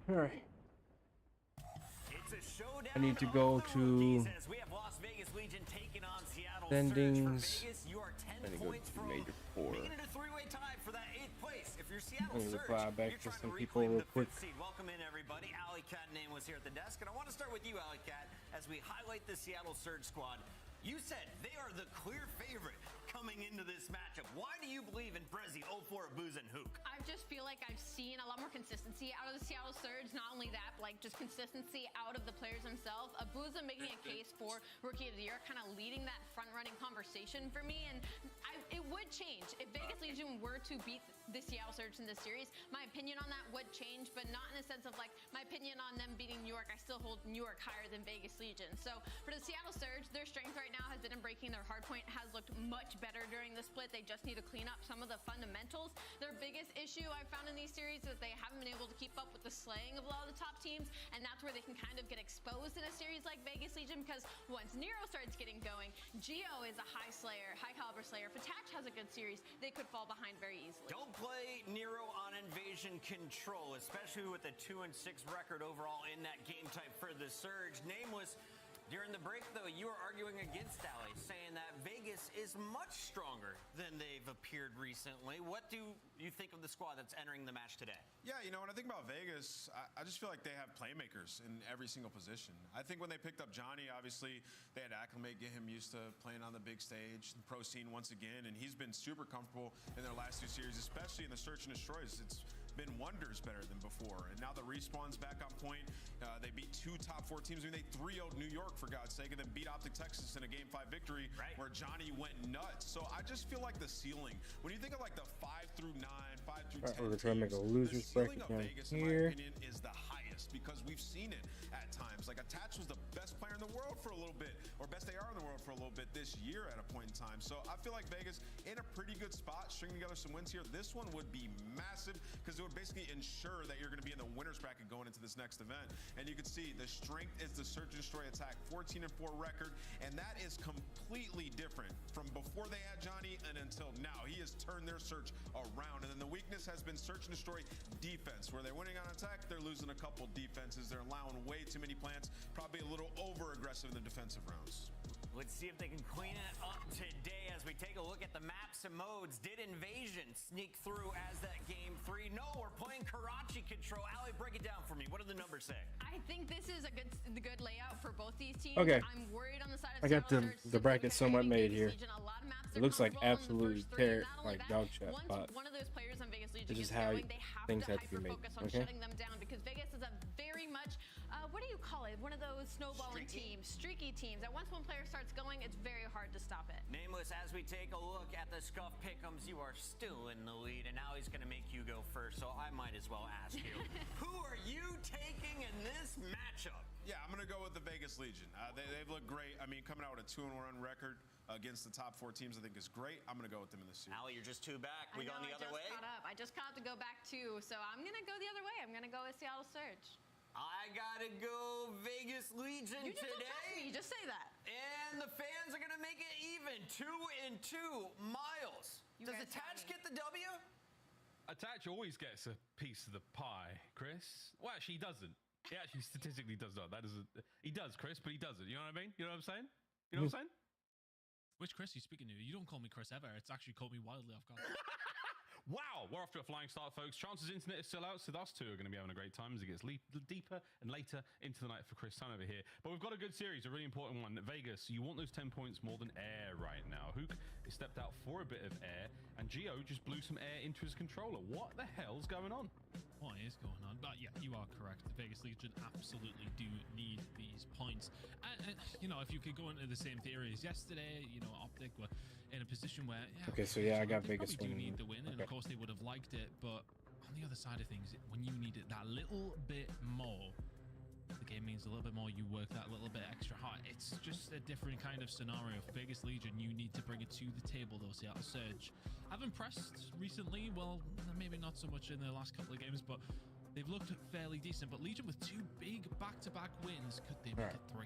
All right. I need to go to standings. I need to go to Major 4. I need to reply back to some people real quick. Welcome in, everybody. Alley Cat name was here at the desk, and I want to start with you, Alley Cat, as we highlight the Seattle Surge squad. You said they are the clear favorite coming into this matchup. Why do you believe in Brezzy, 04, Abuz, and Hook? I just feel like I've seen a lot more consistency out of the Seattle Surge. Not only that, but like just consistency out of the players themselves. Abuza making a case for Rookie of the Year, kind of leading that front-running conversation for me. And it would change. If Vegas Legion were to beat the Seattle Surge in this series, my opinion on that would change, but not in the sense of like my opinion on them beating New York. I still hold New York higher than Vegas Legion. So for the Seattle Surge, their strength right now has been in breaking. Their hardpoint has looked much better during the split. They just need to clean up some of the fundamentals. Their biggest issue I've found in these series is they haven't been able to keep up with the slaying of a lot of the top teams, and that's where they can kind of get exposed in a series like Vegas Legion, because once Nero starts getting going, Geo is a high slayer, high caliber slayer. If Attach has a good series, they could fall behind very easily. Don't play Nero on Invasion Control, especially with a 2-6 record overall in that game type for the Surge. Nameless, during the break, though, you were arguing against Alley, saying that Vegas is much stronger than they've appeared recently. What do you think of the squad that's entering the match today? Yeah, you know, when I think about Vegas, I just feel like they have playmakers in every single position. I think when they picked up Johnny, obviously, they had to acclimate, get him used to playing on the big stage, the pro scene once again, and he's been super comfortable in their last 2 series, especially in the Search and Destroys. It's been wonders better than before. And now the Respawn's back on point. They beat 2 top 4 teams. I mean, they 3-0'd New York, for God's sake, and then beat Optic Texas in a Game 5 victory where Johnny went nuts. So I just feel like the ceiling, when you think of like the 5 through 9, 5 through 10 we're trying to make a losers bracket down Vegas, here. in my opinion, is the highest, because we've seen it at times. Like Attach was the best player in the world for a little bit, or best AR in the world for a little bit this year at a point in time. So I feel like Vegas in a pretty good spot, stringing together some wins here. This one would be massive, because it would basically ensure that you're going to be in the winners bracket going into this next event. And you can see the strength is the Search and Destroy attack, 14-4 record, and that is completely different from before they had Johnny and until now. He has turned their Search around, and then the weakness has been Search and Destroy defense, where they're winning on attack, they're losing a couple defenses, they're allowing way too many plants, probably a little over aggressive in the defensive rounds. Let's see if they can clean it up today as we take a look at the maps and modes. Did Invasion sneak through as that game 3? No, we're playing Karachi Control. Allie, break it down for me. What do the numbers say? I think this is a good layout for both these teams. Okay. I'm worried on the side of I got the bracket somewhat made here. It looks like absolutely like dog shit spot. One of those players on Vegas Legion This is gets how going, they have things to have to be made. hyper-focus on Okay. shutting them down, because Vegas is a very much, what do you call it? One of those snowballing teams, streaky teams. That once one player starts going, it's very hard to stop it. Nameless, as we take a look at the Scuff Pick'ems, you are still in the lead, and now he's going to make you go first, so I might as well ask you. Who are you taking in this matchup? Yeah, I'm going to go with the Vegas Legion. They've looked great. I mean, coming out with a 2-1 record against the top 4 teams, I think is great. I'm going to go with them in this series. Allie, you're just 2 back. We going the other way? I just caught up to go back 2, so I'm going to go the other way. I'm going to go with Seattle Surge. I got to go Vegas Legion You just today. don't trust me. You just say that. And the fans are going to make it even. 2-2. Miles, does Attach get the W? Attach always gets a piece of the pie, Chris. Well, actually, he doesn't. He actually statistically does not. That isn't. He does, Chris, but he doesn't. You know what I mean? You know what I'm saying? You know what I'm saying? Which Chris are you speaking to? You don't call me Chris ever. It's actually caught me wildly off guard. Wow, we're off to a flying start, folks. Chances internet is still out, so us two are going to be having a great time as it gets deeper and later into the night for Chris Sun over here. But we've got a good series, a really important one. Vegas, you want those 10 points more than air right now. Hook has stepped out for a bit of air, and Gio just blew some air into his controller. What the hell's going on? What is going on? But yeah, you are correct. The Vegas Legion absolutely do need these points. And you know, if you could go into the same theory as yesterday, you know, Optic were in a position where okay, so yeah, I got Vegas winning. winning. Need the win, and of course they would have liked it. But on the other side of things, when you need it that little bit more, the game means a little bit more. You work that little bit extra hard. It's just a different kind of scenario. For Vegas Legion, you need to bring it to the table, though. Seattle Surge have impressed recently. Well, maybe not so much in the last couple of games, but they've looked fairly decent. But Legion with 2 big back-to-back wins, could they make it 3?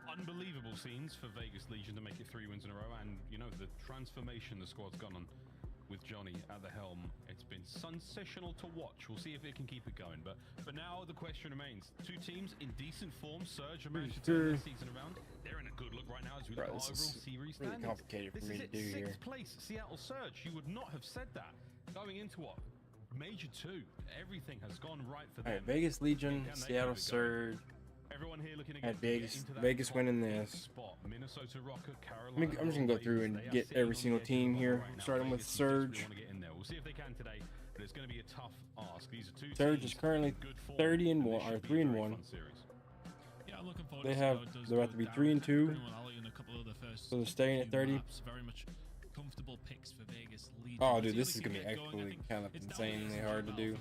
Unbelievable scenes for Vegas Legion to make it 3 wins in a row, and you know the transformation the squad's gone on with Johnny at the helm. It's been sensational to watch. We'll see if it can keep it going, but for now the question remains: 2 teams in decent form. Surge have managed to turn their season around. They're in a good look right now as we look at overall series really standings. complicated for me to do here. 6th place, Seattle Surge. You would not have said that going into what? Major 2. Everything has gone right for them. All right, Vegas Legion, Seattle Surge. Everyone here looking at Vegas winning this. Minnesota Rocker, Carolina. I'm just gonna go through and get every single team here, starting with Surge. We'll see if they can today, but it's going to be a tough ask. These are 2 Surge is currently 30-1 or 3-1. Yeah, I'm looking forward. They're about to be 3-2. So they're staying at 30. Very much comfortable picks for Vegas Legion. Oh, dude, this is gonna be actually kind of insanely hard to do.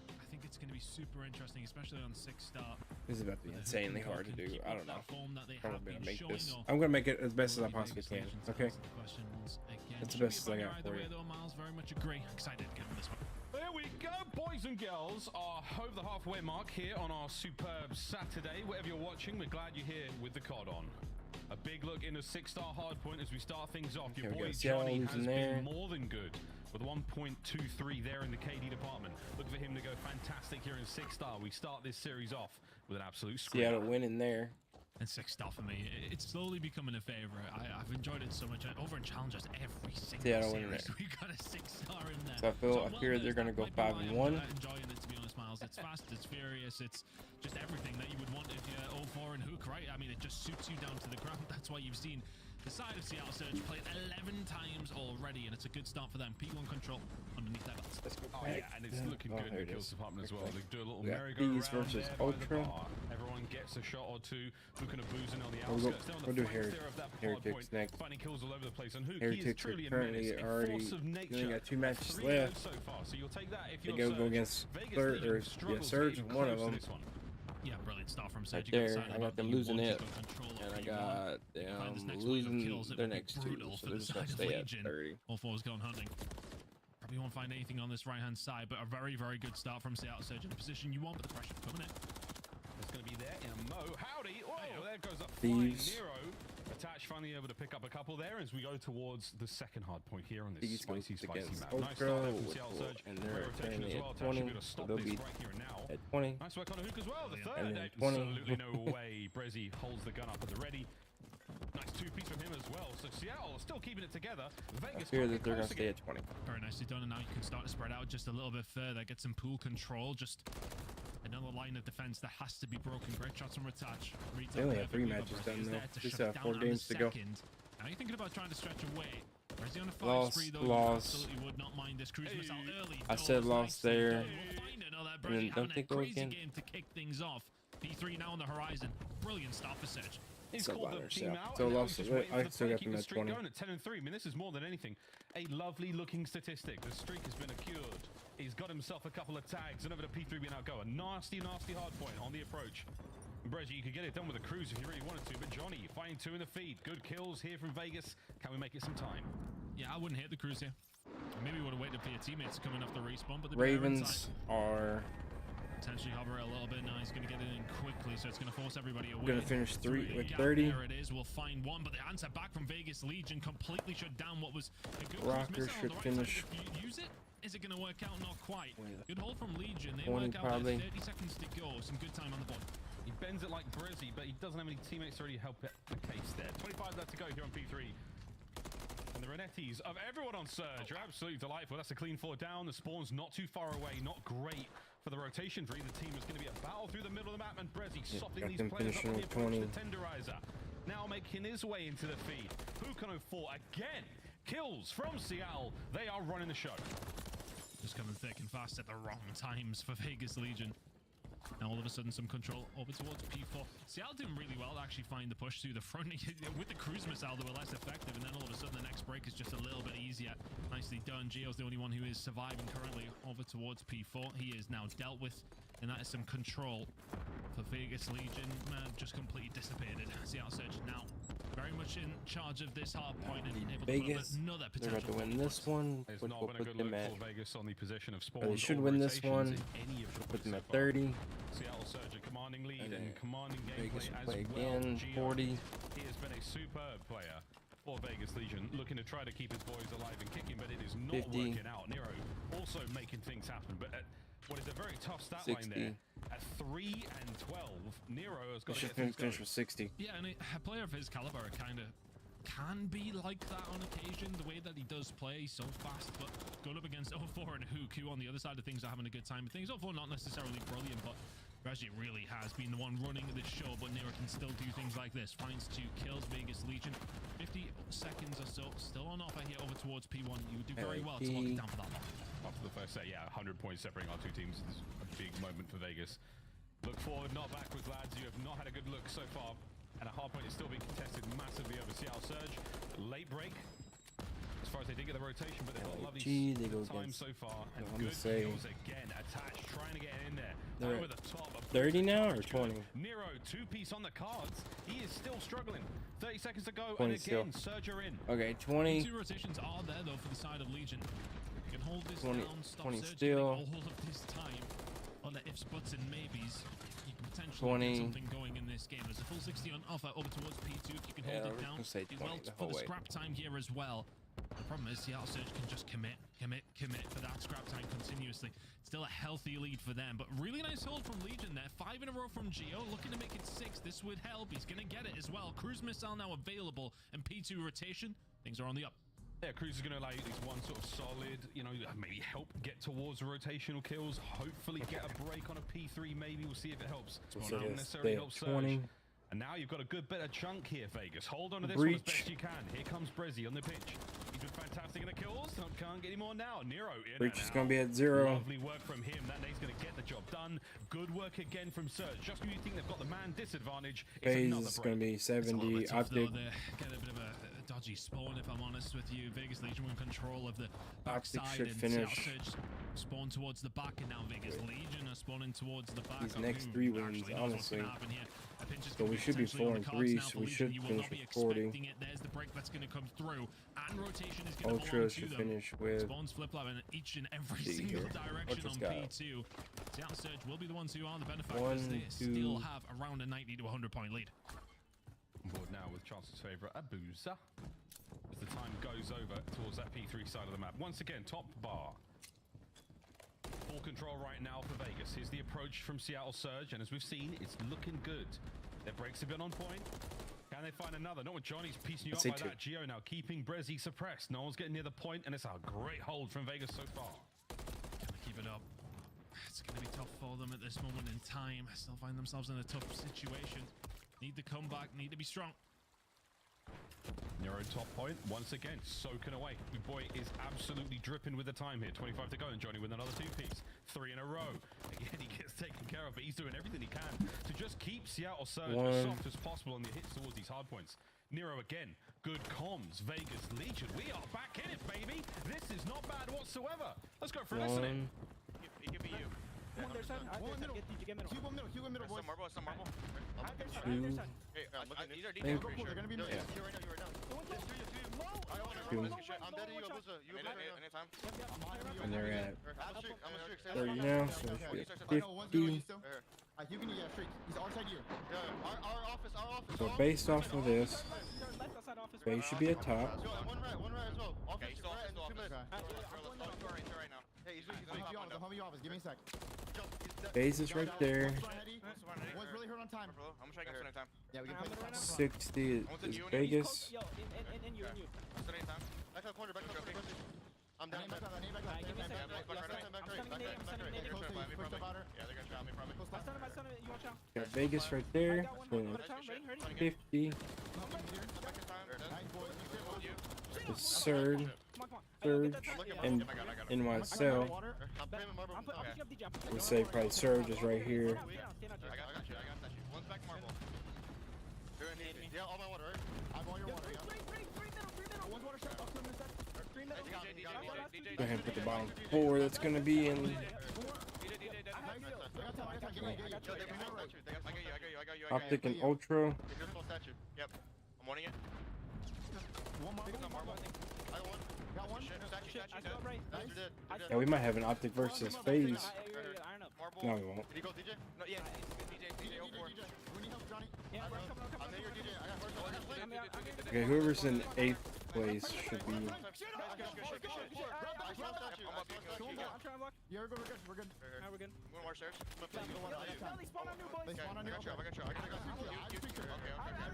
I think it's going to be super interesting, especially on 6-star. This is about to be insanely hard to do. I don't know. I'm gonna make this. I'm gonna make it as best as I possibly can. Okay. That's the best I got for you. Miles, very much agree. Excited to get on this one. There we go, boys and girls. Are over the halfway mark here on our superb Saturday. Whatever you're watching, we're glad you're here with the COD on. A big look in a 6-star hardpoint as we start things off. Your boy Johnny has been more than good with 1.23 there in the KD department. Look for him to go fantastic here in 6-star. We start this series off with an absolute screamer. Seattle winning there. And 6-star for me. It's slowly becoming a favorite. I've enjoyed it so much. Over in Challengers, every single series we got a 6-star in there. So I feel up here they're gonna go 5-1. I'm enjoying it, to be honest, Miles. It's fast, it's furious, it's just everything that you would want if you're 0-4 and Hook, right? I mean, it just suits you down to the ground. That's why you've seen the side of Seattle Surge played 11 times already, and it's a good start for them. P1 control underneath their belts. Let's go back. Oh, yeah, and it's looking good in the kills department as well. They do a little merry-go-round versus Ultra. Everyone gets a shot or 2. Hook and a boozing on the outskirts. We'll do Heretics next. Finding kills all over the place. And Hook, Heretics are currently already only got 2 matches left. So far, so you'll take that if they you're go against Surge, one of them. Yeah, brilliant start from Surge. Right there, I got them losing it, and I got them losing their next 2, so they're just going to stay at 30. All 4's gone hunting. Probably won't find anything on this right-hand side, but a very, very good start from Seattle Surge in the position you want, but the pressure coming in. It's going to be there in a mo. Howdy! Oh, there goes up Thieves. Nero. Attach finally able to pick up a couple there as we go towards the second hard point here on this spicy map. Nice start there from Seattle Surge. And they're rotation as well. at 20, so they'll be right here and now. at 20. Nice work on a Hook as well. The third. And then 20. Absolutely no way. Brezzy holds the gun up at the ready. Nice 2-piece from him as well. So Seattle still keeping it together. Vegas I fear that they're going to stay at 20. Very nicely done, and now you can start to spread out just a little bit further, get some pool control, just another line of defense that has to be broken. Great shots from Retouch. They only have 3 matches done though. Just have 4 games to go. Now you're thinking about trying to stretch away. Or is he on a 5 Lost, spree though? lost. Absolutely would not mind this. Cruise missile early. I said lost there. And then don't think crazy again. game to kick things off. P3 now on the horizon. Brilliant start for Surge. He's called the team out. So lost. I still got them at 20. Going at 10 and 3. I mean, this is more than anything a lovely looking statistic. The streak has been accrued. He's got himself a couple of tags and over to P3 being outgo. A nasty, nasty hard point on the approach. Brezzy, you could get it done with a cruise if you really wanted to, but Johnny fighting 2 in the feed. Good kills here from Vegas. Can we make it some time? Yeah, I wouldn't hit the cruise here. Maybe would have waited for your teammates coming off the respawn, but the Ravens are potentially hover a little bit. Now he's going to get it in quickly, so it's going to force everybody away. Going to finish 3 with Yeah, 30. there it is. We'll find one, but the answer back from Vegas Legion completely shut down what was a good Rocker should finish. If you use it, is it going to work out? Not quite. Good hold from Legion. They 20 work out probably. there. 30 seconds to go. Some good time on the board. He bends it like Brezzy, but he doesn't have any teammates to really help it the case there. 25 left to go here on P3. And the Renettis of everyone on Surge are absolutely delightful. That's a clean 4 down. The spawn's not too far away. Not great for the rotation for either team. It's going to be a battle through the middle of the map, and Brezzy softening these players up on the approach to Tenderizer. Now making his way into the feed. Who can afford again? Kills from Seattle. They are running the show. Just coming thick and fast at the wrong times for Vegas Legion. Now all of a sudden some control over towards P4. Seattle doing really well to actually find the push through the front. With the cruise missile they were less effective, and then all of a sudden the next break is just a little bit easier. Nicely done. Gio's the only one who is surviving currently over towards P4. He is now dealt with, and that is some control for Vegas Legion. Man, just completely dissipated. Seattle Surge now very much in charge of this hard point and able Vegas, to put another they're potential. about to win this one. It's Which not will been a put good them look at. for Vegas on the position of They spawns. should or win this rotations one. in any of the Put them so at far. 30. Seattle Surge a commanding lead and commanding Vegas gameplay will play as well. again. Gio, 40. he has been a superb player for Vegas Legion, looking to try to keep his boys alive and kicking, but it is not 50. working out. Nero also making things happen, but at what is a very tough stat 60. line there. At 3 and 12, Nero has got to Should get things finish going. with 60. Yeah, and a player of his caliber kind of can be like that on occasion, the way that he does play. He's so fast, but going up against 04 and Hook, who on the other side of things are having a good time. Things 04 not necessarily brilliant, but Reggie really has been the one running this show, but Nero can still do things like this. Finds 2 kills, Vegas Legion. 50 seconds or so, still on offer here over towards P1. You would do very well to lock it down for that long. After the first set, yeah, 100 points separating our 2 teams. This is a big moment for Vegas. Look forward, not backwards, lads. You have not had a good look so far. And a hard point is still being contested massively over Seattle Surge. Late break. As far as they did get the rotation, but they've got lovely they go time against, so far. And I'm good gonna say kills again. Attached, trying to get in there. they're Over the top. 30 now or 20? Nero, 2-piece on the cards. He is still struggling. 30 seconds to go, 20 and again, Surge are in. Okay, 20. 2 rotations are there though for the side of Legion. You can hold this 20, down, stop 20 Surge still. all of this time. On the ifs, buts, and maybes, you can potentially 20. get something going in this game. There's a full 60 on offer over towards P2 if you can hold it down. Say Do 20 well the for whole the way. scrap time here as well. The problem is Seattle Surge can just commit for that scrap time continuously. Still a healthy lead for them, but really nice hold from Legion there. 5 in a row from Gio, looking to make it 6. This would help. He's going to get it as well. Cruise missile now available, and P2 rotation. Things are on the up. Yeah, Cruz is going to allow at least one sort of solid, you know, maybe help get towards the rotational kills. Hopefully get a break on a P3, maybe. We'll see if it helps. So Not yes, necessarily they helps have 20. Surge. And now you've got a good bit of chunk here, Vegas. Hold on to this Breach. one as best you can. Here comes Brezzy on the pitch. He's been fantastic in the kills. Can't get any more now. Nero in Breach and is out. going to be at 0. Lovely work from him. That night's going to get the job done. Good work again from Surge. Just when you think they've got the man disadvantage, it's Phase another is break. going to be 70. Tough, Optic. though, get a bit of a dodgy spawn, if I'm honest with you. Vegas Legion were in control of the Optic backside, should and finish. Seattle Surge spawn towards the back, and now Vegas Legion are spawning towards the back. These next 3 wins, honestly. So we should be 4 and 3, so we should finish with 40. There's the break that's going to come through, and rotation is going to Ultra belong should to them. finish with. Spawns flip-flop in each and every See single here. direction Ultra's on got P2. Seattle Surge will be the ones who are the benefactors. 1, They 2. still have around a 90 to 100 point lead. On board now with Chance's favourite, Abuza. As the time goes over towards that P3 side of the map. Once again, top bar. Full control right now for Vegas. Here's the approach from Seattle Surge, and as we've seen, it's looking good. Their breaks have been on point. Can they find another? Not with Johnny's piecing you up I'd by say that. Gio now keeping Brezzy suppressed. No one's getting near the point, and it's a great hold from Vegas so far. Can they keep it up? It's going to be tough for them at this moment in time. Still find themselves in a tough situation. Need to come back, need to be strong. Nero top point, once again, soaking away. Big boy is absolutely dripping with the time here. 25 to go, and Johnny with another 2-piece. 3 in a row. Again, he gets taken care of, but he's doing everything he can to just keep Seattle Surge as soft as possible on the hits towards these hard points. Nero again, good comms. Vegas Legion, we are back in it, baby. This is not bad whatsoever. Let's go for a listen in. It could be you. One their side. One middle. Get middle. One middle, boys. Some marble. Two. Hey, I'm looking. These are Think. DJs. They're gonna be Yeah. middle. You right now. You right now. Two. I'm dead to you, Abusa. You anytime. And they're at I'm a streak. 30 now, so it should be 50. You can streak. He's our side you. Yeah, our office. So based off of this, Faye should be at top. One right as well. Office, he's office, two office. mid. Right now. Hey, he's Homie office. Give me a sec. Faze is right there. One's really hurt on time. I'm gonna try against time. Yeah, we can play 60 is Vegas. Yo, and you. Back to the corner. I'm down. Back I'm Got Vegas right there. So 50. The Surge, and NYSL. Let's say probably Surge is right here. I got you. One's back marble. Yeah, all my water, right? I'm all your water, One's water shot. Go ahead and put the bottom 4 that's going to be in. Optic and Ultra. Yep. I'm wanting it. One marble. I won. Got one. Yeah, we might have an Optic versus Faze. No, we won't. Did he go DJ? No, yeah, DJ 04. We need help, Johnny. Yeah, I'm in your DJ. I got first. Okay, whoever's in 8th place should be. Yeah, we're good. We're good. We're good. One more stairs.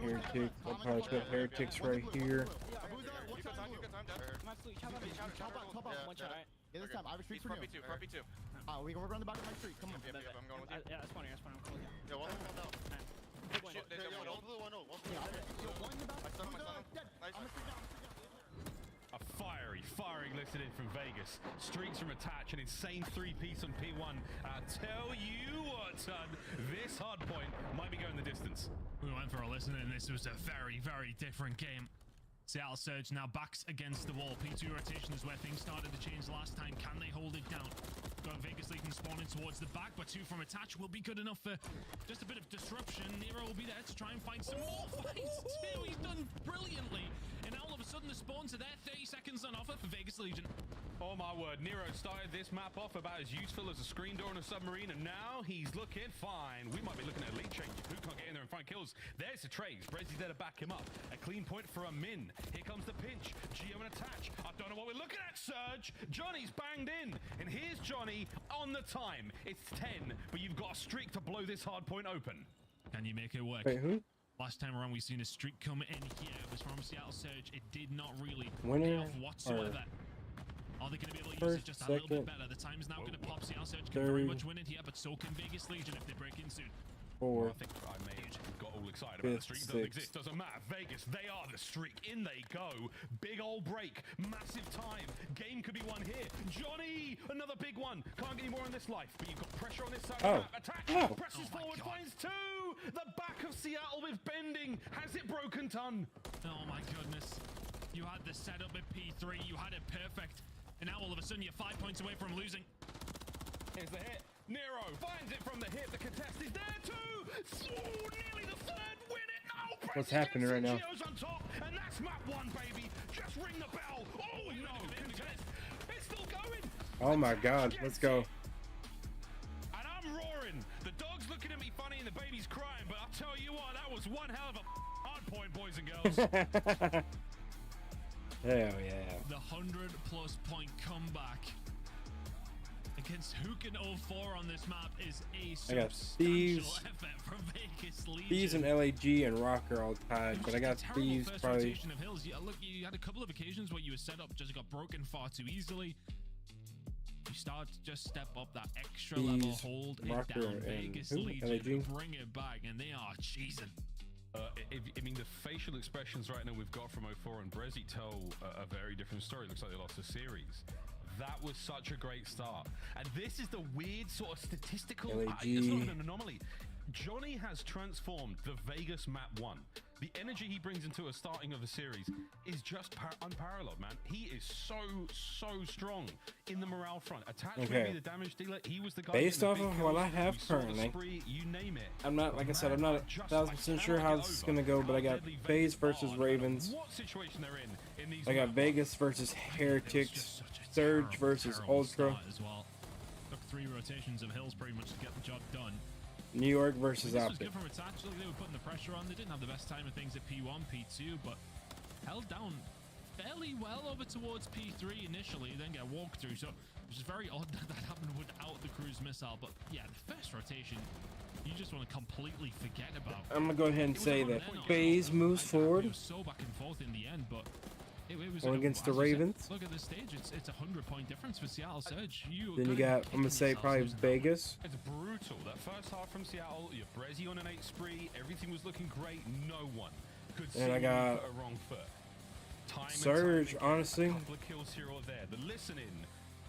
Heretic. I'll probably put Heretics right here. Yeah, this time I have a streak for you. We can work around the back of my street. Come on. I'm going with you. Yeah, that's funny. I'm cool. Yeah, one down. A firing listening from Vegas. Streaks from Attach, an insane 3-piece on P1. I tell you what, son, this hard point might be going the distance. We went for a listen, and this was a very, very different game. Seattle Surge now backs against the wall. P2 rotation is where things started to change last time. Can they hold it down? Got Vegas Legion spawning towards the back, but 2 from Attach will be good enough for just a bit of disruption. Nero will be there to try and find some more fights too. He's done brilliantly. And now all of a sudden the spawns are there. 30 seconds on offer for Vegas Legion. Oh my word, Nero started this map off about as useful as a screen door in a submarine, and now he's looking fine. We might be looking at a lead change. Who can't get in there and find kills? There's the Trace. Brezi's there to back him up. A clean point for a Min. Here comes the pinch. Geo and Attach. I don't know what we're looking at, Surge. Johnny's banged in. And here's Johnny on the time. It's 10, but you've got a streak to blow this hard point open. Can you make it work? Wait, who? Last time around, we've seen a streak come in here. It was from Seattle Surge. It did not really Winner pay off whatsoever. Are they going to be able to use it just a little bit better? The time's now going to pop. Seattle Surge can very much win it here, but so can Vegas Legion if they break in soon. 4. I think I may have got all excited about the streak. Doesn't exist, doesn't matter. Vegas, they are the streak. In they go. Big old break. Massive time. Game could be won here. Johnny, another big one. Can't get any more in this life, but you've got pressure on this side of the map. Attack. Presses forward, finds 2. The back of Seattle with bending. Has it broken, Ton? Oh my goodness. You had the setup at P3. You had it perfect. And now all of a sudden you're 5 points away from losing. Here's the hit. Nero finds it from the hip. The contest is there too. Oh, nearly the 3rd. Win it now. What's happening right now? Geo's on top, and that's map 1, baby. Just ring the bell. Oh no, contest. It's still going. Oh my God, let's go. And I'm roaring. The dog's looking at me funny, and the baby's crying. But I'll tell you what, that was one hell of a hard point, boys and girls. Hell yeah. The 100+ point comeback against Hukin 04 on this map is a substantial effort from Vegas Legion. Thieves and LAG and Rocker all tied, but I got Thieves probably. Of hills. Look, you had a couple of occasions where you were set up, just got broken far too easily. You start to just step up that extra level, hold it down. Vegas Legion bring it back, and they are cheesing. I mean, the facial expressions right now we've got from 04 and Brezi tell a very different story. Looks like they lost the series. That was such a great start. And this is the weird sort of statistical... it's not an anomaly. Johnny has transformed the Vegas map 1 The energy he brings into a starting of a series is just unparalleled, man. He is so strong in the morale front. Attached maybe the damage dealer. He was the guy. Based off of what I have currently, you name it. I'm not, like I said, I'm not 1,000% sure how this is gonna go, but I got FaZe versus Ravens. What situation they're in these I got Vegas versus Heretics, Surge versus Ultra, as well. Took 3 rotations of Hills pretty much to get the job done. New York versus This was Optic. good from Attach. Look, they were putting the pressure on. They didn't have the best time of things at P1, P2, but held down fairly well over towards P3 initially, then get walked through. So it was very odd that that happened without the cruise missile. But yeah, the first rotation, you just want to completely forget about. I'm gonna go ahead and say that FaZe moves forward. It was so back and forth in the end, but it was against the Ravens. Look at this stage; it's a 100-point difference for Seattle Surge. Then you got, I'm gonna say probably Vegas. It's brutal. That first half from Seattle, you have Brezzy on an 8 spree. Everything was looking great. No one could see And I got a wrong foot. Surge, honestly. A couple of kills here or there. The listening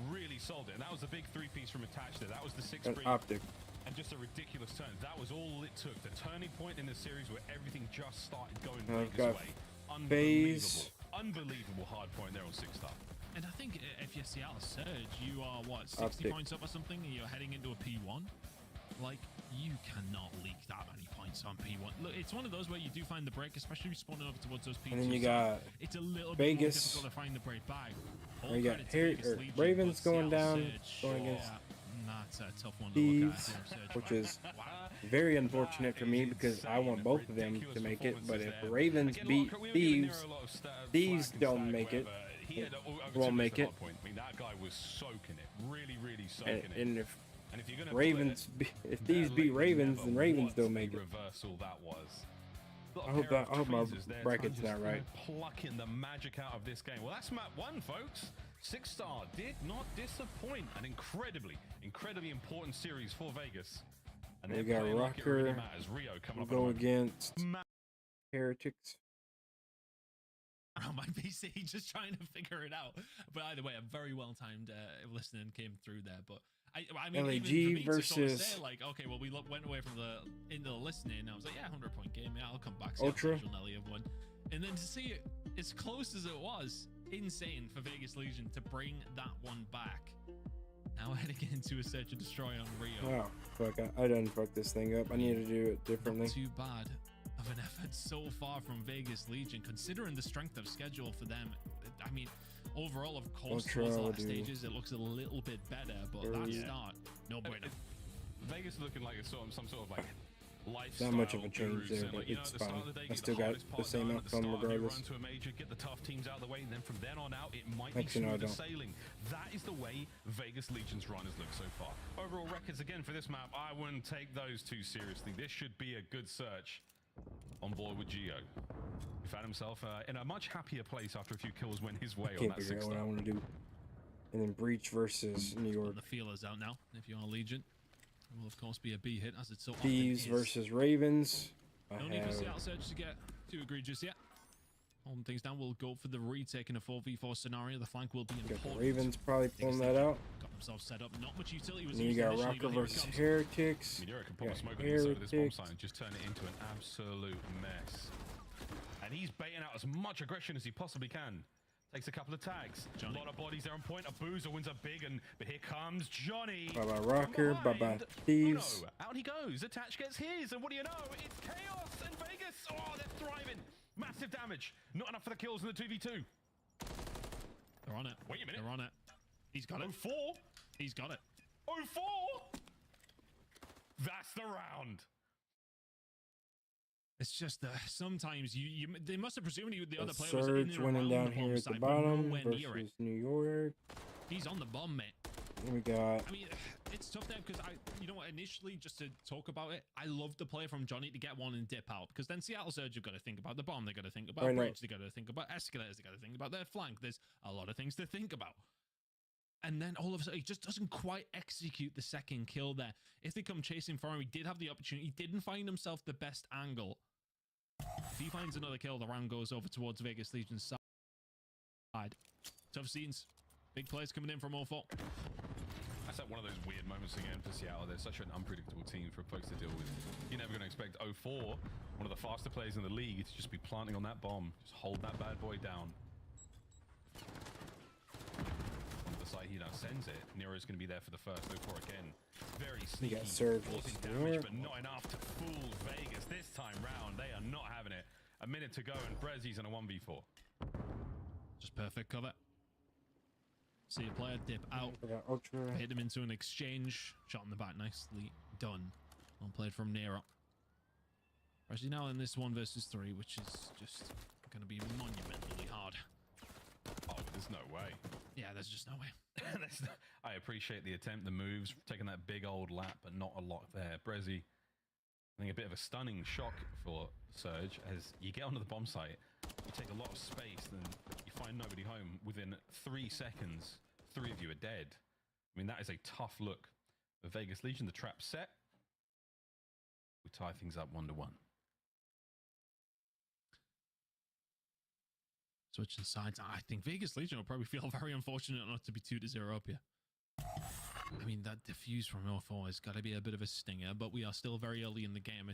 really sold it. And that was the big 3-piece from Attached there. That was the 6 spree. Optic. And just a ridiculous turn. That was all it took. The turning point in the series where everything just started going I've Vegas' got way. FaZe. Unbelievable hard point there on 6-star. And I think if you're Seattle Surge, you are, what, 60 Optic. points up or something, and you're heading into a P1? Like, you cannot leak that many points on P1. Look, it's one of those where you do find the break, especially if you're spawning over towards those P2s. And then you got it's a little Vegas. bit more difficult to find the break back. You got Ravens going down, going against that's a tough one to look at Thieves, here, Surge. which is very unfortunate for me because I want both of them to make it. But if the Ravens beat Thieves, Thieves don't make it. Won't make it. I mean, that guy was soaking it, really soaking it. And if you're gonna Ravens, if Thieves beat Ravens, then Ravens don't make it. Reversal that was. I hope my bracket's not right. Plucking the magic out of this game. Well, that's map 1, folks. 6-star did not disappoint. An incredibly important series for Vegas. And We got Rocker. Rio coming We'll up go against Heretics. On my PC, just trying to figure it out. But either way, a very well timed listening came through there. But I mean, LAG even for me versus to sort of say, like, okay, well, we went away from into the listening. I was like, yeah, 100-point game. Yeah, I'll come back. Ultra. Nelly have won. And then to see it as close as it was, insane for Vegas Legion to bring that one back. Now heading into a search and destroy on Rio. Wow, fuck! I done fucked this thing up. I need to do it differently. Not too bad of an effort so far from Vegas Legion, considering the strength of schedule for them. I mean, overall, of course, towards the last stages, it looks a little bit better, but that start, no bueno. Vegas looking like some sort of like lifestyle. Not much of a change there, but it's fine. I still got the same outcome regardless. To a major, get the tough teams out of the way, and then from then on out, it might Actually, be no, I smoother don't. sailing. That is the way Vegas Legion's run has looked so far. Overall records again for this map, I wouldn't take those too seriously. This should be a good search on board with Geo. He found himself in a much happier place after a few kills went his way on Can't that figure out 6-star. what I want to do. And then Breach versus New York. The feelers out now. If you are Legion, it will of course be a B hit, as it so Thieves often is. versus Ravens. No need for Seattle Surge to get too egregious yet. Holding things down, we'll go for the retake in a 4v4 scenario. The flank will be important. Got the Ravens probably pulling that out. Got himself set up. Not much utility was And you used got initially, Rocker but here it versus comes. Heretics. I mean, Eric can pull Got a smoke on the inside of this bomb Heretics. sign and just turn it into an absolute mess. And he's baiting out as much aggression as he possibly can. Takes a couple of tags. A lot of bodies there on point. A Boozer wins a big, but here comes Johnny. Bye-bye Rocker, bye-bye Thieves. Uno, out he goes. Attach gets his, and what do you know? It's chaos in Vegas. Oh, they're thriving. Massive damage. Not enough for the kills in the 2v2. They're on it. Wait a minute. They're on it. He's got it. 0-4. He's got it. 0-4. That's the round. It's just sometimes they must have presumed the other player was in Surge and winning around down the here bomb at the site, but bottom nowhere near it. versus New York. He's on the bomb, mate. Then we got I mean, it's tough there because you know what, initially, just to talk about it, I love the play from Johnny to get one and dip out, because then Seattle Surge have got to think about the bomb, they got to think about bridge, they got to think about escalators, they got to think about their flank. There's a lot of things to think about. And then all of a sudden, he just doesn't quite execute the second kill there. If they come chasing for him, he did have the opportunity. He didn't find himself the best angle. If he finds another kill, the round goes over towards Vegas Legion's side. Tough scenes. Big plays coming in from all four. That's like one of those weird moments again for Seattle. They're such an unpredictable team for folks to deal with. You're never going to expect 04, one of the faster players in the league, to just be planting on that bomb. Just hold that bad boy down. On the side, he now sends it. Nero's going to be there for the first. 04 again. Very sneaky. Causing damage, but not enough to fool Vegas this time round. They are not having it. A minute to go, and Brezzy's in a 1v4. Just perfect cover. See a player dip out, hit him into an exchange, shot in the back, nicely done. Well played from Nero. Actually now in this 1 versus 3, which is just going to be monumentally hard. Oh, there's no way. Yeah, there's just no way. I appreciate the attempt, the moves, taking that big old lap, but not a lot there. Brezzy, I think a bit of a stunning shock for Surge as you get onto the bomb site, you take a lot of space, and you find nobody home. Within 3 seconds, 3 of you are dead. I mean, that is a tough look for Vegas Legion. The trap set. We tie things up 1-1. Switching sides. I think Vegas Legion will probably feel very unfortunate not to be 2-0 up here. I mean, that defuse from 04 has got to be a bit of a stinger, but we are still very early in the game.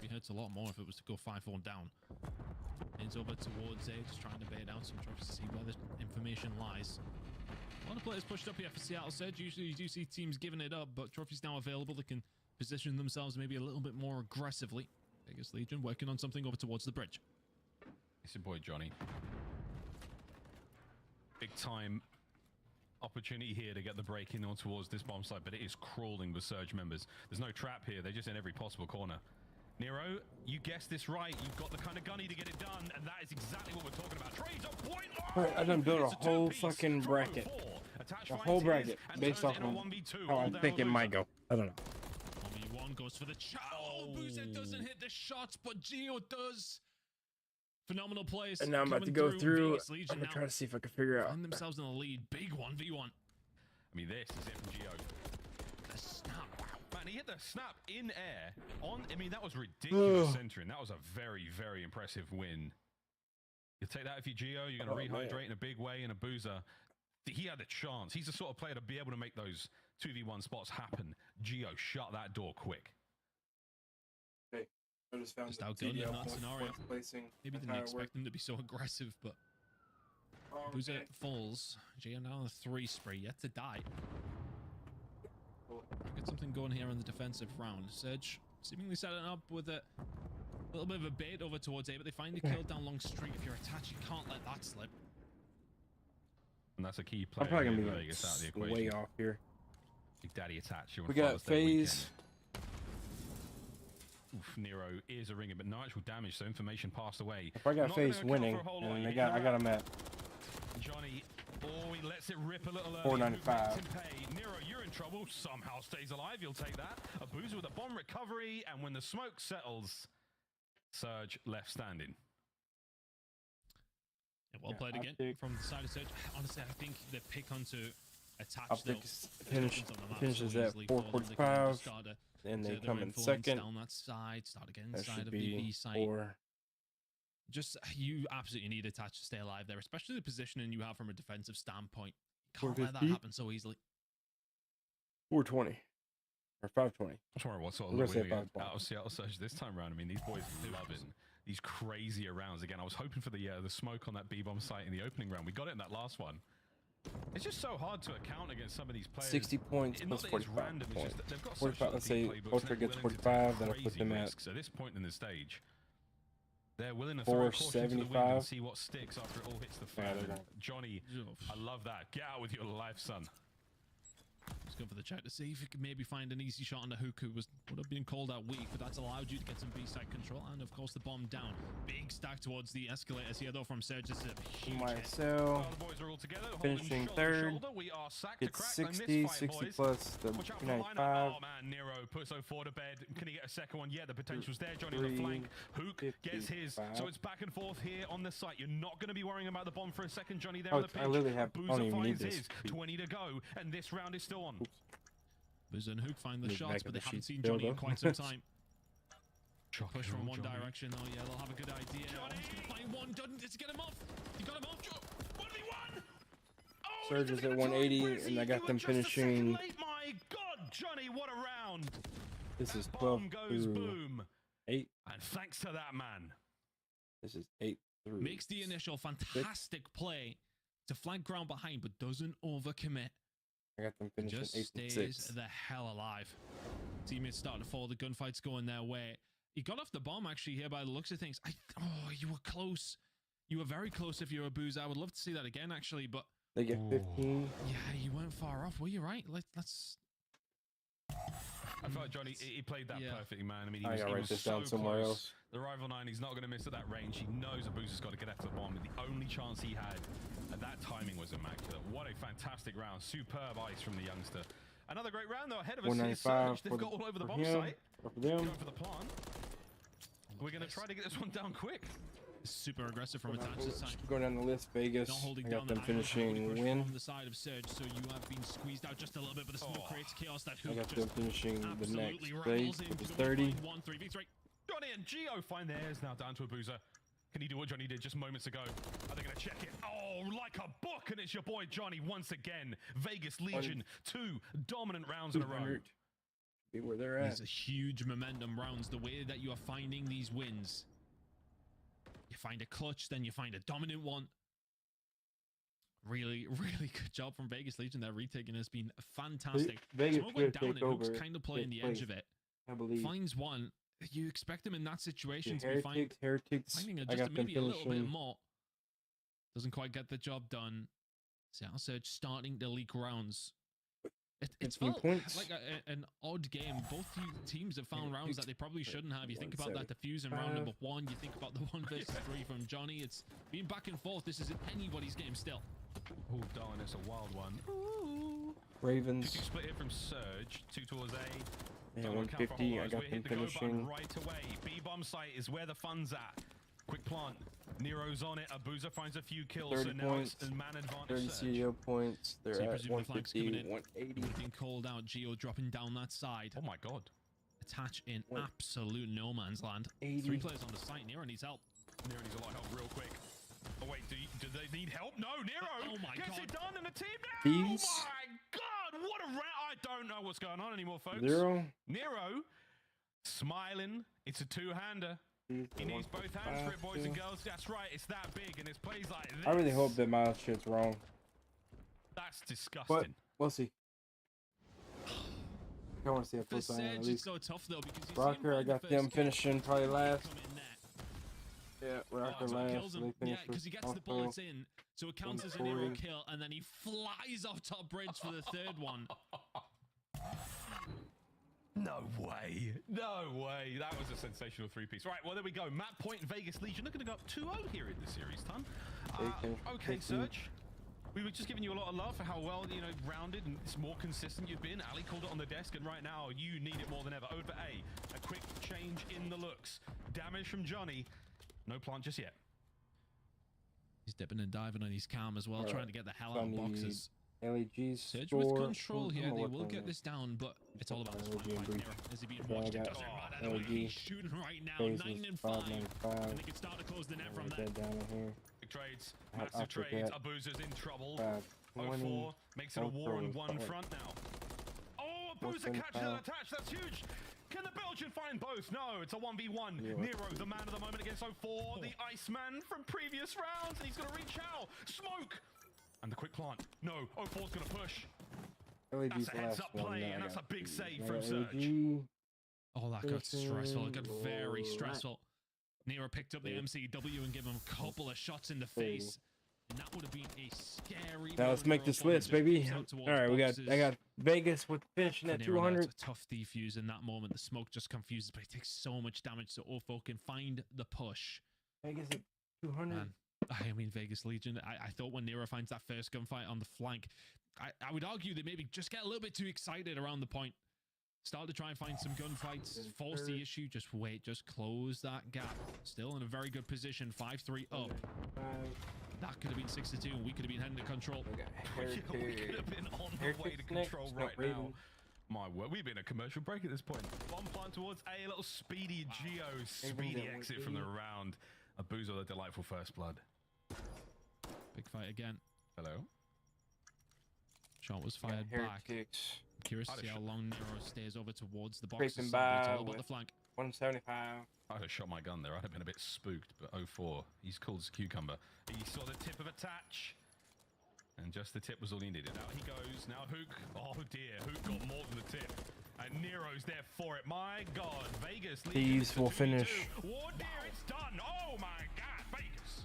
It hurts a lot more if it was to go 5-4 down. It's over towards A, just trying to bait out some trophies to see where the information lies. A lot of players pushed up here for Seattle Surge. Usually you do see teams giving it up, but trophies now available that can position themselves maybe a little bit more aggressively. Vegas Legion working on something over towards the bridge. It's your boy Johnny. Big time opportunity here to get the break in on towards this bomb site, but it is crawling with Surge members. There's no trap here. They're just in every possible corner. Nero, you guessed this right. You've got the kind of gunny to get it done, and that is exactly what we're talking about. Trades on point. Right, I done built a whole fucking bracket. A whole bracket based off of how I think it might go. I don't know. 1v1 goes for the shot. Oh, Boozer doesn't hit the shots, but Gio does. Phenomenal plays. And now I'm about to go through. I'm gonna try to see if I can figure out. Find themselves in the lead. Big 1v1. I mean, this is it from Gio. The snap. Man, he hit the snap in air. I mean, that was ridiculous centering. That was a very, very impressive win. You'll take that if you're Gio. You're going to rehydrate in a big way in a Boozer. He had a chance. He's the sort of player to be able to make those 2v1 spots happen. Gio shut that door quick. Okay. I just found just outgunned in that scenario. Maybe didn't expect him to be so aggressive, but Boozer falls. Gio now on a 3 spree, yet to die. Get something going here in the defensive round. Surge seemingly setting up with a little bit of a bait over towards A, but they find the kill down long street. If you're attached, you can't let that slip. And that's a key player. I'm probably gonna be Vegas out of the equation. way off here. Big Daddy attached. We got phase. Oof, Nero is a ringer, but no actual damage, so information passed away. If I got phase winning, and I got him at Johnny. Oh, he lets it rip a little early. 495. Nero, you're in trouble. Somehow stays alive. You'll take that. A Boozer with a bomb recovery, and when the smoke settles, Surge left standing. Yeah, well played again from the side of Surge. Honestly, I think the pick onto attach finishes at 445, and they come in second. Down that side, start again that side of be BB side. 4. Just you absolutely need attach to stay alive there, especially the positioning you have from a defensive standpoint. Can't let that happen so easily. 420 or 520. I'm sorry, what sort of look we out of Seattle Surge this time around? I mean, these boys loving these crazier rounds. Again, I was hoping for the smoke on that B-bomb site in the opening round. We got it in that last one. It's just so hard to account against some of these players. 60 points plus 45 points. 45, let's say Ultra gets 45, that'll put them at at this point in the stage. They're willing to 475. See what sticks after it all hits the fan. Johnny, I love that. Get out with your life, son. Just going for the check to see if he could maybe find an easy shot on the hook who would have been called out weak, but that's allowed you to get some B-side control, and of course the bomb down. Big stack towards the escalators here though from Surge. This is a huge myself finishing third. It's 60, 60 plus the 295. Oh man, Nero puts 04 to bed. Can he get a second one? Yeah, the potential's there. Johnny on the flank. Hook gets his. So it's back and forth here on the site. You're not going to be worrying about the bomb for a second, Johnny. There on the pitch. I literally have. I don't even need this. 20 to go, and this round is still on. Boozer and Hook find the shots, but they haven't seen Johnny in quite some time. Push from one direction. Oh yeah, they'll have a good idea. Johnny! He's gonna find one. Does he get him off? He got him off. 1v1. Surge is at 180, and I got them finishing round. This is Bomb 12 goes through boom. 8. And thanks to that man. This is 8 through Makes the initial fantastic play to flank ground behind, but doesn't overcommit. I got them finishing Just 8 and stays 6. the hell alive. Teammates starting to fall. The gunfight's going their way. He got off the bomb actually here by the looks of things. Oh, you were close. You were very close if you were a Boozer. I would love to see that again actually, but They get 15. yeah, you weren't far off. Were you right? Let's. I felt like Johnny, he played that perfectly, man. I mean, he I was, gotta he write was this so down somewhere close. else. The Rival 9, he's not going to miss at that range. He knows that Boozer's got to get after the bomb. The only chance he had at that timing was immaculate. What a fantastic round. Superb ice from the youngster. Another great round, though, ahead of us is Surge. They've got all over the bomb site. Going for the plant. We're going to try to get this one down quick. Super aggressive from Attach's side. Going down the list, Vegas. Not holding I down got them the finishing win. from the side of Surge, so you have been squeezed out just a little bit, but the smoke creates chaos. That I hook got them just finishing the next absolutely place, rattles which is into 30. 1-3v3. Johnny and Gio find theirs now down to a Boozer. Can he do what Johnny did just moments ago? Are they going to check it? Oh, like a book, and it's your boy Johnny once again. Vegas Legion, 2 dominant rounds in a row. Be where they're at. These are huge momentum rounds. The way that you are finding these wins. You find a clutch, then you find a dominant one. Really, really good job from Vegas Legion. Their retaking has been fantastic. Vegas Smoke went down and take Hook's over, kind of playing the take edge of place, it. I believe. Finds one. You expect him in that situation to be Heretics. finding I got them maybe a little bit finishing. more. Doesn't quite get the job done. South Surge starting to leak rounds. It's 15 felt points. like an odd game. Both teams have found rounds that they probably shouldn't have. You think about that defuse in round number 1. You think about the 1 versus 3 from Johnny. It's been back and forth. This isn't anybody's game still. Oh, darn, it's a wild one. Ravens. 2 split here from Surge. 2 towards A. Yeah, Don't account for 150. I hollows. got We're them hit the go button finishing. right away. B-bomb site is where the fun's at. Quick plant. Nero's on it. Abuza finds a few kills. 30 so now points. it's a man advantage. 30 Surge. CDL points. They're So you at presume the flank's coming 150, in. 180. Being called out. Geo dropping down that side. Oh my god. Attach in absolute no man's land. 80. 3 players on the site. Nero needs help. Nero needs a lot of help real quick. Oh wait, do they need help? No, Nero Oh my gets god. it done and the team now. These? Oh my god, what a round. I don't know what's going on anymore, folks. Zero. Nero smiling. It's a 2-hander. He needs both hands for it, boys and girls. That's right, it's that big and it's plays like this. I really hope that my shit's wrong. That's disgusting. But we'll see. I want to see a For full sign Surge, at it's least. so tough though because you Rocker, I got them finishing probably last. Yeah, Rocker So it last. kills So him. they Yeah, finished because he gets the also bullets in, so it counts as a Nero 140. kill, and then he flies off top bridge for the 3rd one. No way. No way. That was a sensational 3-piece. Right, well, there we go. Map point Vegas Legion. They're going to go up 2-0 here in this series, Ton. Okay, Surge. We were just giving you a lot of love for how well, rounded and it's more consistent you've been. Ali called it on the desk, and right now you need it more than ever. Over A. A quick change in the looks. Damage from Johnny. No plant just yet. He's dipping and diving on his cam as well, Alright. trying to get the hell So I out of need boxes. LEG's Surge score. with control here. I'm gonna They work will on get that. this down, but it's all about this LEG fight and by brief. Nero. As he being So I watched, it got doesn't run out of the way. LEG. He's shooting right now, Phases 9 and 5. 595. And they can start to close the net from Write there. that down in here. Big trades. I'll Massive trades. forget. Abuza's in trouble. 520. 04 makes it a war on one Alright. front now. Oh, Abuza catches an attach. That's huge. Can the Belgian find both? No, it's a 1v1. Yeah. Nero, the man of the moment against 04. The Iceman from previous rounds. And he's going to reach out. Smoke. And the quick plant. No, 04's going to push. LEG's That's a the heads last up one. play, Now I and that's a got big the- save I from got Surge. LEG. Oh, that got stressful. It got very Finishing. stressful. Nero picked up the MCW and gave him a couple of shots in the face. And that would have been a scary. Now let's make this list, baby. All right, I got Vegas with finishing at 200. That's a tough defuse in that moment. The smoke just confuses, but it takes so much damage. So Ofo can find the push. Vegas at 200. Man, I mean, Vegas Legion. I thought when Nero finds that first gunfight on the flank, I would argue that maybe just get a little bit too excited around the point. Start to try and find some gunfights. Force the issue. Just wait. Just close that gap. Still in a very good position. 5-3 up. That could have been 6-2. And we could have been heading to control. We could have been on the way to control right now. My word, we've been a commercial break at this point. Bomb plant towards A little speedy Geo. Speedy exit from the round. Abuza, the delightful first blood. Big fight again. Hello. Shot was fired back. Curious to see how long Nero stays over towards the box. Scraping It's by all about the flank. 175. I'd have shot my gun there. I'd have been a bit spooked, but 0-4. He's cool as a cucumber. He saw the tip of a touch, and just the tip was all he needed. Out he goes. Now Hook. Oh dear, Hook got more than the tip. And Nero's there for it. My God, Vegas. These will finish. Oh dear, it's done. Oh my God, Vegas.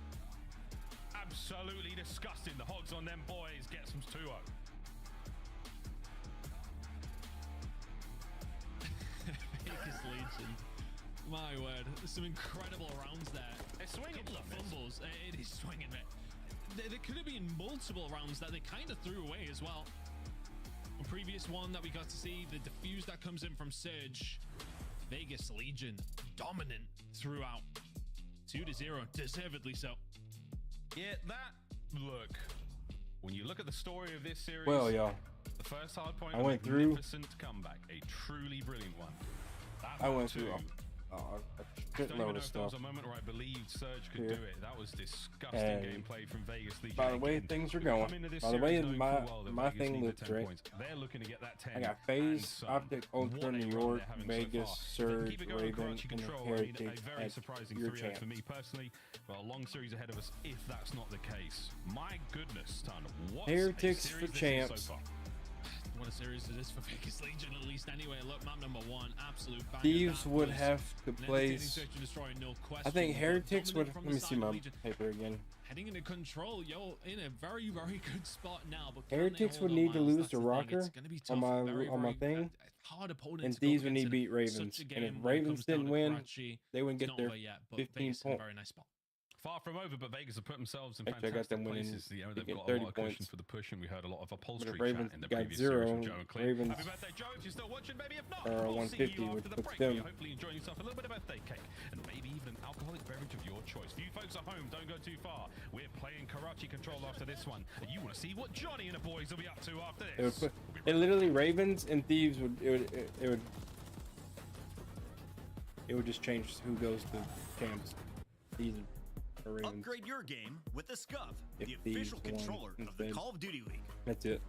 Absolutely disgusting. The hogs on them boys gets them 2-0. Vegas Legion. My word, there's some incredible rounds there. They're swinging. A couple of fumbles. It is swinging, man. There could have been multiple rounds that they kind of threw away as well. The previous one that we got to see, the defuse that comes in from Surge. Vegas Legion dominant throughout. 2-0, deservedly so. Yeah, that look. When you look at the story of this series, Well, y'all, the first hard point, I went through. magnificent comeback, a truly brilliant one. That I went too. through a I don't even shitload know of if there was stuff. a moment where I believed Surge could Yeah. do it. That was disgusting And gameplay from Vegas Legion. by the way Again, things are we going, come into this by the way series knowing my full well that my Vegas thing need the looks 10 right. points. They're looking to get that 10. I got FaZe, some. Optic, Ultra, What a New run York, they're having Vegas, so far. If they can Surge, keep it going, Raven, Karachi and Control, Heritage a very at surprising your 3-0 for chance. me personally. Well, a long series ahead of us if that's not the case. My goodness, ton. What Heretics for champs. So far. What a series it is for Vegas Legion, at least anyway. Look, map number 1, absolute banger. Thieves That would was have to an entertaining place. search and destroy, no question, I think but Heretics would. dominant from Let the me see side of my Legion. paper again. Heading into control, yo, in a very, very good spot now. But Heretics would need to lose to Rocker on my thing, hard opponent and to go Thieves would against need to in beat Ravens. such a And game if when it Ravens comes down didn't to win, Karachi. they wouldn't It's get not their over yet, but 15 Vegas in a points. very nice spot. Far from over, but Vegas have put themselves in Actually, I got fantastic them winning. places. You know, they've They got get a 30 lot of cushion points. for the push, and we heard a lot of upholstery But if Ravens chat in the got previous 0, series from Joe and Clint. Ravens Happy birthday, Joe, if you're still watching. Maybe if not, are we'll 150, see you which after the puts break. them- You're hopefully enjoying yourself a little bit of birthday cake, and maybe even an alcoholic beverage of your choice. For you folks at home, don't go too far. We're playing Karachi Control after this one. And you want to see what Johnny and the boys will be up to after It would this. put, it literally Ravens and Thieves would it would just change who goes to champs. Thieves or Ravens. Upgrade your game with the Scuff, If the Thieves official won controller of the instead. Call of Duty League. That's it.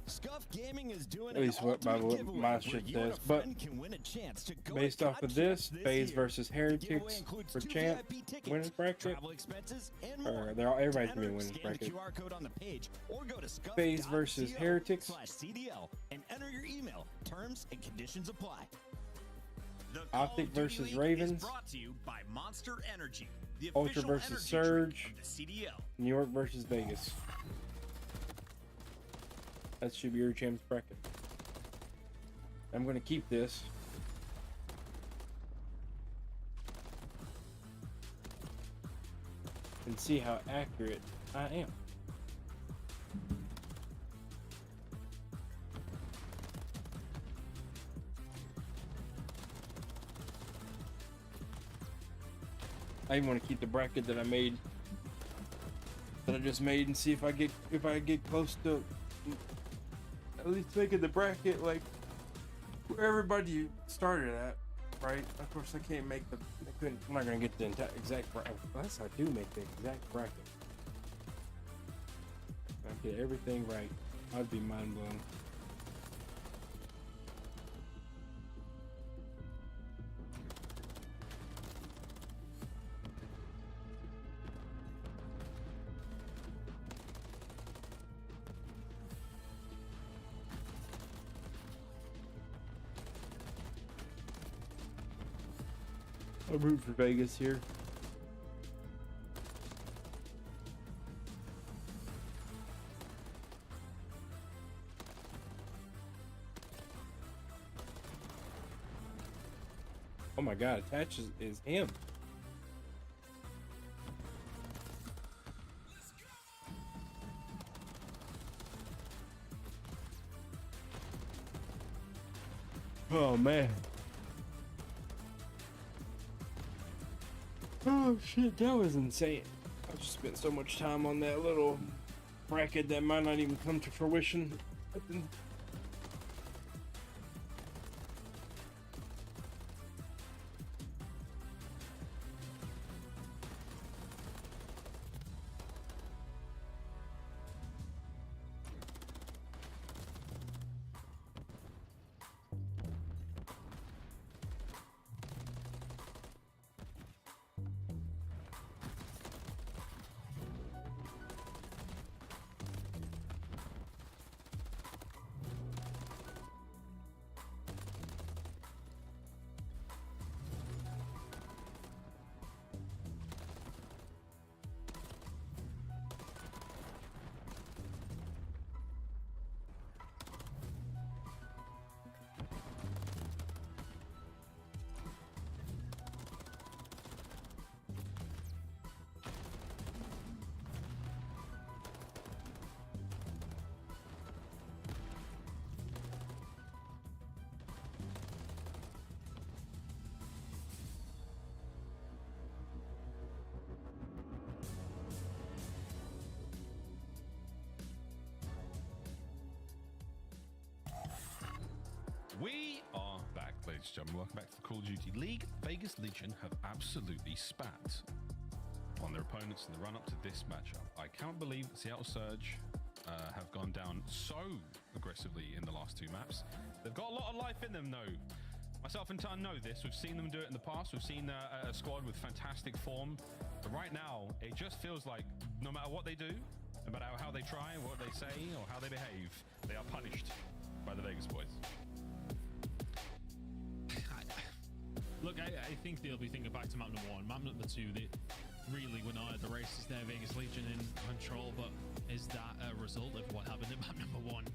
Scuff Gaming is doing At least what ultimate my giveaway shit where you and says. a But friend can win a chance to go based to off of COD this, Champs FaZe year. versus The giveaway Heretics includes for 2 champ VIP tickets, winners bracket. travel expenses, and Or more. they're all, everybody's To gonna be enter, winners scan bracket. the QR code on the page or go to FaZe versus Heretics. scuff.co/CDL and enter your email. Terms and conditions apply. The Optic Call of Duty versus League Ravens. is brought to you by Monster Energy, the Ultra official versus energy Surge. drink of the CDL. New York versus Vegas. That should be your champs bracket. I'm gonna keep this. And see how accurate I am. I even want to keep the bracket that I made, that I just made, and see if I get close to at least making the bracket like where everybody started at, right? Of course, I can't make I'm not gonna get the exact bracket. Unless I do make the exact bracket. If I get everything right, I'd be mind blown. I'll root for Vegas here. Oh my god, Attach is him. Oh man. Oh shit, that was insane. I just spent so much time on that little bracket that might not even come to fruition. We are back, ladies and gentlemen. Welcome back to the Call of Duty League. Vegas Legion have absolutely spat on their opponents in the run-up to this matchup. I can't believe that Seattle Surge have gone down so aggressively in the last two maps. They've got a lot of life in them, though. Myself and Tan know this. We've seen them do it in the past. We've seen a squad with fantastic form. But right now, it just feels like no matter what they do, no matter how they try, what they say, or how they behave, they are punished by the Vegas boys. Look, I think they'll be thinking back to map number 1. Map number 2, they really were not at the races there. Vegas Legion in control, but is that a result of what happened in map number 1?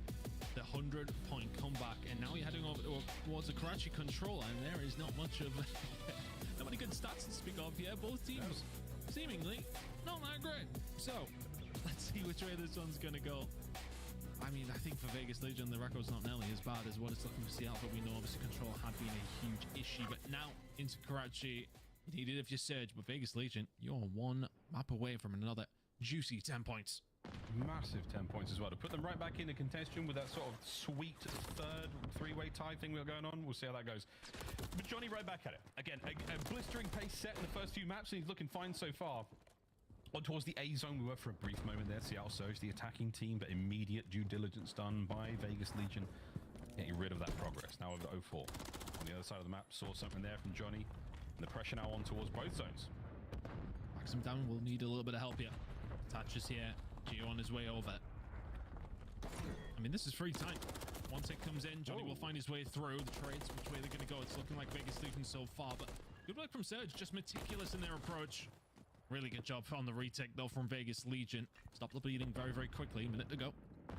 The 100-point comeback, and now you're heading over towards the Karachi control, and there is not much of not many good stats to speak of here. Both teams seemingly not that great. So let's see which way this one's gonna go. I mean, I think for Vegas Legion, the record's not nearly as bad as what it's looking for Seattle, but we know obviously control had been a huge issue. But now into Karachi, you need it if you surge, but Vegas Legion, you're one map away from another juicy 10 points. Massive 10 points as well to put them right back into contention with that sort of sweet third three-way tie thing we're going on. We'll see how that goes. But Johnny right back at it. Again, a blistering pace set in the first few maps, and he's looking fine so far. On towards the A zone, we were for a brief moment there. Seattle Surge, the attacking team, but immediate due diligence done by Vegas Legion, getting rid of that progress. Now over to 04. On the other side of the map, saw something there from Johnny, and the pressure now on towards both zones. Maxim Down will need a little bit of help here. Thatcher's here. Gio on his way over. I mean, this is free time. Once it comes in, Johnny will find his way through the trades, which way they're going to go. It's looking like Vegas Legion so far, but good work from Surge, just meticulous in their approach. Really good job on the retake, though, from Vegas Legion. Stop the bleeding very, very quickly. A minute to go.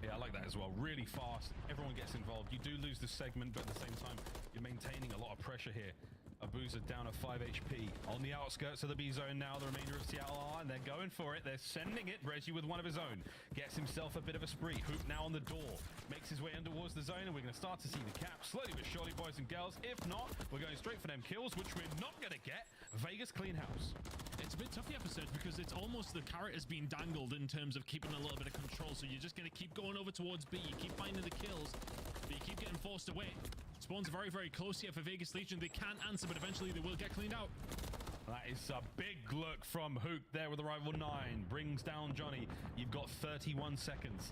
Yeah, I like that as well. Really fast. Everyone gets involved. You do lose the segment, but at the same time, you're maintaining a lot of pressure here. Abuza down at 5 HP. On the outskirts of the B zone now, the remainder of Seattle are, and they're going for it. They're sending it. Reggie with one of his own. Gets himself a bit of a spree. Hoop now on the door. Makes his way in towards the zone, and we're going to start to see the cap slowly but surely, boys and girls. If not, we're going straight for them kills, which we're not going to get. Vegas clean house. It's a bit tough the episode because it's almost the carrot has been dangled in terms of keeping a little bit of control. So you're just going to keep going over towards B. You keep finding the kills, but you keep getting forced away. Spawns very, very close here for Vegas Legion. They can't answer, but eventually they will get cleaned out. That is a big look from Hook there with the rival 9. Brings down Johnny. You've got 31 seconds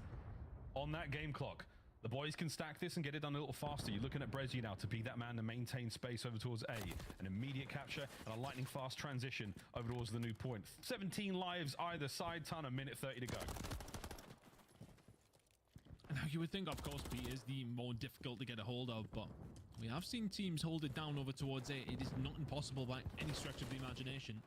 on that game clock. The boys can stack this and get it done a little faster. You're looking at Brezzy now to be that man to maintain space over towards A. An immediate capture and a lightning fast transition over towards the new point. 17 lives either side, ton, a minute 30 to go. Now you would think, of course, B is the more difficult to get a hold of, but we have seen teams hold it down over towards A. It is not impossible by any stretch of the imagination.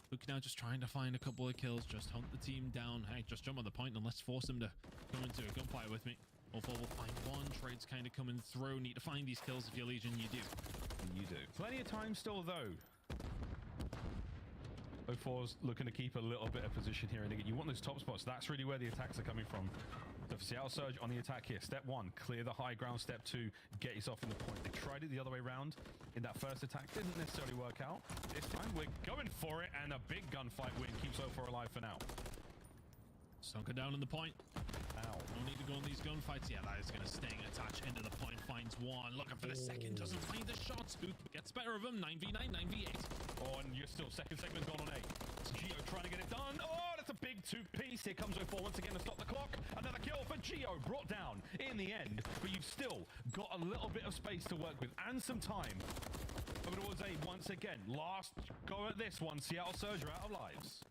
Luke now just trying to find a couple of kills, just hunt the team down. Hey, just jump on the point and let's force them to come into a gunfight with me. 04 will find one. Trade's kind of coming through. Need to find these kills if you're Legion. You do. You do. Plenty of time still, though. 04's looking to keep a little bit of position here. And again, you want those top spots. That's really where the attacks are coming from. So for Seattle Surge on the attack here. Step 1, clear the high ground. Step 2, get yourself in the point. They tried it the other way around in that first attack. Didn't necessarily work out. This time, we're going for it. And a big gunfight win keeps 04 alive for now. Sunken down in the point. Ow. No need to go on these gunfights. Yeah, that is going to sting. Attach into the point. Finds one. Looking for the second. Doesn't find the shots. Hoop gets better of him. 9v9, 9v8. Oh, and you're still second segment gone on A. It's Gio trying to get it done. Oh, that's a big two-piece. Here comes 04 once again to stop the clock. Another kill for Gio. Brought down in the end. But you've still got a little bit of space to work with and some time. Over towards A once again. Last go at this one. Seattle Surge are out of lives.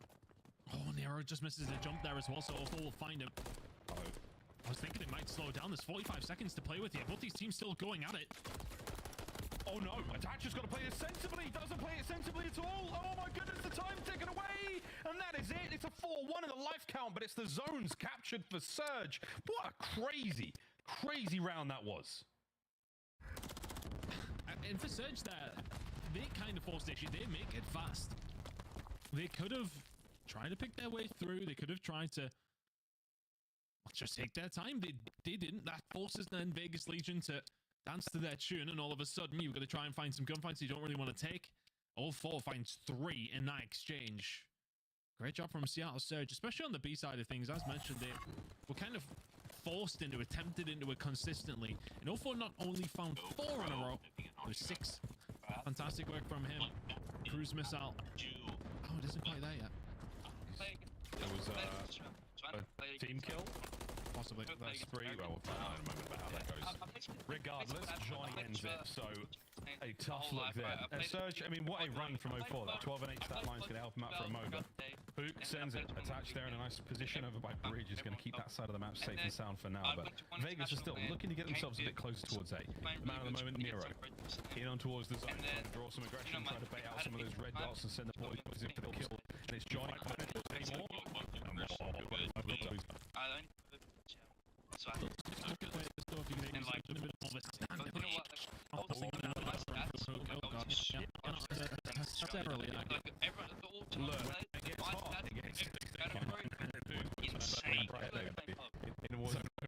Oh, Nero just misses the jump there as well, so 04 will find him. I was thinking it might slow down. There's 45 seconds to play with here. Both these teams still going at it. Oh no, Attach's got to play this sensibly. Doesn't play it sensibly at all. Oh my goodness, the time taken away. And that is it. It's a 4-1 in the life count, but it's the zones captured for Surge. What a crazy, crazy round that was. And for Surge there, they kind of forced the issue. They make it fast. They could have tried to pick their way through. They could have tried to just take their time. They didn't. That forces then Vegas Legion to dance to their tune, and all of a sudden you've got to try and find some gunfights you don't really want to take. 04 finds 3 in that exchange. Great job from Seattle Surge, especially on the B side of things. As mentioned, they were kind of forced into it, tempted into it consistently. And 04 not only found 4 in a row, it was 6. Fantastic work from him. Cruise missile. Oh, it isn't quite there yet. There was a team kill. Possibly. That's spree. Well, we'll find out in a moment about how that goes. Regardless, Johnny ends it, so a tough look there. Surge, I mean, what a run from 04. That 12 and 8 stat line's going to help him out for a moment. Book sends it, attached there in a nice position over by Bridge. Is going to keep that side of the map safe and sound for now, but Vegas are still looking to get themselves a bit closer towards A. The man of the moment, Nero. In on towards the zone, trying to draw some aggression, trying to bait out some of those red dots and send the boys in for the kill. And it's Johnny.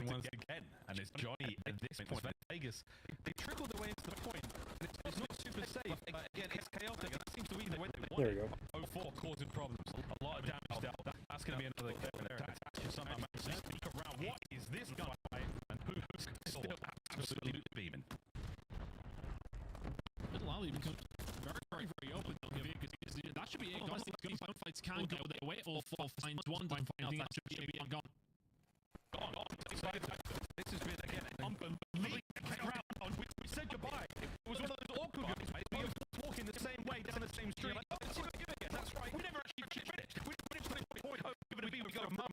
Once again, and it's Johnny at this point. Vegas, they trickled their way into the point. It's not super safe. Again, it's chaotic, and that seems to be the way they want it. 04 causing problems. A lot of damage down. That's going to be another attack. Somehow managed to sneak around. What is this guy? And who's still absolutely beaming? Little Ali becomes very open. That should be it. Gunfights can go their way. Or finds one. I think that should be it. Gone. This has been, again, unbelievable round. We said goodbye. It was one of those awkward games, mate. We were walking the same way down the same street. Like, oh, see what you're doing. That's right. We never actually finished. We didn't put a point over to be with a Mo.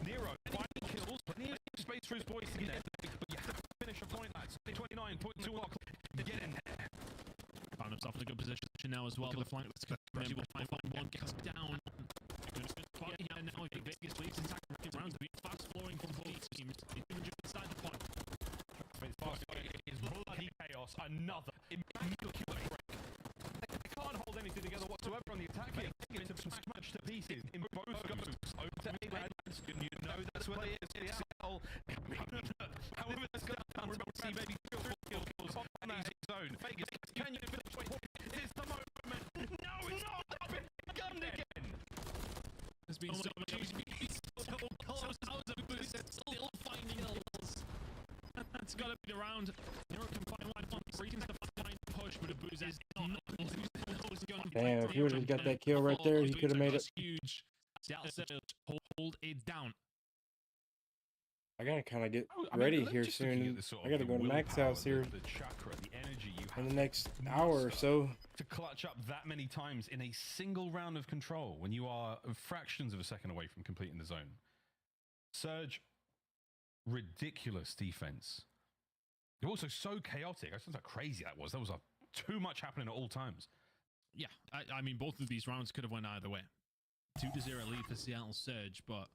Nero, finding kills, plenty of space for his boys to get in. But you have to finish a point, lads. 29.2 o'clock to get in there. Found himself in a good position now as well. The flank. Let's go. Remember, 5-1 gets down. Now Vegas leads in attack rounds. Fast flowing from both teams. Even just inside the point. It's bloody chaos. Another immaculate break. They can't hold anything together whatsoever on the attack here. It's smashed to pieces in both goes. Over to A-Lads. You know that's where they is. CDL. However, that's going down. Remember, see maybe 3 kills on that zone. Vegas, can you finish? It's the moment. No, it's not. I've been gunned again. There's been so much. Still finding kills. That's got to be the round. Nero can find one. Reasons to find push, but Abuz is not. Damn, if he would have got that kill right there, he could have made it. Huge. Seattle said, hold it down. I gotta kind of get ready here soon. I gotta go to Mac's house here in the next hour or so. To clutch up that many times in a single round of control when you are fractions of a second away from completing the zone. Surge, ridiculous defense. They're also so chaotic. I just how crazy that was. There was too much happening at all times. Yeah, I mean, both of these rounds could have went either way. 2-0 lead for Seattle Surge, but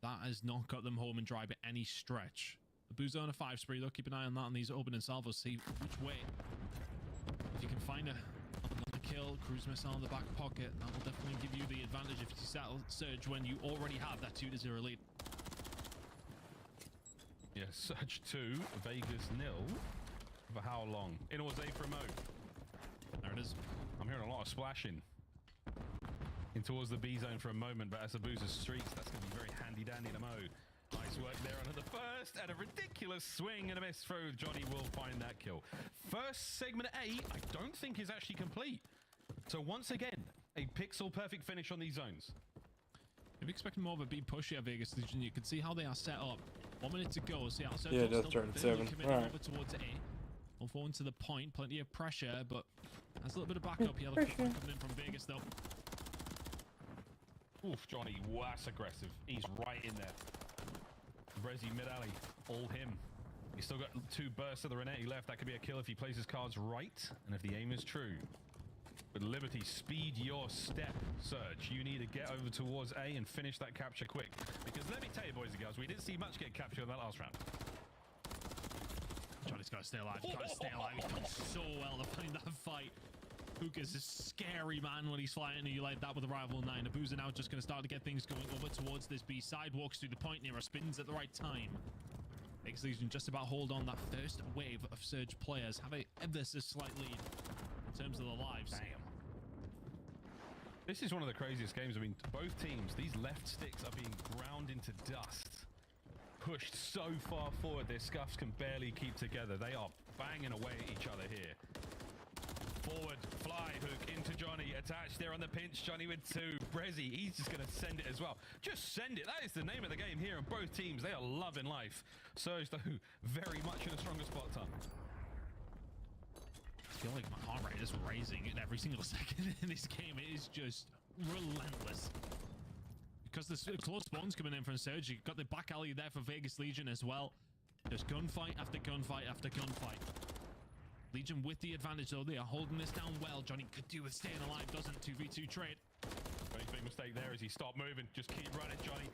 that has not got them home and dry by any stretch. The Boo's on a 5 spree, though. Keep an eye on that on these opening salvos. See which way. If you can find a kill, cruise missile in the back pocket, that will definitely give you the advantage if you Seattle Surge when you already have that 2-0 lead. Yeah, Surge 2, Vegas 0. For how long? In was A for a Mo. There it is. I'm hearing a lot of splashing. In towards the B zone for a moment, but as the Boozer streaks, that's going to be very handy dandy to Mo. Nice work there under the first, and a ridiculous swing and a miss throw. Johnny will find that kill. First segment A, I don't think is actually complete. So once again, a pixel perfect finish on these zones. If you're expecting more of a big push here, Vegas, you can see how they are set up. 1 minute to go. See how yeah, that's turn 7. All right. Over towards A. We'll fall into the point. Plenty of pressure, but has a little bit of backup here. Coming in from Vegas, though. Oof, Johnny, that's aggressive. He's right in there. Resi mid-alley, all him. He's still got 2 bursts of the Renetti left. That could be a kill if he plays his cards right, and if the aim is true. But Liberty, speed your step, Surge. You need to get over towards A and finish that capture quick. Because let me tell you, boys and girls, we didn't see much get captured in that last round. Johnny's got to stay alive. He's got to stay alive. He's done so well to find that fight. Hookah's a scary man when he's flying, and you like that with a rival 9. Abuza now just going to start to get things going over towards this B side. Walks through the point. Nero spins at the right time. Makes Legion just about hold on that first wave of Surge players. Have a ever so slight lead in terms of the lives. Damn. This is one of the craziest games. I mean, both teams, these left sticks are being ground into dust. pushed so far forward, their scuffs can barely keep together. They are banging away at each other here. Forward, fly, hook into Johnny. Attached there on the pinch. Johnny with 2. Brezzy, he's just going to send it as well. Just send it. That is the name of the game here on both teams. They are loving life. Surge, though, very much in a stronger spot, Tom. I feel like my heart rate is rising in every single second in this game. It is just relentless. Because there's close spawns coming in from Surge. You've got the back alley there for Vegas Legion as well. There's gunfight after gunfight after gunfight. Legion with the advantage, though. They are holding this down well. Johnny could do with staying alive, doesn't 2v2 trade. Very big mistake there as he stopped moving. Just keep running, Johnny.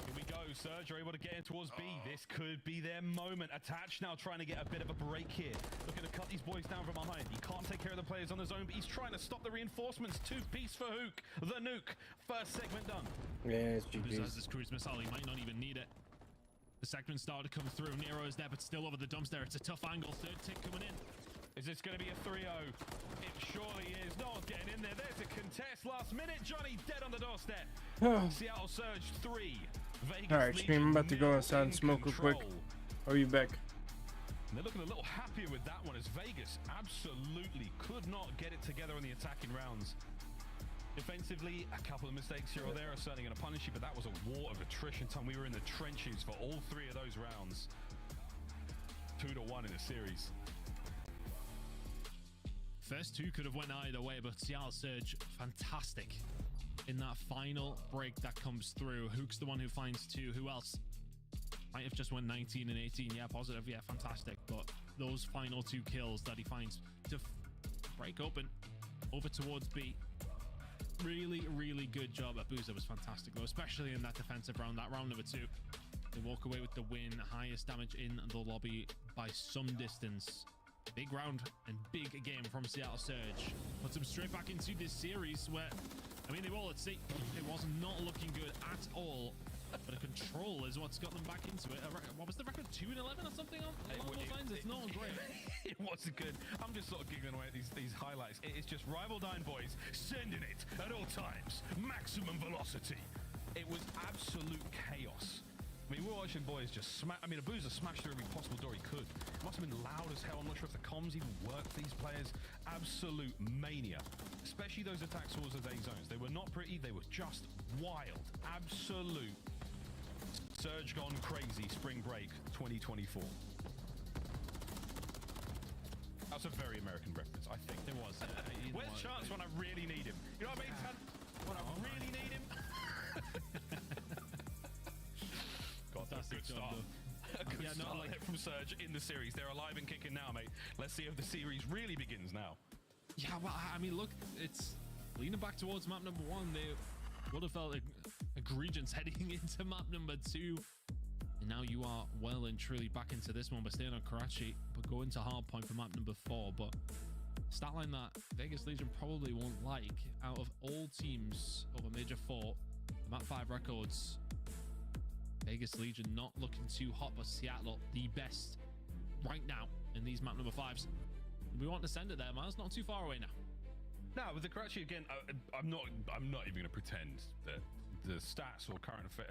Here we go. Surge are able to get in towards B. This could be their moment. Attached now trying to get a bit of a break here. Looking to cut these boys down from behind. He can't take care of the players on his own, but he's trying to stop the reinforcements. 2-piece for Hook. The nuke. First segment done. Yeah, it's GG's. Has this cruise missile. He might not even need it. The segment started to come through. Nero is there, but still over the dumps there. It's a tough angle. Third tick coming in. Is this going to be a 3-0? It surely is. No one's getting in there. There's a contest last minute. Johnny dead on the doorstep. Seattle Surge 3. Vegas all right, Stream, I'm about to go outside and smoke real quick. Are you back? And they're looking a little happier with that one as Vegas absolutely could not get it together on the attacking rounds. Defensively, a couple of mistakes here or there are certainly going to punish you, but that was a war of attrition time. We were in the trenches for all 3 of those rounds. 2-1 in the series. First 2 could have went either way, but Seattle Surge, fantastic in that final break that comes through. Hook's the one who finds 2. Who else? Might have just went 19 and 18. Yeah, positive. Yeah, fantastic. But those final 2 kills that he finds to break open over towards B. Really, really good job at Boozer. Was fantastic, though, especially in that defensive round. That round number 2. They walk away with the win. Highest damage in the lobby by some distance. Big round and big game from Seattle Surge. Puts them straight back into this series where, I mean, they were all at sea. It was not looking good at all. But a control is what's got them back into it. What was the record? 2-11 or something along those lines? It's not great. It wasn't good. I'm just sort of giggling away at these highlights. It's just Rival Dine boys sending it at all times. Maximum velocity. It was absolute chaos. I mean, we're watching boys just smash. I mean, Abuza smashed through every possible door he could. It must have been loud as hell. I'm not sure if the comms even worked for these players. Absolute mania. Especially those attacks towards the A zones. They were not pretty. They were just wild. Absolute. Surge gone crazy. Spring break 2024. That's a very American reference, I think. It was. Where's Chance when I really need him? You know what I mean? When I really need him. Good start. A good start from Surge in the series. They're alive and kicking now, mate. Let's see if the series really begins now. Yeah, well, I mean, look, it's leaning back towards map number 1. They would have felt egregious heading into map number 2. And now you are well and truly back into this one, but staying on Karachi, but going to hardpoint for map number 4. But stat line that Vegas Legion probably won't like. Out of all teams over Major 4, map 5 records, Vegas Legion not looking too hot, but Seattle the best right now in these map number 5s. We want to send it there, Miles. Not too far away now. No, with the Karachi again, I'm not even going to pretend that the stats or current affair,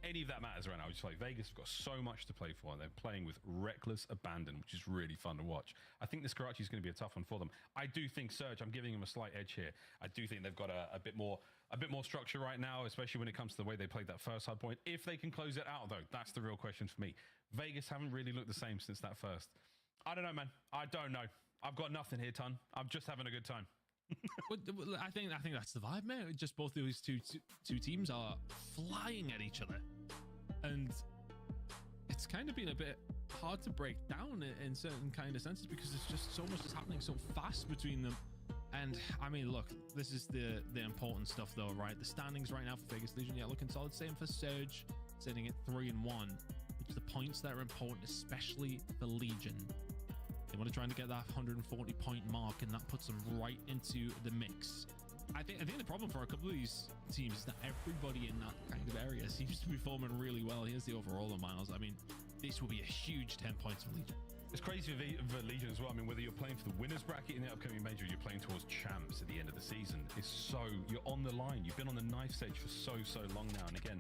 any of that matters right now. It's like Vegas have got so much to play for, and they're playing with reckless abandon, which is really fun to watch. I think this Karachi is going to be a tough one for them. I do think Surge, I'm giving them a slight edge here. I do think they've got a bit more structure right now, especially when it comes to the way they played that first hard point. If they can close it out, though, that's the real question for me. Vegas haven't really looked the same since that first. I don't know, man. I don't know. I've got nothing here, Ton. I'm just having a good time. I think that's the vibe, man. Just both of these two teams are flying at each other, and it's kind of been a bit hard to break down in certain kind of senses because there's just so much that's happening so fast between them. And I mean, look, this is the important stuff, though, right? The standings right now for Vegas Legion, yeah, looking solid. Same for Surge, sitting at 3-1, which the points that are important, especially for Legion. They want to try and get that 140-point mark, and that puts them right into the mix. I think the problem for a couple of these teams is that everybody in that kind of area seems to be performing really well. Here's the overall of Miles. I mean, this will be a huge 10 points for Legion. It's crazy for Legion as well. I mean, whether you're playing for the winners bracket in the upcoming major, or you're playing towards champs at the end of the season, you're on the line. You've been on the knife edge for so long now. And again,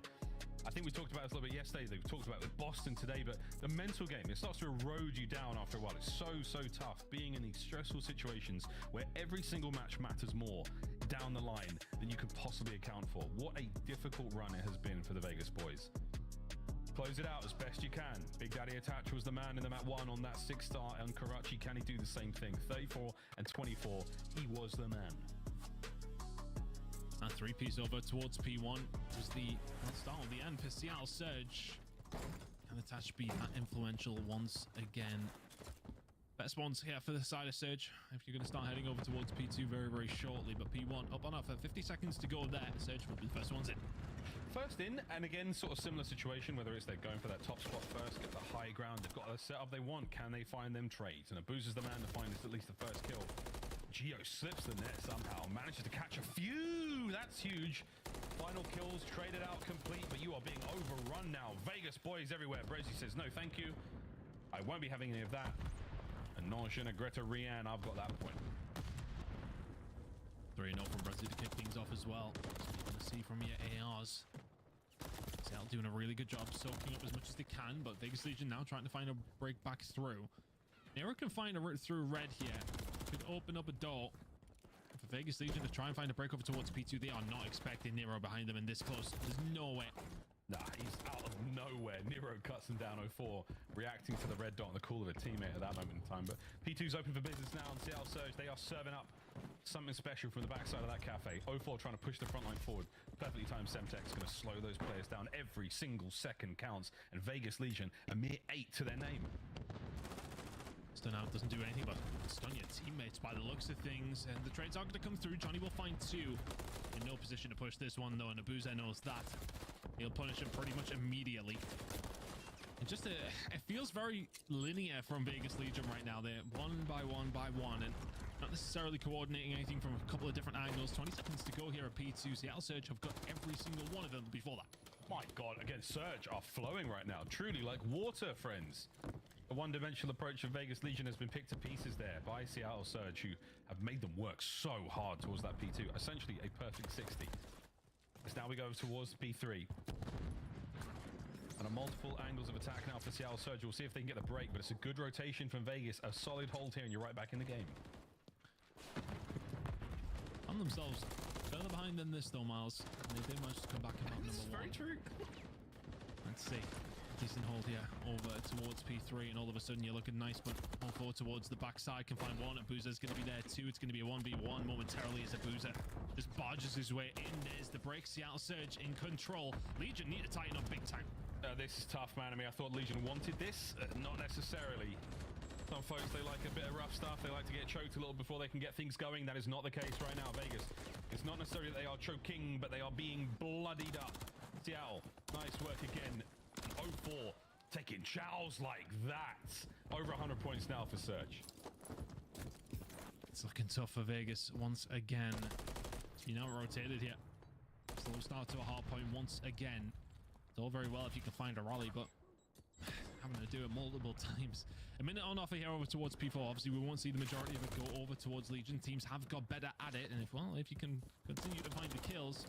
I think we talked about this a little bit yesterday. We talked about it with Boston today, but the mental game, it starts to erode you down after a while. It's so tough being in these stressful situations where every single match matters more down the line than you can possibly account for. What a difficult run it has been for the Vegas boys. Close it out as best you can. Big Daddy Attach was the man in the map 1 on that 6-star, and Karachi, can he do the same thing? 34 and 24, he was the man. That 3-piece over towards P1 was the start of the end for Seattle Surge. Can Attach be that influential once again? Best ones here for the side of Surge. If you're going to start heading over towards P2 very shortly, but P1 up on offer. 50 seconds to go there. Surge will be the first ones in. First in, and again, sort of similar situation, whether it's they're going for that top spot first, get the high ground, they've got the setup they want. Can they find them trades? And Abuza's the man to find at least the first kill. Geo slips the net somehow, manages to catch a few. That's huge. Final kills traded out complete, but you are being overrun now. Vegas boys everywhere. Brezi says, no, thank you. I won't be having any of that. And non je regrette rien. I've got that point. 3-0 from Brezi to kick things off as well. So you're going to see from your ARs. Seattle doing a really good job soaking up as much as they can, but Vegas Legion now trying to find a break back through. Nero can find a route through red here. Could open up a door for Vegas Legion to try and find a break over towards P2. They are not expecting Nero behind them and this close. There's no way. Nah, he's out of nowhere. Nero cuts him down 04, reacting to the red dot on the call of a teammate at that moment in time. But P2's open for business now on Seattle Surge. They are serving up something special from the backside of that cafe. 04 trying to push the front line forward. Perfectly timed Semtex going to slow those players down. Every single second counts. And Vegas Legion, a mere 8 to their name. Stun out doesn't do anything but stun your teammates by the looks of things. And the trades are going to come through. Johnny will find 2. In no position to push this one though, and Abuza knows that. He'll punish him pretty much immediately. And just it feels very linear from Vegas Legion right now. They're one by one, and not necessarily coordinating anything from a couple of different angles. 20 seconds to go here at P2. Seattle Surge have got every single one of them before that. My God, again, Surge are flowing right now. Truly like water, friends. The one-dimensional approach of Vegas Legion has been picked to pieces there by Seattle Surge, who have made them work so hard towards that P2. Essentially a perfect 60. As now we go towards P3. And a multiple angles of attack now for Seattle Surge. We'll see if they can get the break, but it's a good rotation from Vegas. A solid hold here, and you're right back in the game. On themselves, further behind than this though, Miles. And they did manage to come back in number 1. Very true. Let's see. Decent hold here over towards P3, and all of a sudden you're looking nice, but more forward towards the backside. Can find 1. Abuza's going to be there too. It's going to be a 1v1 momentarily as Abuza just barges his way in. There's the break. Seattle Surge in control. Legion need to tighten up big time. This is tough, man. I mean, I thought Legion wanted this. Not necessarily. Some folks, they like a bit of rough stuff. They like to get choked a little before they can get things going. That is not the case right now, Vegas. It's not necessarily that they are choking, but they are being bloodied up. Seattle, nice work again. 04 taking chows like that. Over 100 points now for Surge. It's looking tough for Vegas once again. You know, rotated here. Slow start to a hard point once again. It's all very well if you can find a rally, but having to do it multiple times. A minute on offer here over towards P4. Obviously, we won't see the majority of it go over towards Legion. Teams have got better at it, and if you can continue to find the kills,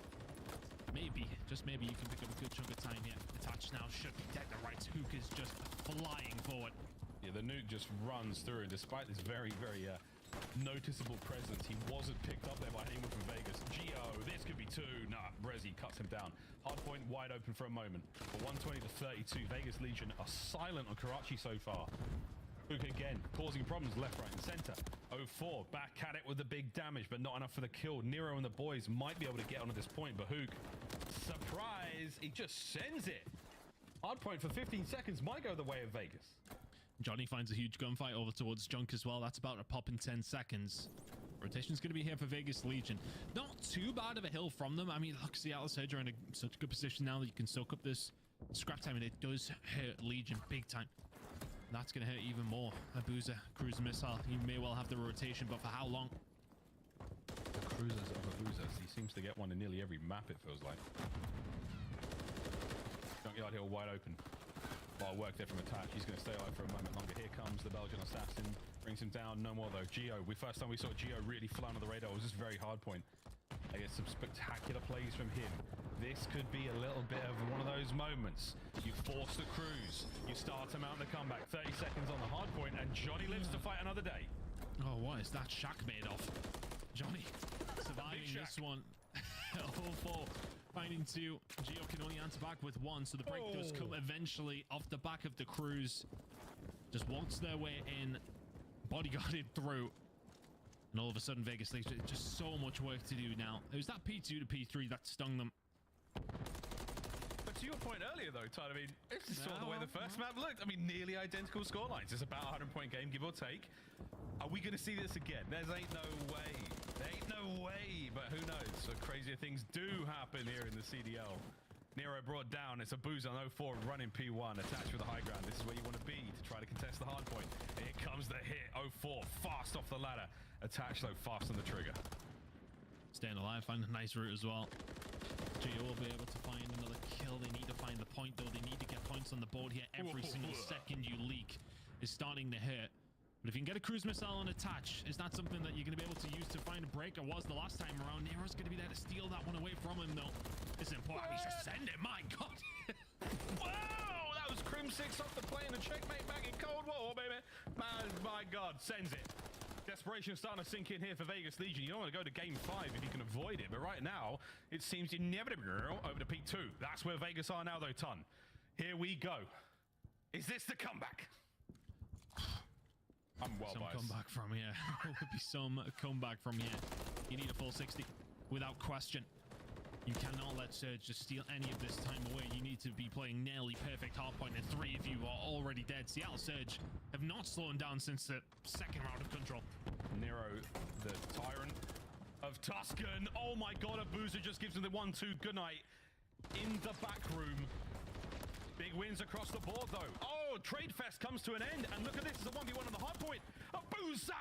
maybe, just maybe, you can pick up a good chunk of time here. Attach now should be dead. The right hook is just flying forward. Yeah, the nuke just runs through, and despite this very noticeable presence, he wasn't picked up there by anyone from Vegas. Geo, this could be 2. Nah, Brezi cuts him down. Hardpoint wide open for a moment. For 120 to 32, Vegas Legion are silent on Karachi so far. Hook again, causing problems left, right, and center. 04 back at it with the big damage, but not enough for the kill. Nero and the boys might be able to get onto this point, but Hook, surprise, he just sends it. Hardpoint for 15 seconds might go the way of Vegas. Johnny finds a huge gunfight over towards Junk as well. That's about a pop in 10 seconds. Rotation's going to be here for Vegas Legion. Not too bad of a hill from them. I mean, look, Seattle Surge are in such a good position now that you can soak up this scrap time, and it does hurt Legion big time. That's going to hurt even more. Abuza, cruise missile. He may well have the rotation, but for how long? The cruisers of Abuza. He seems to get one in nearly every map, it feels like. Junkyard Hill wide open. Well, work there from Attach. He's going to stay alive for a moment longer. Here comes the Belgian assassin. Brings him down. No more, though. Geo. First time we saw Geo really fly under the radar was this very hard point. I get some spectacular plays from him. This could be a little bit of one of those moments. You force the cruise. You start to mount the comeback. 30 seconds on the hard point, and Johnny lives to fight another day. Oh, what is that Shaq made of? Johnny surviving this one. 0-4. Finding 2. Gio can only answer back with 1, so the break does come eventually off the back of the cruise. Just walks their way in, bodyguarded through. And all of a sudden, Vegas League, just so much work to do now. It was that P2 to P3 that stung them. But to your point earlier, though, Todd, I mean, this is sort of the way the first map looked. I mean, nearly identical scorelines. It's about a 100-point game, give or take. Are we going to see this again? There ain't no way. There ain't no way, but who knows? So crazier things do happen here in the CDL. Nero brought down. It's a booze on 0-4 running P1, attached with the high ground. This is where you want to be to try to contest the hard point. And here comes the hit. 0-4, fast off the ladder. Attached though, fast on the trigger. Staying alive, find a nice route as well. Gio will be able to find another kill. They need to find the point though. They need to get points on the board here. Every single second you leak is starting to hurt. But if you can get a cruise missile on attach, is that something that you're going to be able to use to find a break? Or was the last time around? Nero's going to be there to steal that one away from him though. It's important. He's just send it. My God. Whoa! That was Crim 6 off the plane. A checkmate back in Cold War, baby. Man, my God, sends it. Desperation starting to sink in here for Vegas Legion. You don't want to go to game 5 if you can avoid it. But right now, it seems inevitable over to P2. That's where Vegas are now, though, Ton. Here we go. Is this the comeback? I'm well some biased. Comeback from here. There would be some comeback from here. You need a full 60 without question. You cannot let Surge just steal any of this time away. You need to be playing nearly perfect hardpoint, and 3 of you are already dead. Seattle Surge have not slowed down since the second round of control. Nero, the tyrant of Tuscan. Oh my God, a boozer just gives him the 1-2 goodnight in the back room. Big wins across the board, though. Oh, Trade Fest comes to an end, and look at this. It's a 1v1 on the hard point. A boozer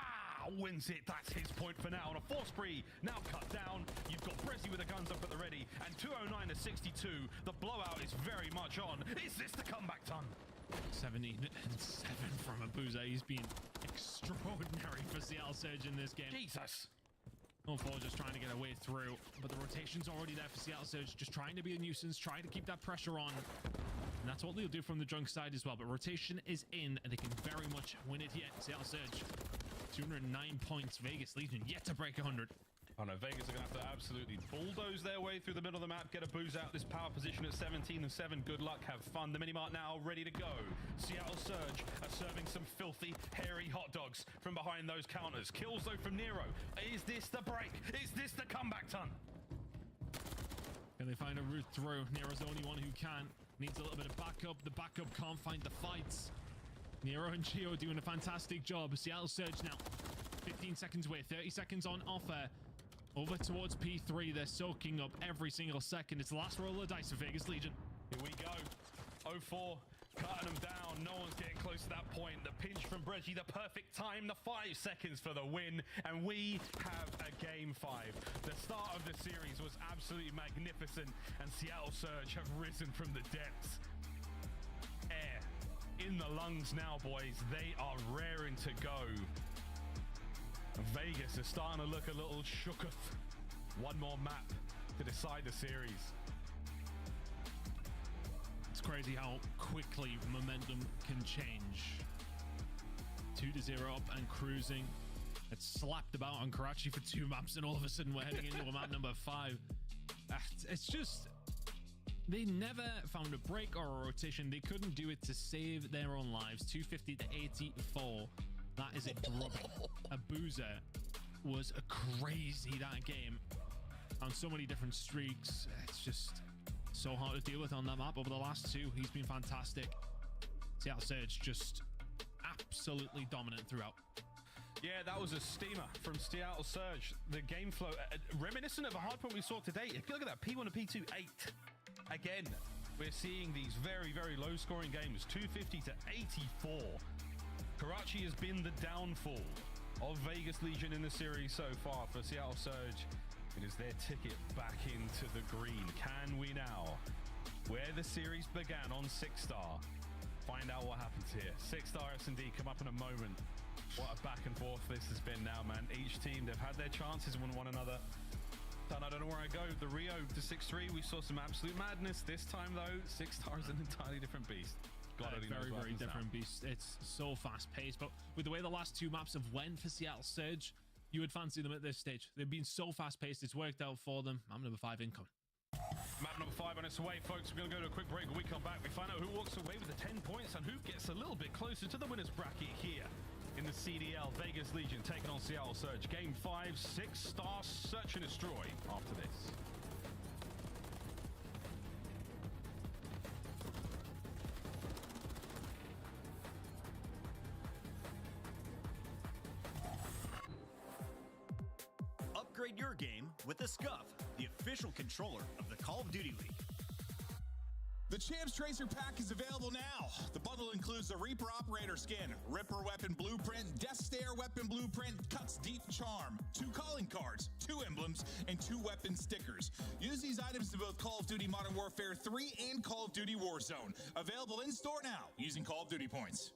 wins it. That's his point for now. On a 4 spree, now cut down. You've got Brezzy with the guns up at the ready, and 209 to 62. The blowout is very much on. Is this the comeback, Ton? 17 and 7 from a boozer. He's been extraordinary for Seattle Surge in this game. Jesus. 0-4 just trying to get a way through, but the rotation's already there for Seattle Surge, just trying to be a nuisance, trying to keep that pressure on. And that's what they'll do from the drunk side as well, but rotation is in, and they can very much win it here. Seattle Surge, 209 points. Vegas Legion yet to break 100. Oh no, Vegas are going to have to absolutely bulldoze their way through the middle of the map, get a booze out this power position at 17 and 7. Good luck, have fun. The minimart now ready to go. Seattle Surge are serving some filthy, hairy hot dogs from behind those counters. Kills though from Nero. Is this the break? Is this the comeback, Ton? Can they find a route through? Nero's the only one who can. Needs a little bit of backup. The backup can't find the fights. Nero and Gio doing a fantastic job. Seattle Surge now 15 seconds away, 30 seconds on offer. Over towards P3, they're soaking up every single second. It's the last roll of dice for Vegas Legion. Here we go. 0-4, cutting them down. No one's getting close to that point. The pinch from Brezzy, the perfect time, the 5 seconds for the win. And we have a game 5. The start of the series was absolutely magnificent, and Seattle Surge have risen from the depths. Air in the lungs now, boys. They are raring to go. Vegas is starting to look a little shooketh. One more map to decide the series. It's crazy how quickly momentum can change. 2-0 up and cruising. It's slapped about on Karachi for 2 maps, and all of a sudden we're heading into a map number 5. It's just... They never found a break or a rotation. They couldn't do it to save their own lives. 250 to 84. That is a drubbing. A boozer was a crazy that game. On so many different streaks. It's just so hard to deal with on that map. Over the last 2, he's been fantastic. Seattle Surge just absolutely dominant throughout. Yeah, that was a steamer from Seattle Surge. The game flow, reminiscent of a hard point we saw today. If you look at that, P1 to P2, 8. Again, we're seeing these very, very low scoring games. 250 to 84. Karachi has been the downfall of Vegas Legion in the series so far. For Seattle Surge, it is their ticket back into the green. Can we now, where the series began on 6-star, find out what happens here? 6-star S&D come up in a moment. What a back and forth this has been now, man. Each team, they've had their chances with one another. I don't know where I go. The Rio to 6-3, we saw some absolute madness. This time, though, 6-star is an entirely different beast. God only knows Very, what very happens different now. beast. It's so fast-paced, but with the way the last two maps have went for Seattle Surge, you would fancy them at this stage. They've been so fast-paced. It's worked out for them. Map number 5 incoming. Map number 5 on its way, folks. We're going to go to a quick break. When we come back, we find out who walks away with the 10 points and who gets a little bit closer to the winner's bracket here in the CDL. Vegas Legion taking on Seattle Surge. Game 5, 6-star Search and Destroy after this. Upgrade your game with the Scuff, the official controller of the Call of Duty League. The Champs Tracer pack is available now. The bundle includes the Reaper Operator skin, Ripper Weapon Blueprint, Death Stare Weapon Blueprint, Cuts Deep Charm, 2 calling cards, 2 emblems, and 2 weapon stickers. Use these items in both Call of Duty Modern Warfare 3 and Call of Duty Warzone. Available in store now using Call of Duty points.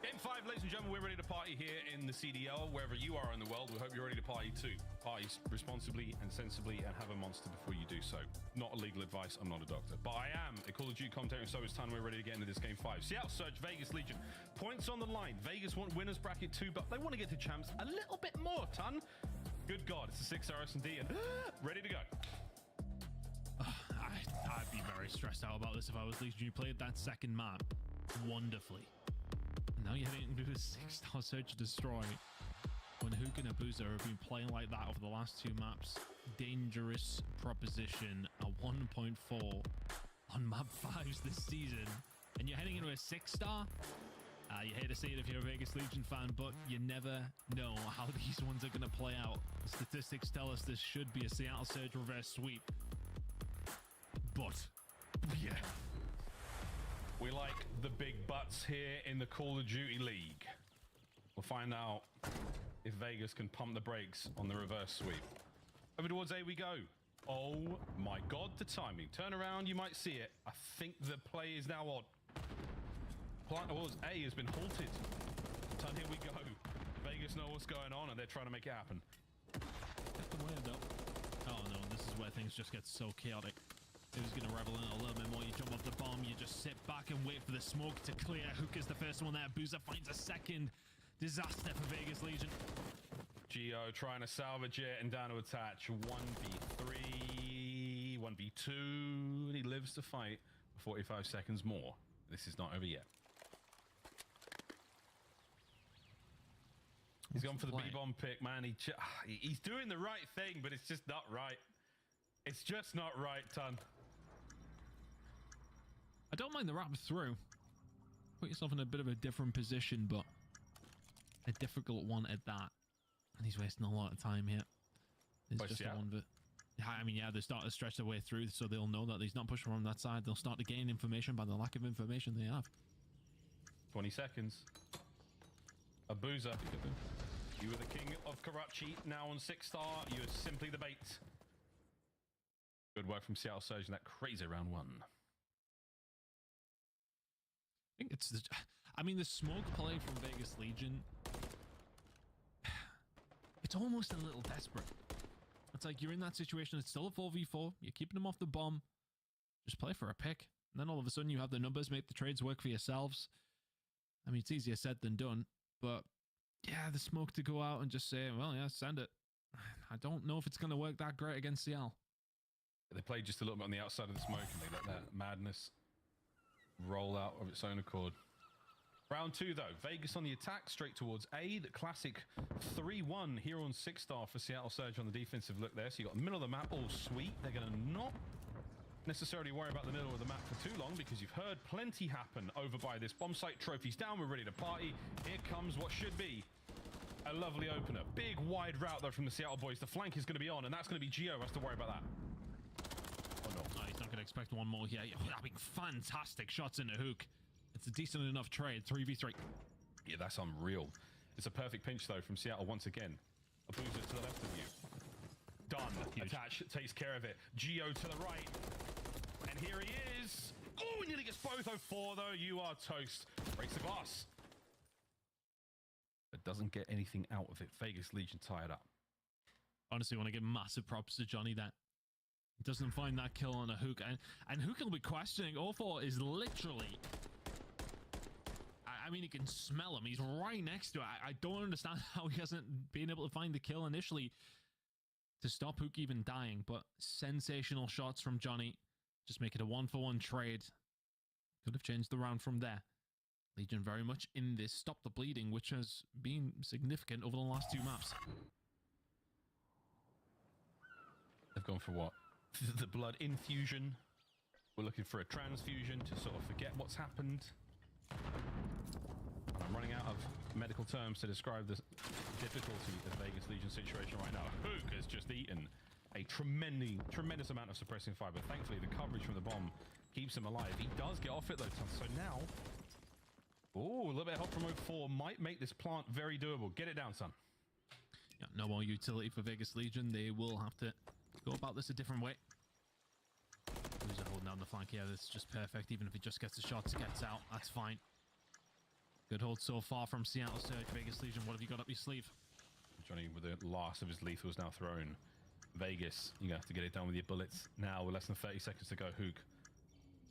Game 5, ladies and gentlemen, we're ready to party here in the CDL. Wherever you are in the world, we hope you're ready to party too. Party responsibly and sensibly and have a monster before you do so. Not legal advice, I'm not a doctor. But I am a Call of Duty commentator, so it's time we're ready to get into this Game 5. Seattle Surge, Vegas Legion. Points on the line. Vegas want winners bracket 2, but they want to get to champs a little bit more, ton. Good God, it's a 6-star S&D and ready to go. I'd be very stressed out about this if I was Legion. You played that second map wonderfully. And now you're heading into a 6-star Search and Destroy. When Hook and Abuza have been playing like that over the last 2 maps. Dangerous proposition. A 1.4 on map 5s this season. And you're heading into a 6-star? You hate to see it if you're a Vegas Legion fan, but you never know how these ones are going to play out. The statistics tell us this should be a Seattle Surge reverse sweep. But, yeah. We like the big butts here in the Call of Duty League. We'll find out if Vegas can pump the brakes on the reverse sweep. Over towards A we go. Oh my god, the timing. Turn around, you might see it. I think the play is now on. Plant towards A has been halted. Turn, here we go. Vegas know what's going on and they're trying to make it happen. Get the way though. Oh no, this is where things just get so chaotic. It was going to revel in it a little bit more. You jump off the bomb, you just sit back and wait for the smoke to clear. Hook is the first one there. Boozer finds a second. Disaster for Vegas Legion. Geo trying to salvage it and down to attach. 1v3, 1v2, and he lives to fight for 45 seconds more. This is not over yet. He's gone for the B-bomb pick, man. He's doing the right thing, but it's just not right. It's just not right, Ton. I don't mind the wrap through. Put yourself in a bit of a different position, but a difficult one at that. And he's wasting a lot of time here. It's just one bit. I mean, yeah, they start to stretch their way through, so they'll know that he's not pushing from that side. They'll start to gain information by the lack of information they have. 20 seconds. A boozer. You were the king of Karachi, now on 6-star. You are simply the bait. Good work from Seattle Surge in that crazy round one. I think it's the smoke play from Vegas Legion. It's almost a little desperate. It's like you're in that situation. It's still a 4v4. You're keeping them off the bomb. Just play for a pick. And then all of a sudden you have the numbers, make the trades work for yourselves. I mean, it's easier said than done. But yeah, the smoke to go out and just say, well, yeah, send it. I don't know if it's going to work that great against CL. They played just a little bit on the outside of the smoke and they let that madness roll out of its own accord. Round 2 though, Vegas on the attack, straight towards A. The classic 3-1 here on 6-star for Seattle Surge on the defensive look there. So you got the middle of the map all sweet. They're going to not necessarily worry about the middle of the map for too long because you've heard plenty happen over by this bomb site. Trophies down, we're ready to party. Here comes what should be a lovely opener. Big wide route though from the Seattle boys. The flank is going to be on and that's going to be Geo has to worry about that. Oh no, he's not going to expect one more here. I mean, fantastic shots in the hook. It's a decent enough trade. 3v3. Yeah, that's unreal. It's a perfect pinch though from Seattle once again. A boozer to the left of you. Done. Huge. Attach takes care of it. Geo to the right. And here he is. Oh, he nearly gets both. 0-4 though. You are toast. Breaks the glass. But doesn't get anything out of it. Vegas Legion tied up. Honestly, I want to give massive props to Johnny that doesn't find that kill on a hook. And Hook will be questioning. 0-4 is literally... I mean, he can smell him. He's right next to it. I don't understand how he hasn't been able to find the kill initially to stop Hook even dying. But sensational shots from Johnny. Just make it a 1-for-1 trade. Could have changed the round from there. Legion very much in this stop the bleeding, which has been significant over the last 2 maps. They've gone for what? The blood infusion. We're looking for a transfusion to sort of forget what's happened. I'm running out of medical terms to describe the difficulty of Vegas Legion situation right now. Hook has just eaten a tremendous amount of suppressing fire, but thankfully the coverage from the bomb keeps him alive. He does get off it though, so now... Oh, a little bit of help from 0-4 might make this plant very doable. Get it down, son. Yeah, no more utility for Vegas Legion. They will have to go about this a different way. Who's holding down the flank here? This is just perfect. Even if he just gets the shots, gets out, that's fine. Good hold so far from Seattle Surge. Vegas Legion, what have you got up your sleeve? Johnny with the last of his lethals now thrown. Vegas, you're going to have to get it done with your bullets. Now, with less than 30 seconds to go, Hook.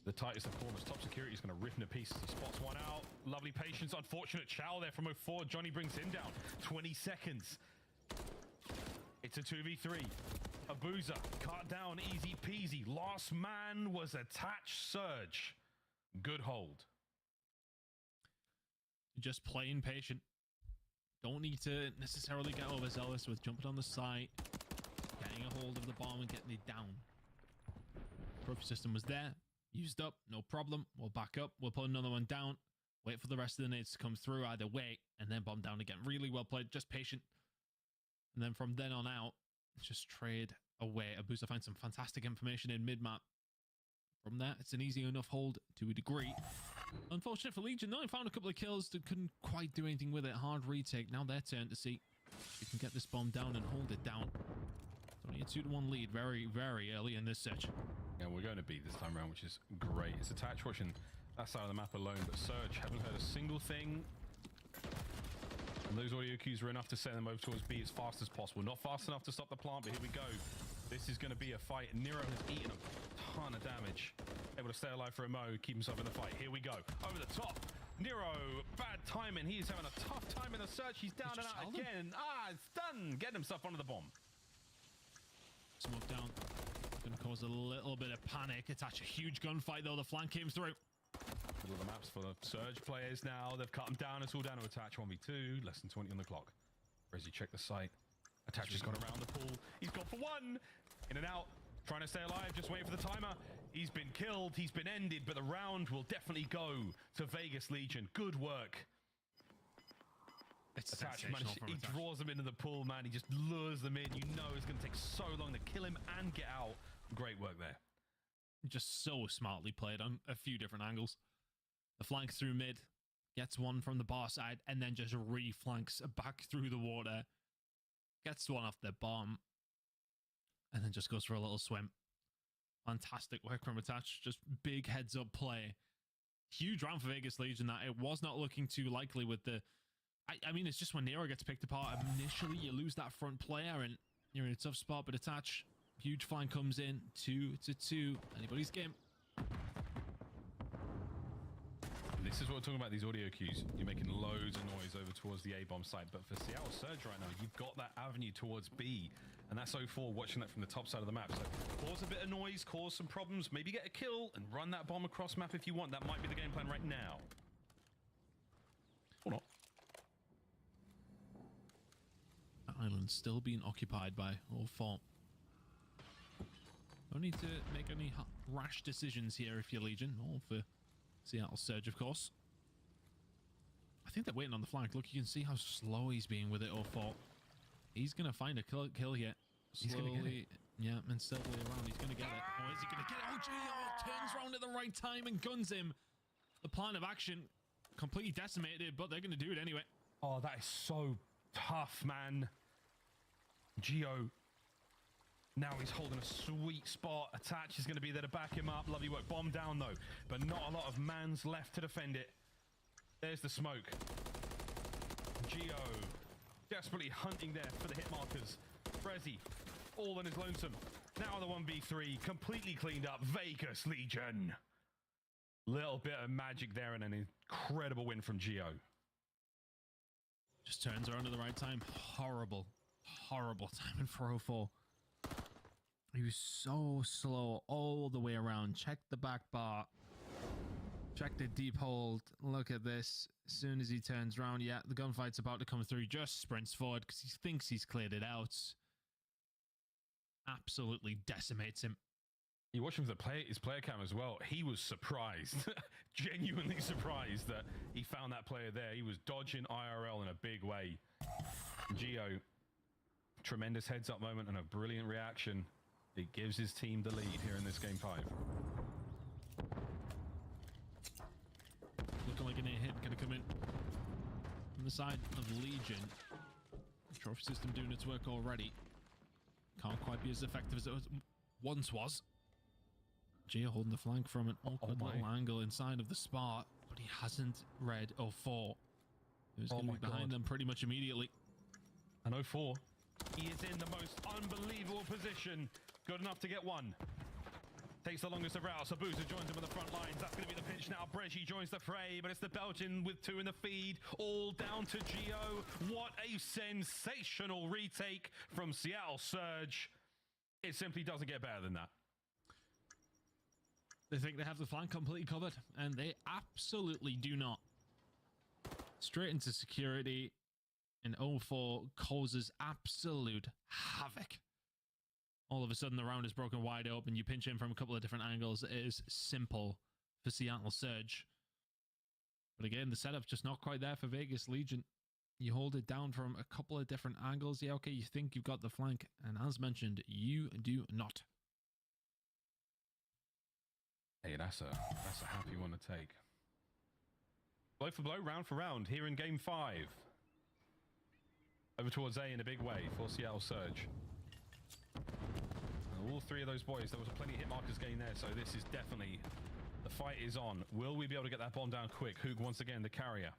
The tightest of corners. Top security is going to rip into pieces. He spots one out. Lovely patience. Unfortunate chow there from 0-4. Johnny brings him down. 20 seconds. It's a 2v3. A boozer. Cut down. Easy peasy. Last man was attached. Surge. Good hold. Just playing patient. Don't need to necessarily get overzealous with jumping on the site, getting a hold of the bomb and getting it down. Trophy system was there. Used up, no problem. We'll back up. We'll put another one down. Wait for the rest of the nades to come through, either way, and then bomb down again. Really well played, just patient. And then from then on out, just trade away. Abusa finds some fantastic information in mid-map. From there, it's an easy enough hold to a degree. Unfortunate for Legion, though. They found a couple of kills that couldn't quite do anything with it. Hard retake. Now their turn to see if they can get this bomb down and hold it down. It's only a 2-1 lead very, very early in this search. Yeah, we're going to beat this time around, which is great. It's Attach watching that side of the map alone, but Surge haven't heard a single thing. And those audio cues were enough to send them over towards B as fast as possible. Not fast enough to stop the plant, but here we go. This is going to be a fight. Nero has eaten a ton of damage. Able to stay alive for a mo, keep himself in the fight. Here we go. Over the top. Nero, bad timing. He's having a tough time in the search. He's down and out again. It's done. Getting himself onto the bomb. Smoke down. Going to cause a little bit of panic. Attach a huge gunfight, though. The flank came through. All the maps for the Surge players now. They've cut them down. It's all down to Attach 1v2. Less than 20 on the clock. Resi check the site. Attach has gone around the pool. He's gone for one. In and out. Trying to stay alive. Just waiting for the timer. He's been killed. He's been ended. But the round will definitely go to Vegas Legion. Good work. It's Attach, man, he draws them into the pool, man. He just lures them in. You know it's going to take so long to kill him and get out. Great work there. Just so smartly played on a few different angles. The flank through mid. Gets one from the bar side. And then just re-flanks back through the water. Gets one off the bomb. And then just goes for a little swim. Fantastic work from Attach. Just big heads up play. Huge round for Vegas Legion. That it was not looking too likely with the... I mean, it's just when Nero gets picked apart, initially you lose that front player and you're in a tough spot, but Attach, huge flank comes in, 2-2, anybody's game. This is what we're talking about, these audio cues. You're making loads of noise over towards the A-bomb site, but for Seattle Surge right now, you've got that avenue towards B, and that's 0-4 watching that from the top side of the map. So cause a bit of noise, cause some problems, maybe get a kill, and run that bomb across map if you want. That might be the game plan right now. Or not. Island still being occupied by all four. Don't need to make any rash decisions here if you're Legion, or for Seattle Surge, of course. I think they're waiting on the flank. Look, you can see how slow he's being with it, all four. He's going to find a kill here. He's going to get it. Yeah, and steadily around. He's going to get it. Oh, is he going to get it? Oh, Gio turns around at the right time and guns him. The plan of action completely decimated, but they're going to do it anyway. Oh, that is so tough, man. Gio. Now he's holding a sweet spot. Attach is going to be there to back him up. Lovely work. Bomb down, though. But not a lot of mans left to defend it. There's the smoke. Gio desperately hunting there for the hit markers. Resi, all on his lonesome. Now the 1v3, completely cleaned up. Vegas Legion. Little bit of magic there and an incredible win from Gio. Just turns around at the right time. Horrible timing for 0-4. He was so slow all the way around. Check the back bar. Check the deep hold. Look at this. As soon as he turns around, yeah, the gunfight's about to come through. Just sprints forward because he thinks he's cleared it out. Absolutely decimates him. You watch him for his player cam as well. He was surprised, genuinely surprised that he found that player there. He was dodging IRL in a big way. Gio, tremendous heads up moment and a brilliant reaction. It gives his team the lead here in this game 5. Looking like an air hit going to come in from the side of Legion. The trophy system doing its work already. Can't quite be as effective as it once was. Gio holding the flank from an awkward little angle inside of the spot, but he hasn't read 0-4. He was going to be behind them pretty much immediately. And 0-4, he is in the most unbelievable position. Good enough to get one. Takes the longest of routes. Abusa joins him on the front lines. That's going to be the pinch now. Breji joins the fray, but it's the Belgian with 2 in the feed. All down to Gio. What a sensational retake from Seattle Surge. It simply doesn't get better than that. They think they have the flank completely covered, and they absolutely do not. Straight into security, and 0-4 causes absolute havoc. All of a sudden, the round is broken wide open. You pinch in from a couple of different angles. It is simple for Seattle Surge. But again, the setup just not quite there for Vegas Legion. You hold it down from a couple of different angles. Yeah, okay, you think you've got the flank. And as mentioned, you do not. Hey, that's a happy one to take. Blow for blow, round for round, here in game 5. Over towards A in a big way for Seattle Surge. And all 3 of those boys, there was plenty of hit markers gained there, so this is definitely, the fight is on. Will we be able to get that bomb down quick? Hoog once again, the carrier.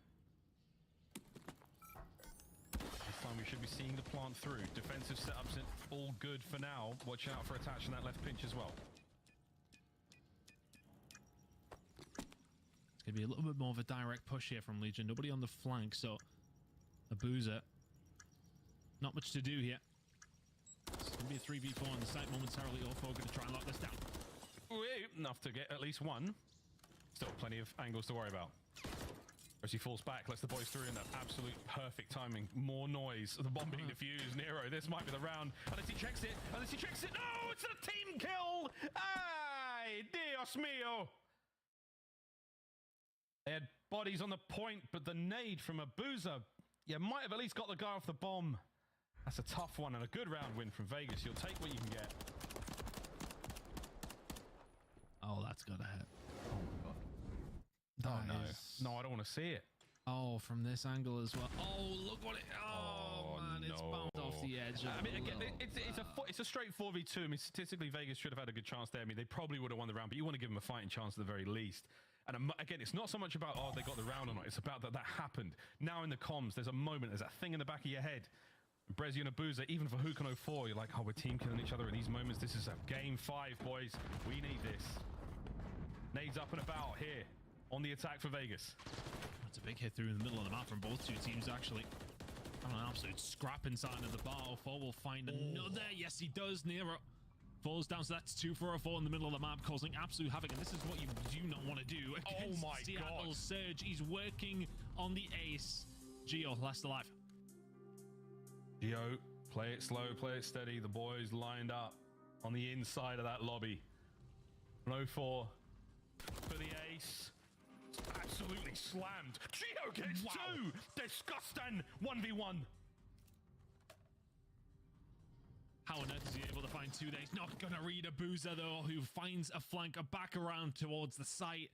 This time we should be seeing the plant through. Defensive setups all good for now. Watch out for attach in that left pinch as well. It's going to be a little bit more of a direct push here from Legion. Nobody on the flank, so Abuza. Not much to do here. It's going to be a 3v4 on the site momentarily. All4 going to try and lock this down. Enough to get at least one. Still plenty of angles to worry about. As he falls back, lets the boys through in that absolute perfect timing. More noise. The bomb being defused. Nero, this might be the round. Unless he checks it. Unless he checks it. No, it's a team kill. Ay, Dios mío. They had bodies on the point, but the nade from Abuza, you might have at least got the guy off the bomb. That's a tough one and a good round win from Vegas. You'll take what you can get. Oh, that's got to hit. Oh, no. No, I don't want to see it. Oh, from this angle as well. Oh, look what it... Oh, man, no. It's bounced off the edge. I mean, again, it's a straight 4v2. I mean, statistically, Vegas should have had a good chance there. I mean, they probably would have won the round, but you want to give them a fighting chance at the very least. And again, it's not so much about, oh, they got the round or not. It's about that happened. Now in the comms, there's a moment, there's that thing in the back of your head. Brezzy and Abuza, even for Hook and 04, you're like, oh, we're team killing each other in these moments. This is a game 5, boys. We need this. Nades up and about here on the attack for Vegas. It's a big hit through in the middle of the map from both 2 teams, actually. Oh, an absolute scrap inside of the bar. 04 will find another. Yes, he does. Nero falls down, so that's 2 for 04 in the middle of the map, causing absolute havoc. And this is what you do not want to do against Seattle Surge. He's working on the ace. Geo, last alive. Geo, play it slow, play it steady. The boys lined up on the inside of that lobby. 04 for the ace. Absolutely slammed. Geo gets 2. Disgusting 1v1. How on earth is he able to find 2 days? Not gonna read Abuza though, who finds a flank back around towards the site.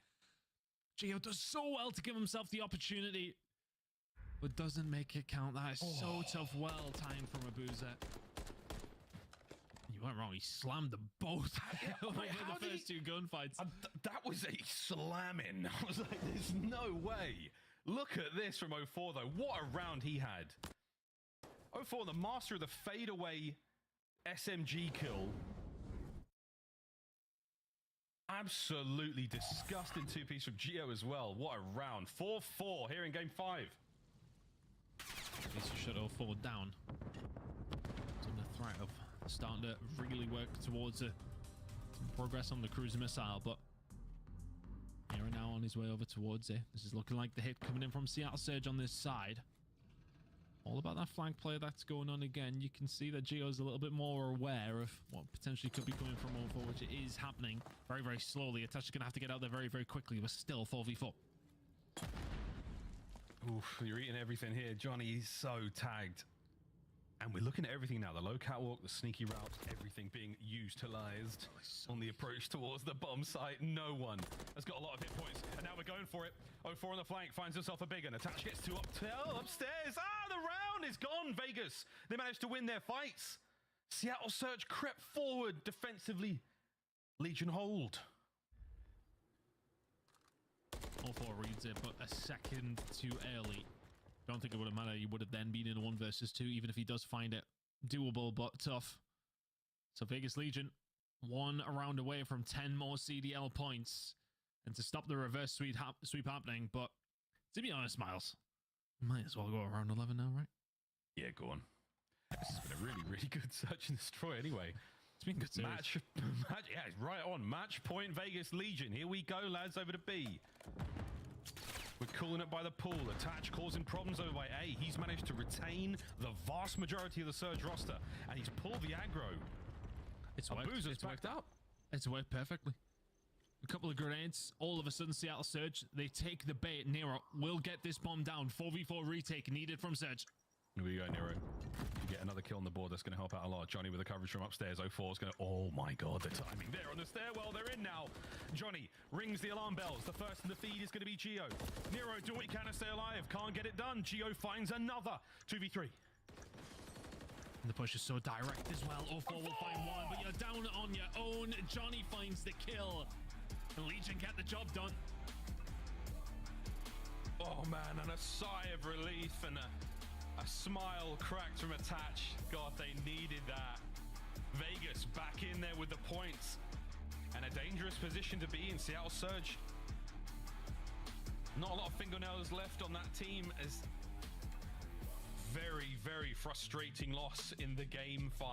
Geo does so well to give himself the opportunity, but doesn't make it count. That is so tough. Well timed from Abuza. You weren't wrong. He slammed them both over the first 2 gunfights. That was a slamming. I was like, there's no way. Look at this from 04 though. What a round he had. 04, the master of the fadeaway SMG kill. Absolutely disgusting 2-piece from Geo as well. What a round. 4-4 here in game 5. This should 04 down. It's under threat of starting to really work towards some progress on the cruiser missile, but here and now on his way over towards it. This is looking like the hit coming in from Seattle Surge on this side. All about that flank play that's going on again. You can see that Geo's a little bit more aware of what potentially could be coming from 04, which is happening very, very slowly. Attach is going to have to get out there very, very quickly, but still 4v4. Oof, you're eating everything here. Johnny is so tagged. And we're looking at everything now. The low catwalk, the sneaky routes, everything being utilized on the approach towards the bomb site. No one has got a lot of hit points. And now we're going for it. 04 on the flank finds himself a big one. Attach gets 2 upstairs. Ah, the round is gone, Vegas. They managed to win their fights. Seattle Surge crept forward defensively. Legion hold. 04 reads it, but a second too early. Don't think it would have mattered. He would have then been in a 1 versus 2, even if he does find it doable but tough. So Vegas Legion 1 round away from 10 more CDL points, and to stop the reverse sweep happening. But to be honest, Miles, might as well go around 11 now, right? Yeah, go on. This has been a really, really good search and destroy anyway. It's been good series. Match, yeah, it's right on. Match point Vegas Legion. Here we go, lads, over to B. We're cooling it by the pool. Attach causing problems over by A. He's managed to retain the vast majority of the Surge roster, and he's pulled the aggro. It's worked out. It's worked perfectly. couple of grenades. All of a sudden, Seattle Surge, they take the bait. Nero will get this bomb down. 4v4 retake needed from Surge. Here we go, Nero. You get another kill on the board. That's going to help out a lot. Johnny with the coverage from upstairs. 04 is going to... Oh, my God. The timing there on the stairwell. They're in now. Johnny rings the alarm bells. The first in the feed is going to be Geo. Nero, do what you can to stay alive. Can't get it done. Geo finds another 2v3. The push is so direct as well. 04 will find one, but you're down on your own. Johnny finds the kill. The Legion get the job done. Oh, man. And a sigh of relief and a smile cracked from Attach. God, they needed that. Vegas back in there with the points. And a dangerous position to be in. Seattle Surge. Not a lot of fingernails left on that team as very, very frustrating loss in the game 5.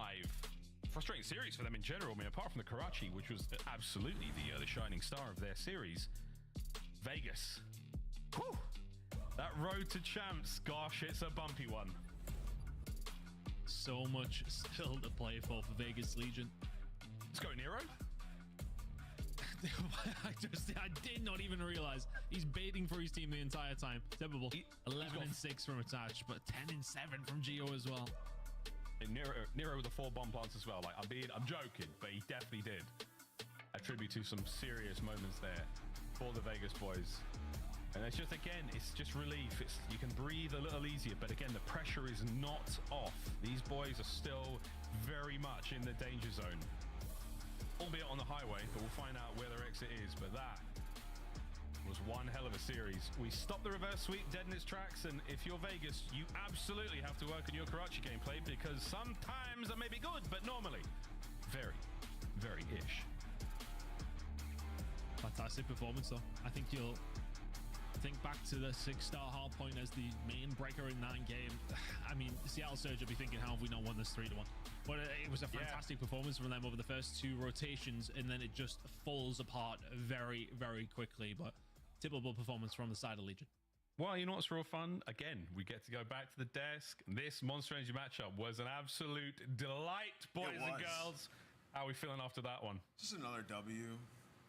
Frustrating series for them in general. I mean, apart from the Karachi, which was absolutely the shining star of their series. Vegas. Whew. That road to champs, gosh, it's a bumpy one. So much still to play for Vegas Legion. Let's go, Nero. I did not even realize he's baiting for his team the entire time. Typical. 11-6 from Attach, but 10-7 from Geo as well. And Nero with the 4 bomb plants as well. Like, I'm joking, but he definitely did attribute to some serious moments there for the Vegas boys. And it's just, again, it's just relief. You can breathe a little easier, but again, the pressure is not off. These boys are still very much in the danger zone. Albeit on the highway, but we'll find out where their exit is. But that was one hell of a series. We stopped the reverse sweep dead in its tracks, and if you're Vegas, you absolutely have to work on your Karachi gameplay, because sometimes they may be good, but normally very, very ish. Fantastic performance, though. I think you'll think back to the 6-star hardpoint as the main breaker in that game. I mean, Seattle Surge will be thinking, how have we not won this 3-1? But it was a fantastic performance from them over the first 2 rotations, and then it just falls apart very, very quickly. But typical performance from the side of Legion. Well, you know what's real fun? Again, we get to go back to the desk. This Monster Energy matchup was an absolute delight, boys and girls. How are we feeling after that one? Just another W.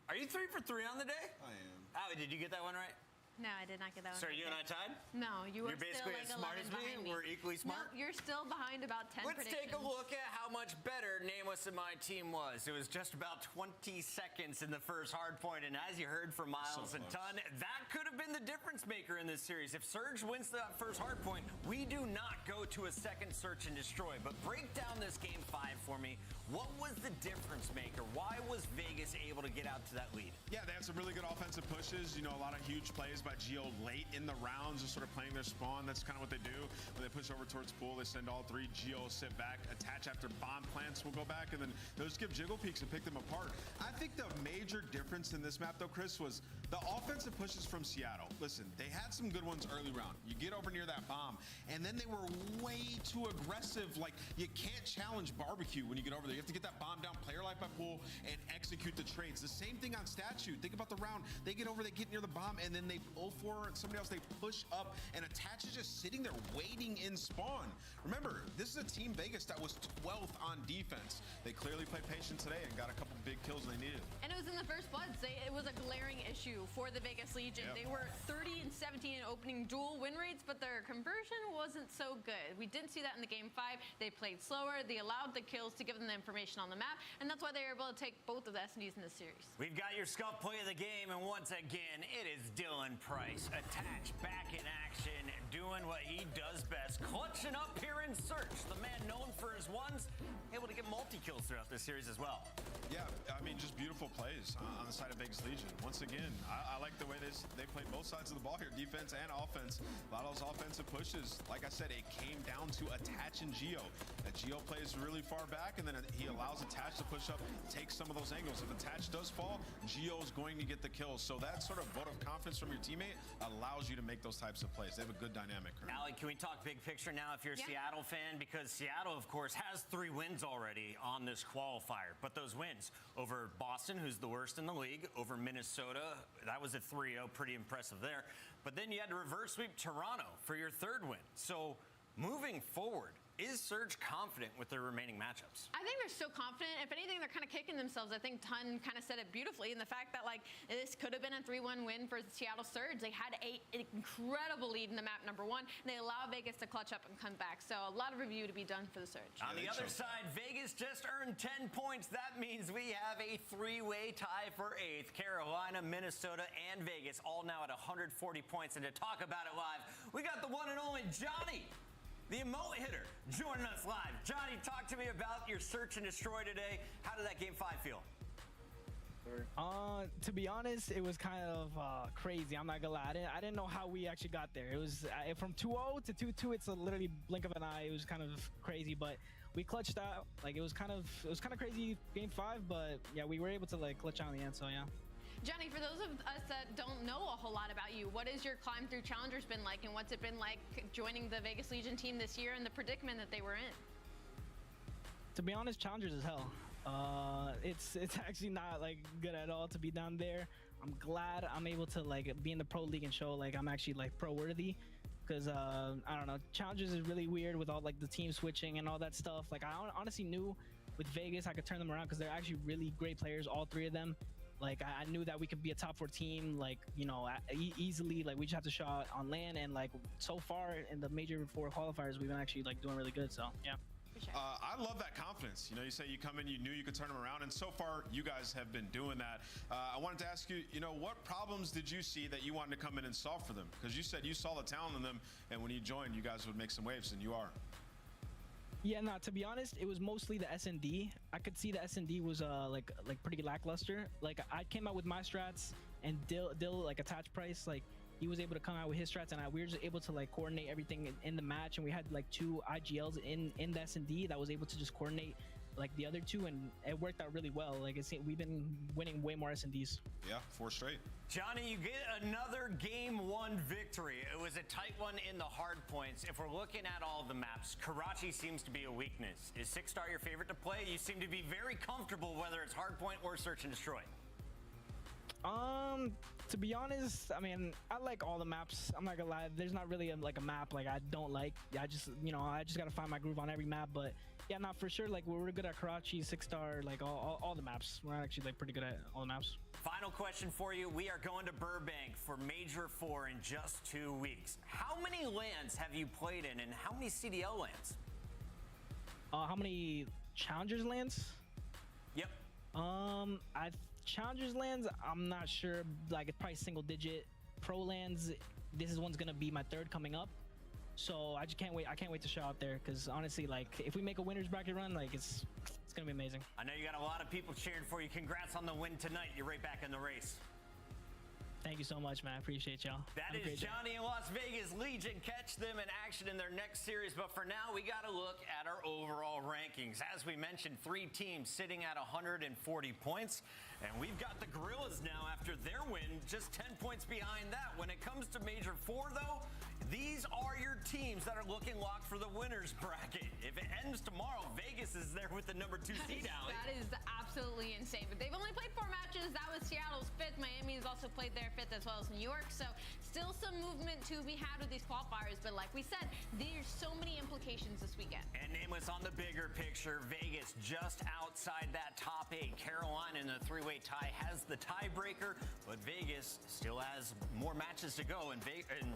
Are you 3 for 3 on the day? I am. Howie, did you get that one right? No, I did not get that one. So are you and I tied? No, you're basically still like as smart 11 as me. behind me. We're equally smart. No, you're still behind about 10 Let's predictions. take a look at how much better Nameless and my team was. It was just about 20 seconds in the first hard point, and as you heard from Miles and Ton, that could have been the difference maker in this series. If Surge wins that first hard point, we do not go to a second search and destroy. But break down this game 5 for me. What was the difference maker? Why was Vegas able to get out to that lead? Yeah, they had some really good offensive pushes. You know, a lot of huge plays by Geo late in the rounds, just sort of playing their spawn. That's kind of what they do. When they push over towards pool, they send all 3. Geo will sit back, attach after bomb plants will go back, and then they'll just give jiggle peeks and pick them apart. I think the major difference in this map, though, Chris, was the offensive pushes from Seattle. Listen, they had some good ones early round. You get over near that bomb, and then they were way too aggressive. Like, you can't challenge barbecue when you get over there. You have to get that bomb down, player life by pool, and execute the trades. The same thing on Statue. Think about the round. They get over, they get near the bomb, and then they pull for somebody else. They push up, and Attach is just sitting there waiting in spawn. Remember, this is a Team Vegas that was 12th on defense. They clearly played patient today and got a couple big kills they needed. And it was in the first bloods. It was a glaring issue for the Vegas Legion. Yep. They were 30-17 in opening duel win rates, but their conversion wasn't so good. We didn't see that in the game 5. They played slower. They allowed the kills to give them the information on the map, and that's why they were able to take both of the SNDs in this series. We've got your scuff play of the game, and once again, it is Dylan Price. Attached back in action, doing what he does best, clutching up here in Search. The man known for his ones, able to get multi-kills throughout this series as well. Yeah, I mean, just beautiful plays on the side of Vegas Legion. Once again, I like the way they played both sides of the ball here, defense and offense. A lot of those offensive pushes, like I said, it came down to Attach and Geo. Geo plays really far back, and then he allows Attach to push up, take some of those angles. If Attach does fall, Geo is going to get the kills. So that sort of vote of confidence from your teammate allows you to make those types of plays. They have a good dynamic. Allie, can we talk big picture now if you're a Seattle fan? Because Seattle, of course, has 3 wins already on this qualifier. But those wins over Boston, who's the worst in the league, over Minnesota, that was a 3-0, pretty impressive there. But then you had to reverse sweep Toronto for your 3rd win. So moving forward, Is Surge confident with their remaining matchups? I think they're so confident. If anything, they're kind of kicking themselves. I think Tun kind of said it beautifully in the fact that, like, this could have been a 3-1 win for the Seattle Surge. They had an incredible lead in the map, number one, and they allow Vegas to clutch up and come back. So a lot of review to be done for the Surge. On the other side, Vegas just earned 10 points. That means we have a three-way tie for 8th. Carolina, Minnesota, and Vegas all now at 140 points. And to talk about it live, we got the one and only Johnny, the emote hitter, joining us live. Johnny, talk to me about your search and destroy today. How did that game 5 feel? To be honest, it was kind of crazy. I'm not gonna lie. I didn't know how we actually got there. It was from 2-0 to 2-2. It's a literally blink of an eye. It was kind of crazy, but we clutched out. Like it was kind of crazy game 5, but yeah, we were able to like clutch out in the end. So yeah. Johnny, for those of us that don't know a whole lot about you, what has your climb through Challengers been like, and what's it been like joining the Vegas Legion team this year and the predicament that they were in? To be honest, Challengers is hell. It's actually not like good at all to be down there. I'm glad I'm able to like be in the pro league and show like I'm actually like pro worthy, because I don't know, Challengers is really weird with all like the team switching and all that stuff. Like I honestly knew with Vegas I could turn them around because they're actually really great players, all 3 of them. Like I knew that we could be a top 4 team, like, you know, easily. Like we just have to shot on land, and like so far in the major 4 qualifiers, we've been actually like doing really good. So yeah. I love that confidence. You know, you say you come in, you knew you could turn them around, and so far you guys have been doing that. I wanted to ask you, you know, what problems did you see that you wanted to come in and solve for them? Because you said you saw the talent in them, and when you joined, you guys would make some waves, and you are. Yeah, no, to be honest, it was mostly the S&D. I could see the S&D was like pretty lackluster. Like I came out with my strats, and Dill like attach price, like he was able to come out with his strats, and we were just able to like coordinate everything in the match. And we had like 2 IGLs in the S&D that was able to just coordinate like the other 2, and it worked out really well. Like we've been winning way more S&Ds. Yeah, 4 straight. Johnny, you get another game 1 victory. It was a tight one in the hard points. If we're looking at all the maps, Karachi seems to be a weakness. Is 6-star your favorite to play? You seem to be very comfortable whether it's hard point or search and destroy. To be honest, I mean, I like all the maps. I'm not gonna lie. There's not really like a map like I don't like. I just gotta find my groove on every map. But yeah, not for sure. Like we're good at Karachi, 6-star, like all the maps. We're actually like pretty good at all the maps. Final question for you. We are going to Burbank for Major 4 in just 2 weeks. How many lands have you played in, and how many CDL lands? How many Challengers lands? Yep. Challengers lands, I'm not sure. Like it's probably single digit. Pro lands, this is one's gonna be my 3rd coming up. So I just can't wait. I can't wait to show out there, because honestly, like if we make a winners bracket run, like it's gonna be amazing. I know you got a lot of people cheering for you. Congrats on the win tonight. You're right back in the race. Thank you so much, man. I appreciate y'all. That is Johnny in Las Vegas Legion. Catch them in action in their next series. But for now, we got to look at our overall rankings. As we mentioned, 3 teams sitting at 140 points. And we've got the Gorillas now after their win, just 10 points behind that. When it comes to Major 4, though, these are your teams that are looking locked for the winners bracket. If it ends tomorrow, Vegas is there with the number 2 seed out. That is absolutely insane. But they've only played 4 matches. That was Seattle's 5th. Miami has also played their 5th, as well as New York. So still some movement to be had with these qualifiers. But like we said, there's so many implications this weekend. And nameless on the bigger picture, Vegas just outside that top 8. Carolina in the 3-way tie has the tiebreaker, but Vegas still has more matches to go. And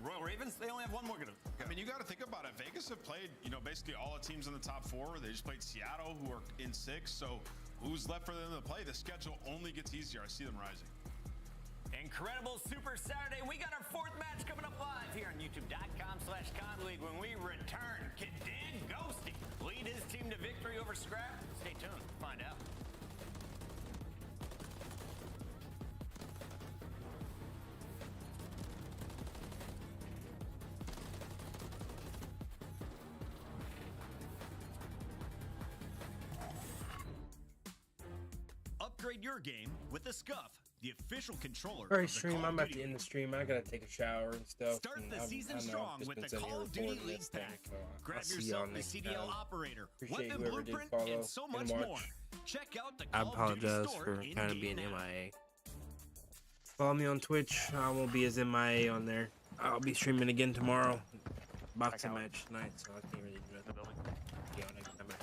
Royal Ravens, they only have 1 more to go. I mean, you got to think about it. Vegas have played, you know, basically all the teams in the top 4. They just played Seattle, who are in 6. So who's left for them to play? The schedule only gets easier. I see them rising. Incredible Super Saturday. We got our 4th match coming up live here on YouTube.com/COD when we return. Can Dan Ghosty lead his team to victory over Scrap? Stay tuned. Find out. Upgrade your game with the Scuff, the official controller. All right, stream. I'm about to end the stream. I gotta take a shower and stuff. Start the season strong with the Call of Duty League Pack. Grab yourself the CDL operator, weapon blueprint, and so much more. Check out the Call of Duty store. I apologize for kind of being MIA. Follow me on Twitch. I won't be as MIA on there. I'll be streaming again tomorrow. Boxing match tonight, so I can't really do it.